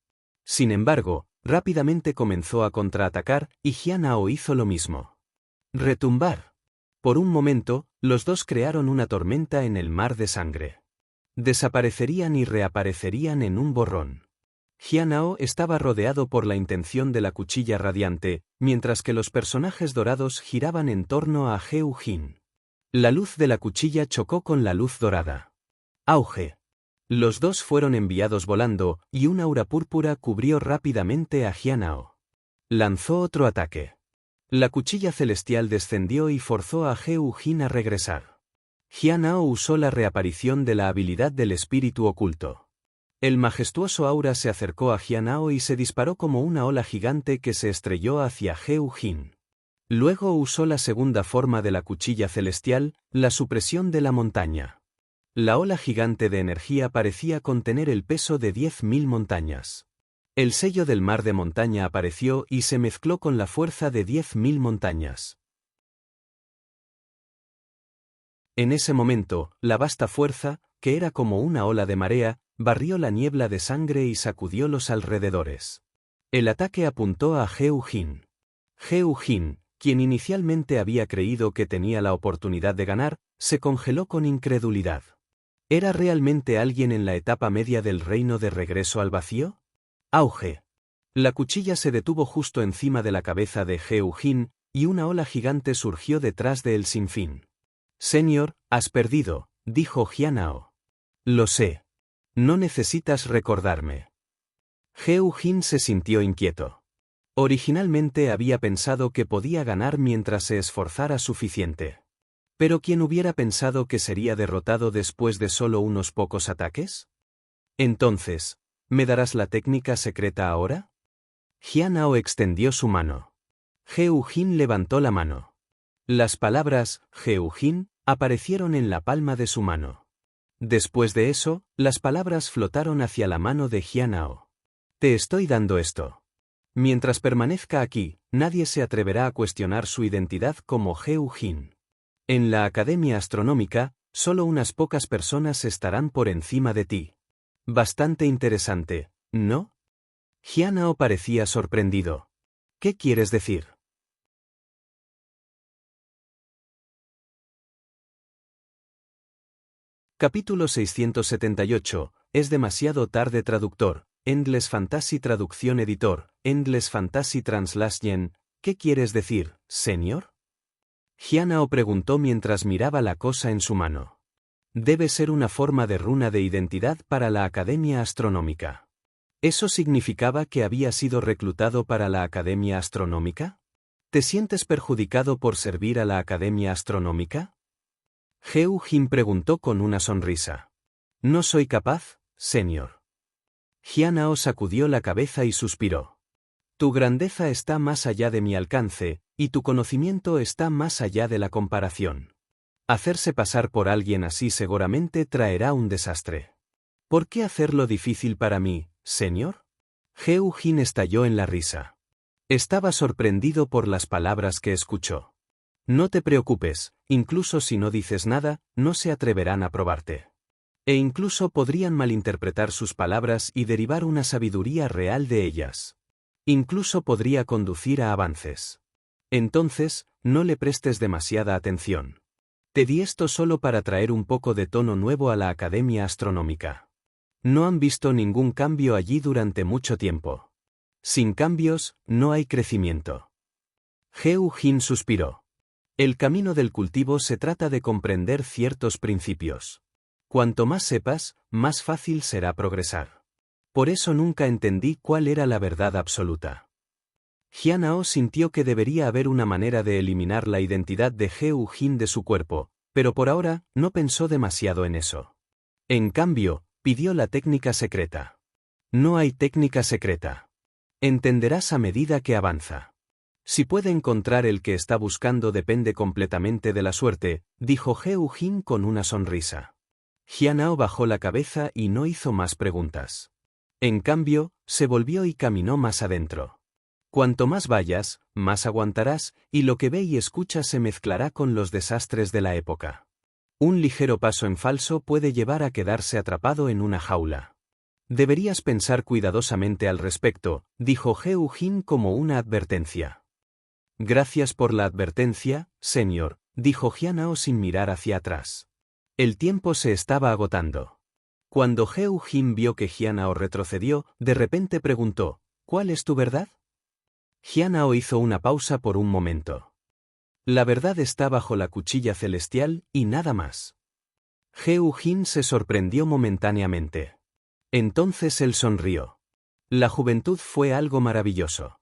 Sin embargo, rápidamente comenzó a contraatacar, y Jianao hizo lo mismo. Retumbar. Por un momento, los dos crearon una tormenta en el mar de sangre. Desaparecerían y reaparecerían en un borrón. Jianao estaba rodeado por la intención de la cuchilla radiante, mientras que los personajes dorados giraban en torno a Heo Jin. La luz de la cuchilla chocó con la luz dorada. Auge. Los dos fueron enviados volando, y un aura púrpura cubrió rápidamente a Jianao. Lanzó otro ataque. La cuchilla celestial descendió y forzó a Heo Jin a regresar. Jianao usó la reaparición de la habilidad del espíritu oculto. El majestuoso aura se acercó a Jianao y se disparó como una ola gigante que se estrelló hacia Heo Jin. Luego usó la segunda forma de la cuchilla celestial, la supresión de la montaña. La ola gigante de energía parecía contener el peso de 10.000 montañas. El sello del mar de montaña apareció y se mezcló con la fuerza de 10.000 montañas. En ese momento, la vasta fuerza, que era como una ola de marea, barrió la niebla de sangre y sacudió los alrededores. El ataque apuntó a Heo Jin. Heo Jin, quien inicialmente había creído que tenía la oportunidad de ganar, se congeló con incredulidad. ¿Era realmente alguien en la etapa media del reino de regreso al vacío? Auge. La cuchilla se detuvo justo encima de la cabeza de Heo Jin, y una ola gigante surgió detrás de él sin fin. Señor, has perdido, dijo Jianao. Lo sé. No necesitas recordarme. Heo Jin se sintió inquieto. Originalmente había pensado que podía ganar mientras se esforzara suficiente. ¿Pero quién hubiera pensado que sería derrotado después de solo unos pocos ataques? Entonces, ¿me darás la técnica secreta ahora? Jianao extendió su mano. Heo Jin levantó la mano. Las palabras Heo Jin aparecieron en la palma de su mano. Después de eso, las palabras flotaron hacia la mano de Jianao. Te estoy dando esto. Mientras permanezca aquí, nadie se atreverá a cuestionar su identidad como Heo Jin. En la Academia Astronómica, solo unas pocas personas estarán por encima de ti. Bastante interesante, ¿no? Jianao parecía sorprendido. ¿Qué quieres decir? Capítulo 678. Es demasiado tarde. Traductor. Endless Fantasy Traducción Editor. Endless Fantasy Translation. ¿Qué quieres decir, señor? Jianao preguntó mientras miraba la cosa en su mano. Debe ser una forma de runa de identidad para la Academia Astronómica. ¿Eso significaba que había sido reclutado para la Academia Astronómica? ¿Te sientes perjudicado por servir a la Academia Astronómica? Heo Jin preguntó con una sonrisa. No soy capaz, señor. Jianao sacudió la cabeza y suspiró. Tu grandeza está más allá de mi alcance, y tu conocimiento está más allá de la comparación. Hacerse pasar por alguien así seguramente traerá un desastre. ¿Por qué hacerlo difícil para mí, señor? Heo Jin estalló en la risa. Estaba sorprendido por las palabras que escuchó. No te preocupes, incluso si no dices nada, no se atreverán a probarte. E incluso podrían malinterpretar sus palabras y derivar una sabiduría real de ellas. Incluso podría conducir a avances. Entonces, no le prestes demasiada atención. Te di esto solo para traer un poco de tono nuevo a la Academia Astronómica. No han visto ningún cambio allí durante mucho tiempo. Sin cambios, no hay crecimiento. Heo Jin suspiró. El camino del cultivo se trata de comprender ciertos principios. Cuanto más sepas, más fácil será progresar. Por eso nunca entendí cuál era la verdad absoluta. Jianao sintió que debería haber una manera de eliminar la identidad de Heo Jin de su cuerpo, pero por ahora no pensó demasiado en eso. En cambio, pidió la técnica secreta. No hay técnica secreta. Entenderás a medida que avanza. Si puede encontrar el que está buscando depende completamente de la suerte, dijo Heo Jin con una sonrisa. Jianao bajó la cabeza y no hizo más preguntas. En cambio, se volvió y caminó más adentro. Cuanto más vayas, más aguantarás, y lo que ve y escucha se mezclará con los desastres de la época. Un ligero paso en falso puede llevar a quedarse atrapado en una jaula. Deberías pensar cuidadosamente al respecto, dijo Heo Jin como una advertencia. Gracias por la advertencia, señor, dijo Jianao sin mirar hacia atrás. El tiempo se estaba agotando. Cuando Heo Jin vio que Jianao retrocedió, de repente preguntó, ¿cuál es tu verdad? Jianao hizo una pausa por un momento. La verdad está bajo la cuchilla celestial y nada más. Heo Jin se sorprendió momentáneamente. Entonces él sonrió. La juventud fue algo maravilloso.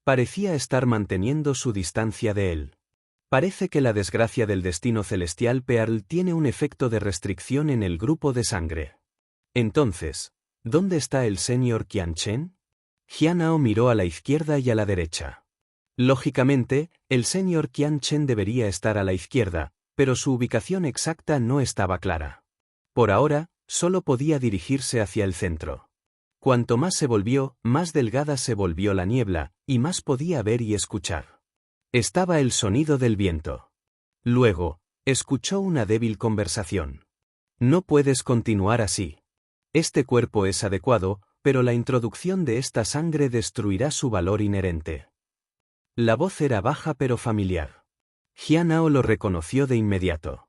Parecía estar manteniendo su distancia de él. Parece que la desgracia del destino celestial Pearl tiene un efecto de restricción en el grupo de sangre. Entonces, ¿dónde está el señor Qianchen? Jianao miró a la izquierda y a la derecha. Lógicamente, el señor Qianchen debería estar a la izquierda, pero su ubicación exacta no estaba clara. Por ahora, solo podía dirigirse hacia el centro. Cuanto más se volvió, más delgada se volvió la niebla, y más podía ver y escuchar. Estaba el sonido del viento. Luego, escuchó una débil conversación. No puedes continuar así. Este cuerpo es adecuado, pero la introducción de esta sangre destruirá su valor inherente. La voz era baja pero familiar. Jianao lo reconoció de inmediato.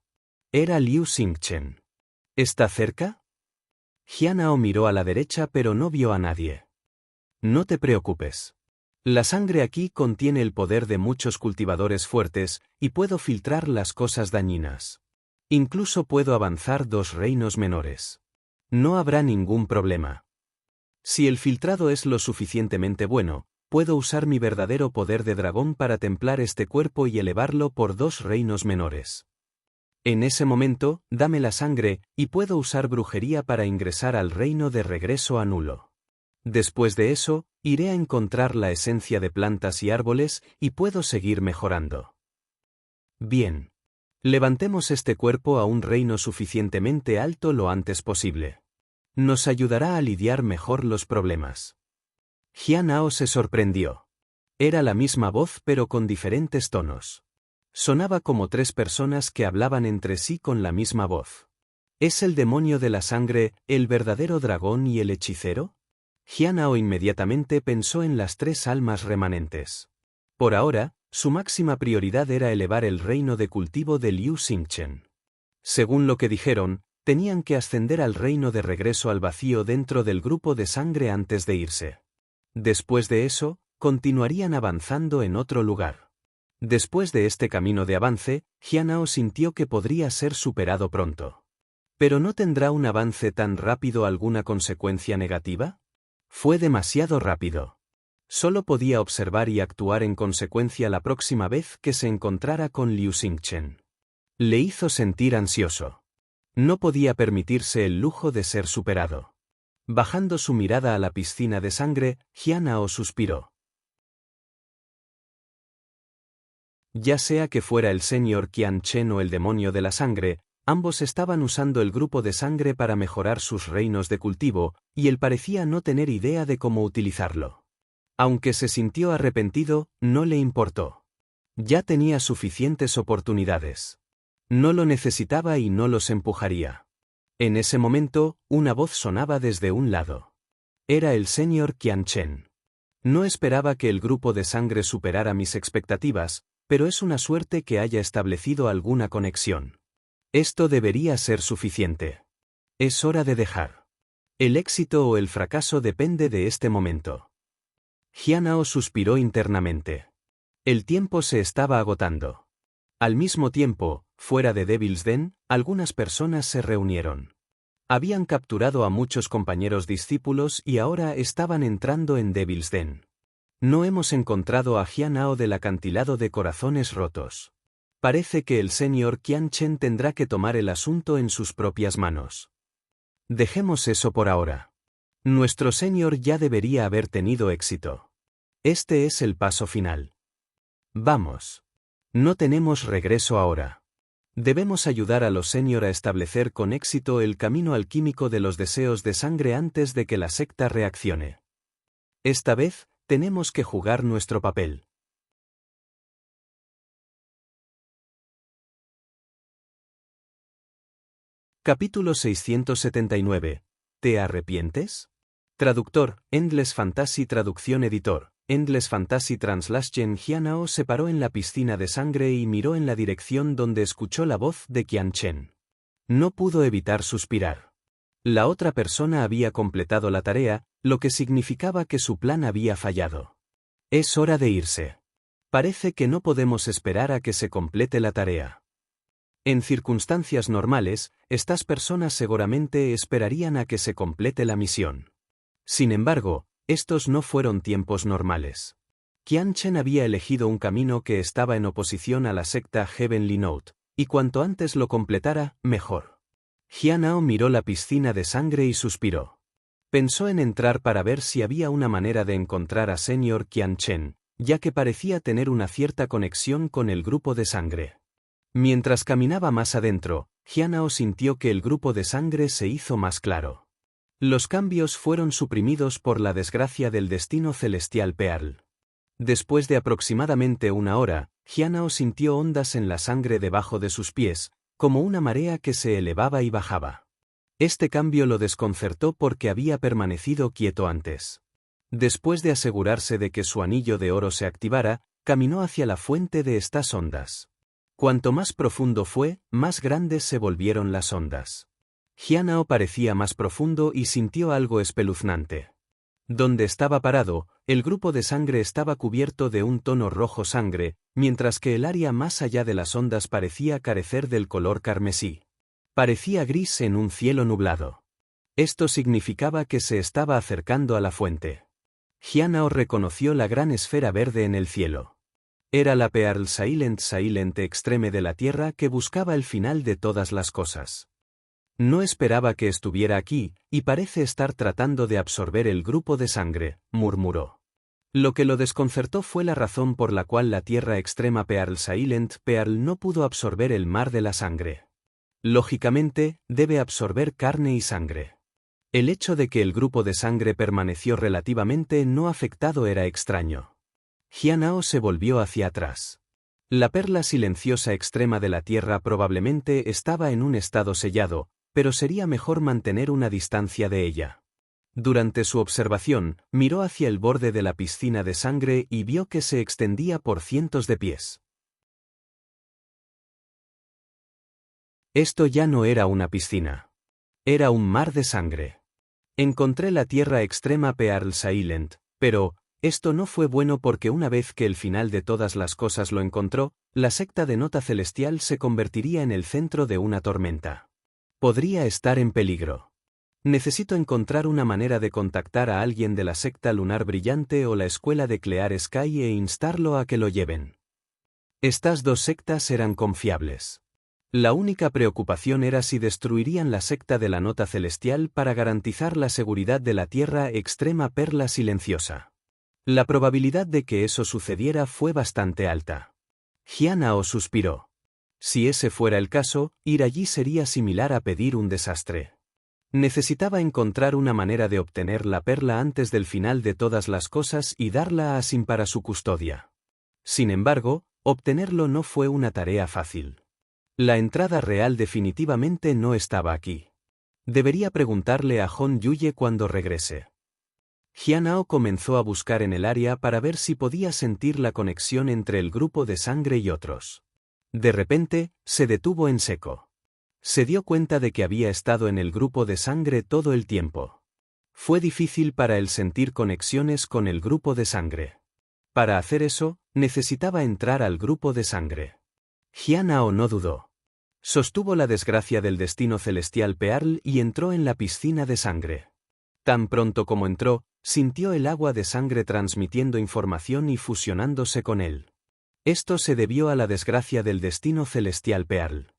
Era Liu Xingchen. ¿Está cerca? Jianao miró a la derecha pero no vio a nadie. No te preocupes. La sangre aquí contiene el poder de muchos cultivadores fuertes, y puedo filtrar las cosas dañinas. Incluso puedo avanzar 2 reinos menores. No habrá ningún problema. Si el filtrado es lo suficientemente bueno, puedo usar mi verdadero poder de dragón para templar este cuerpo y elevarlo por 2 reinos menores. En ese momento, dame la sangre, y puedo usar brujería para ingresar al reino de regreso a Nulo. Después de eso, iré a encontrar la esencia de plantas y árboles, y puedo seguir mejorando. Bien. Levantemos este cuerpo a un reino suficientemente alto lo antes posible. Nos ayudará a lidiar mejor los problemas. Jianao se sorprendió. Era la misma voz pero con diferentes tonos. Sonaba como 3 personas que hablaban entre sí con la misma voz. ¿Es el demonio de la sangre, el verdadero dragón y el hechicero? Jianao inmediatamente pensó en las 3 almas remanentes. Por ahora, su máxima prioridad era elevar el reino de cultivo de Liu Xingchen. Según lo que dijeron, tenían que ascender al reino de regreso al vacío dentro del grupo de sangre antes de irse. Después de eso, continuarían avanzando en otro lugar. Después de este camino de avance, Jianao sintió que podría ser superado pronto. ¿Pero no tendrá un avance tan rápido alguna consecuencia negativa? Fue demasiado rápido. Solo podía observar y actuar en consecuencia la próxima vez que se encontrara con Liu Xingchen. Le hizo sentir ansioso. No podía permitirse el lujo de ser superado. Bajando su mirada a la piscina de sangre, Jianao suspiró. Ya sea que fuera el señor Qianchen o el demonio de la sangre, ambos estaban usando el grupo de sangre para mejorar sus reinos de cultivo, y él parecía no tener idea de cómo utilizarlo. Aunque se sintió arrepentido, no le importó. Ya tenía suficientes oportunidades. No lo necesitaba y no los empujaría. En ese momento, una voz sonaba desde un lado. Era el señor Qianchen. No esperaba que el grupo de sangre superara mis expectativas, pero es una suerte que haya establecido alguna conexión. Esto debería ser suficiente. Es hora de dejar. El éxito o el fracaso depende de este momento. Hyunao suspiró internamente. El tiempo se estaba agotando. Al mismo tiempo, fuera de Devil's Den, algunas personas se reunieron. Habían capturado a muchos compañeros discípulos y ahora estaban entrando en Devil's Den. No hemos encontrado a Hyunao del acantilado de corazones rotos. Parece que el señor Qian Chen tendrá que tomar el asunto en sus propias manos. Dejemos eso por ahora. Nuestro señor ya debería haber tenido éxito. Este es el paso final. Vamos. No tenemos regreso ahora. Debemos ayudar a los señor a establecer con éxito el camino alquímico de los deseos de sangre antes de que la secta reaccione. Esta vez, tenemos que jugar nuestro papel. Capítulo 679. ¿Te arrepientes? Traductor, Endless Fantasy Traducción Editor, Endless Fantasy Translation. Hyunao se paró en la piscina de sangre y miró en la dirección donde escuchó la voz de Qian Chen. No pudo evitar suspirar. La otra persona había completado la tarea, lo que significaba que su plan había fallado. Es hora de irse. Parece que no podemos esperar a que se complete la tarea. En circunstancias normales, estas personas seguramente esperarían a que se complete la misión. Sin embargo, estos no fueron tiempos normales. Qian Chen había elegido un camino que estaba en oposición a la secta Heavenly Note, y cuanto antes lo completara, mejor. Hyunao miró la piscina de sangre y suspiró. Pensó en entrar para ver si había una manera de encontrar a señor Qian Chen, ya que parecía tener una cierta conexión con el grupo de sangre. Mientras caminaba más adentro, Hyunao sintió que el grupo de sangre se hizo más claro. Los cambios fueron suprimidos por la desgracia del destino celestial Pearl. Después de aproximadamente una hora, Hyunao sintió ondas en la sangre debajo de sus pies, como una marea que se elevaba y bajaba. Este cambio lo desconcertó porque había permanecido quieto antes. Después de asegurarse de que su anillo de oro se activara, caminó hacia la fuente de estas ondas. Cuanto más profundo fue, más grandes se volvieron las ondas. Hyunao parecía más profundo y sintió algo espeluznante. Donde estaba parado, el grupo de sangre estaba cubierto de un tono rojo sangre, mientras que el área más allá de las ondas parecía carecer del color carmesí. Parecía gris en un cielo nublado. Esto significaba que se estaba acercando a la fuente. Hyunao reconoció la gran esfera verde en el cielo. Era la Pearl Silent Extreme de la Tierra que buscaba el final de todas las cosas. No esperaba que estuviera aquí, y parece estar tratando de absorber el grupo de sangre, murmuró. Lo que lo desconcertó fue la razón por la cual la Tierra Extrema Pearl no pudo absorber el mar de la sangre. Lógicamente, debe absorber carne y sangre. El hecho de que el grupo de sangre permaneció relativamente no afectado era extraño. Hyunao se volvió hacia atrás. La perla silenciosa extrema de la Tierra probablemente estaba en un estado sellado, pero sería mejor mantener una distancia de ella. Durante su observación, miró hacia el borde de la piscina de sangre y vio que se extendía por cientos de pies. Esto ya no era una piscina. Era un mar de sangre. Encontré la Tierra Extrema Pearl Silent, pero esto no fue bueno porque una vez que el final de todas las cosas lo encontró, la secta de nota celestial se convertiría en el centro de una tormenta. Podría estar en peligro. Necesito encontrar una manera de contactar a alguien de la secta lunar brillante o la escuela de Clear Sky e instarlo a que lo lleven. Estas dos sectas eran confiables. La única preocupación era si destruirían la secta de la nota celestial para garantizar la seguridad de la Tierra Extrema Perla Silenciosa. La probabilidad de que eso sucediera fue bastante alta. Hyunao suspiró. Si ese fuera el caso, ir allí sería similar a pedir un desastre. Necesitaba encontrar una manera de obtener la perla antes del final de todas las cosas y darla a Sin para su custodia. Sin embargo, obtenerlo no fue una tarea fácil. La entrada real definitivamente no estaba aquí. Debería preguntarle a Hon Yuye cuando regrese. Jianao comenzó a buscar en el área para ver si podía sentir la conexión entre el grupo de sangre y otros. De repente, se detuvo en seco. Se dio cuenta de que había estado en el grupo de sangre todo el tiempo. Fue difícil para él sentir conexiones con el grupo de sangre. Para hacer eso, necesitaba entrar al grupo de sangre. Jianao no dudó. Sostuvo la desgracia del destino celestial Pearl y entró en la piscina de sangre. Tan pronto como entró, sintió el agua de sangre transmitiendo información y fusionándose con él. Esto se debió a la desgracia del destino celestial Pearl.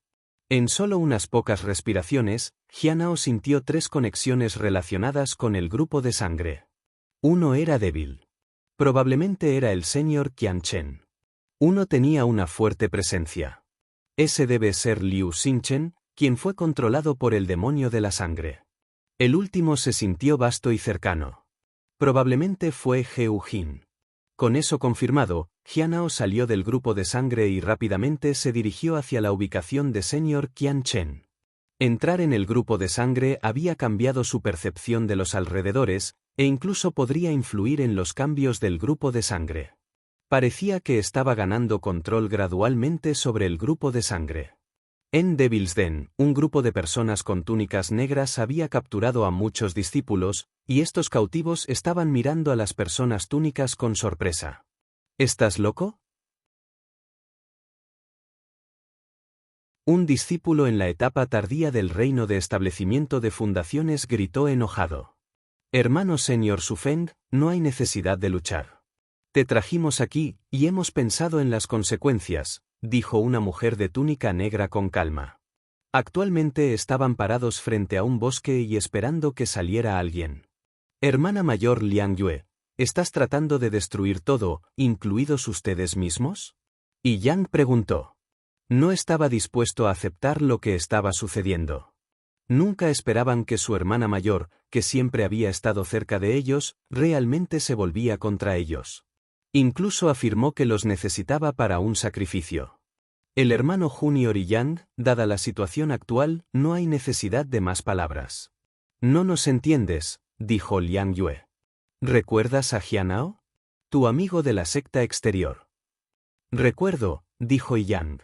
En solo unas pocas respiraciones, Jianao sintió 3 conexiones relacionadas con el grupo de sangre. Uno era débil. Probablemente era el señor Qianchen. Uno tenía una fuerte presencia. Ese debe ser Liu Xingchen, quien fue controlado por el demonio de la sangre. El último se sintió vasto y cercano. Probablemente fue Heu Jin. Con eso confirmado, Jianao salió del grupo de sangre y rápidamente se dirigió hacia la ubicación de señor Qianchen. Entrar en el grupo de sangre había cambiado su percepción de los alrededores, e incluso podría influir en los cambios del grupo de sangre. Parecía que estaba ganando control gradualmente sobre el grupo de sangre. En Devil's Den, un grupo de personas con túnicas negras había capturado a muchos discípulos, y estos cautivos estaban mirando a las personas túnicas con sorpresa. ¿Estás loco? Un discípulo en la etapa tardía del reino de establecimiento de fundaciones gritó enojado. Hermano señor Sufeng, no hay necesidad de luchar. Te trajimos aquí, y hemos pensado en las consecuencias, dijo una mujer de túnica negra con calma. Actualmente estaban parados frente a un bosque y esperando que saliera alguien. Hermana mayor Liang Yue, ¿estás tratando de destruir todo, incluidos ustedes mismos? Y Yang preguntó. No estaba dispuesto a aceptar lo que estaba sucediendo. Nunca esperaban que su hermana mayor, que siempre había estado cerca de ellos, realmente se volvía contra ellos. Incluso afirmó que los necesitaba para un sacrificio. El hermano Junior y Yang, dada la situación actual, no hay necesidad de más palabras. No nos entiendes, dijo Liang Yue. ¿Recuerdas a Jianao? Tu amigo de la secta exterior. Recuerdo, dijo Yang.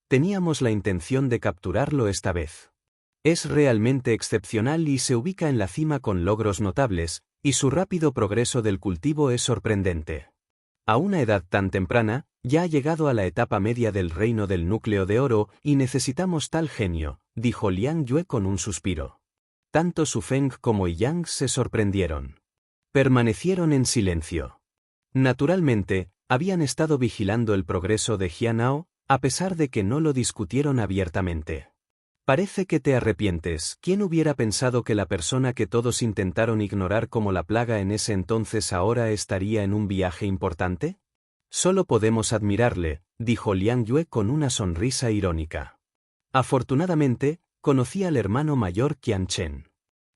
Teníamos la intención de capturarlo esta vez. Es realmente excepcional y se ubica en la cima con logros notables, y su rápido progreso del cultivo es sorprendente. A una edad tan temprana, ya ha llegado a la etapa media del reino del núcleo de oro y necesitamos tal genio, dijo Liang Yue con un suspiro. Tanto Su Feng como Yang se sorprendieron. Permanecieron en silencio. Naturalmente, habían estado vigilando el progreso de Jianao, a pesar de que no lo discutieron abiertamente. Parece que te arrepientes. ¿Quién hubiera pensado que la persona que todos intentaron ignorar como la plaga en ese entonces ahora estaría en un viaje importante? Solo podemos admirarle, dijo Liang Yue con una sonrisa irónica. Afortunadamente, conocí al hermano mayor Qianchen.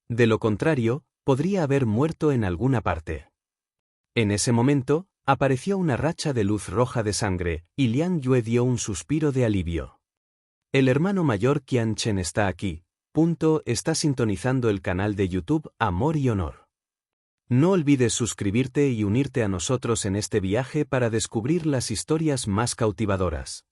De lo contrario, podría haber muerto en alguna parte. En ese momento, apareció una racha de luz roja de sangre, y Liang Yue dio un suspiro de alivio. El hermano mayor Qianchen está aquí. Está sintonizando el canal de YouTube Amor y Honor. No olvides suscribirte y unirte a nosotros en este viaje para descubrir las historias más cautivadoras.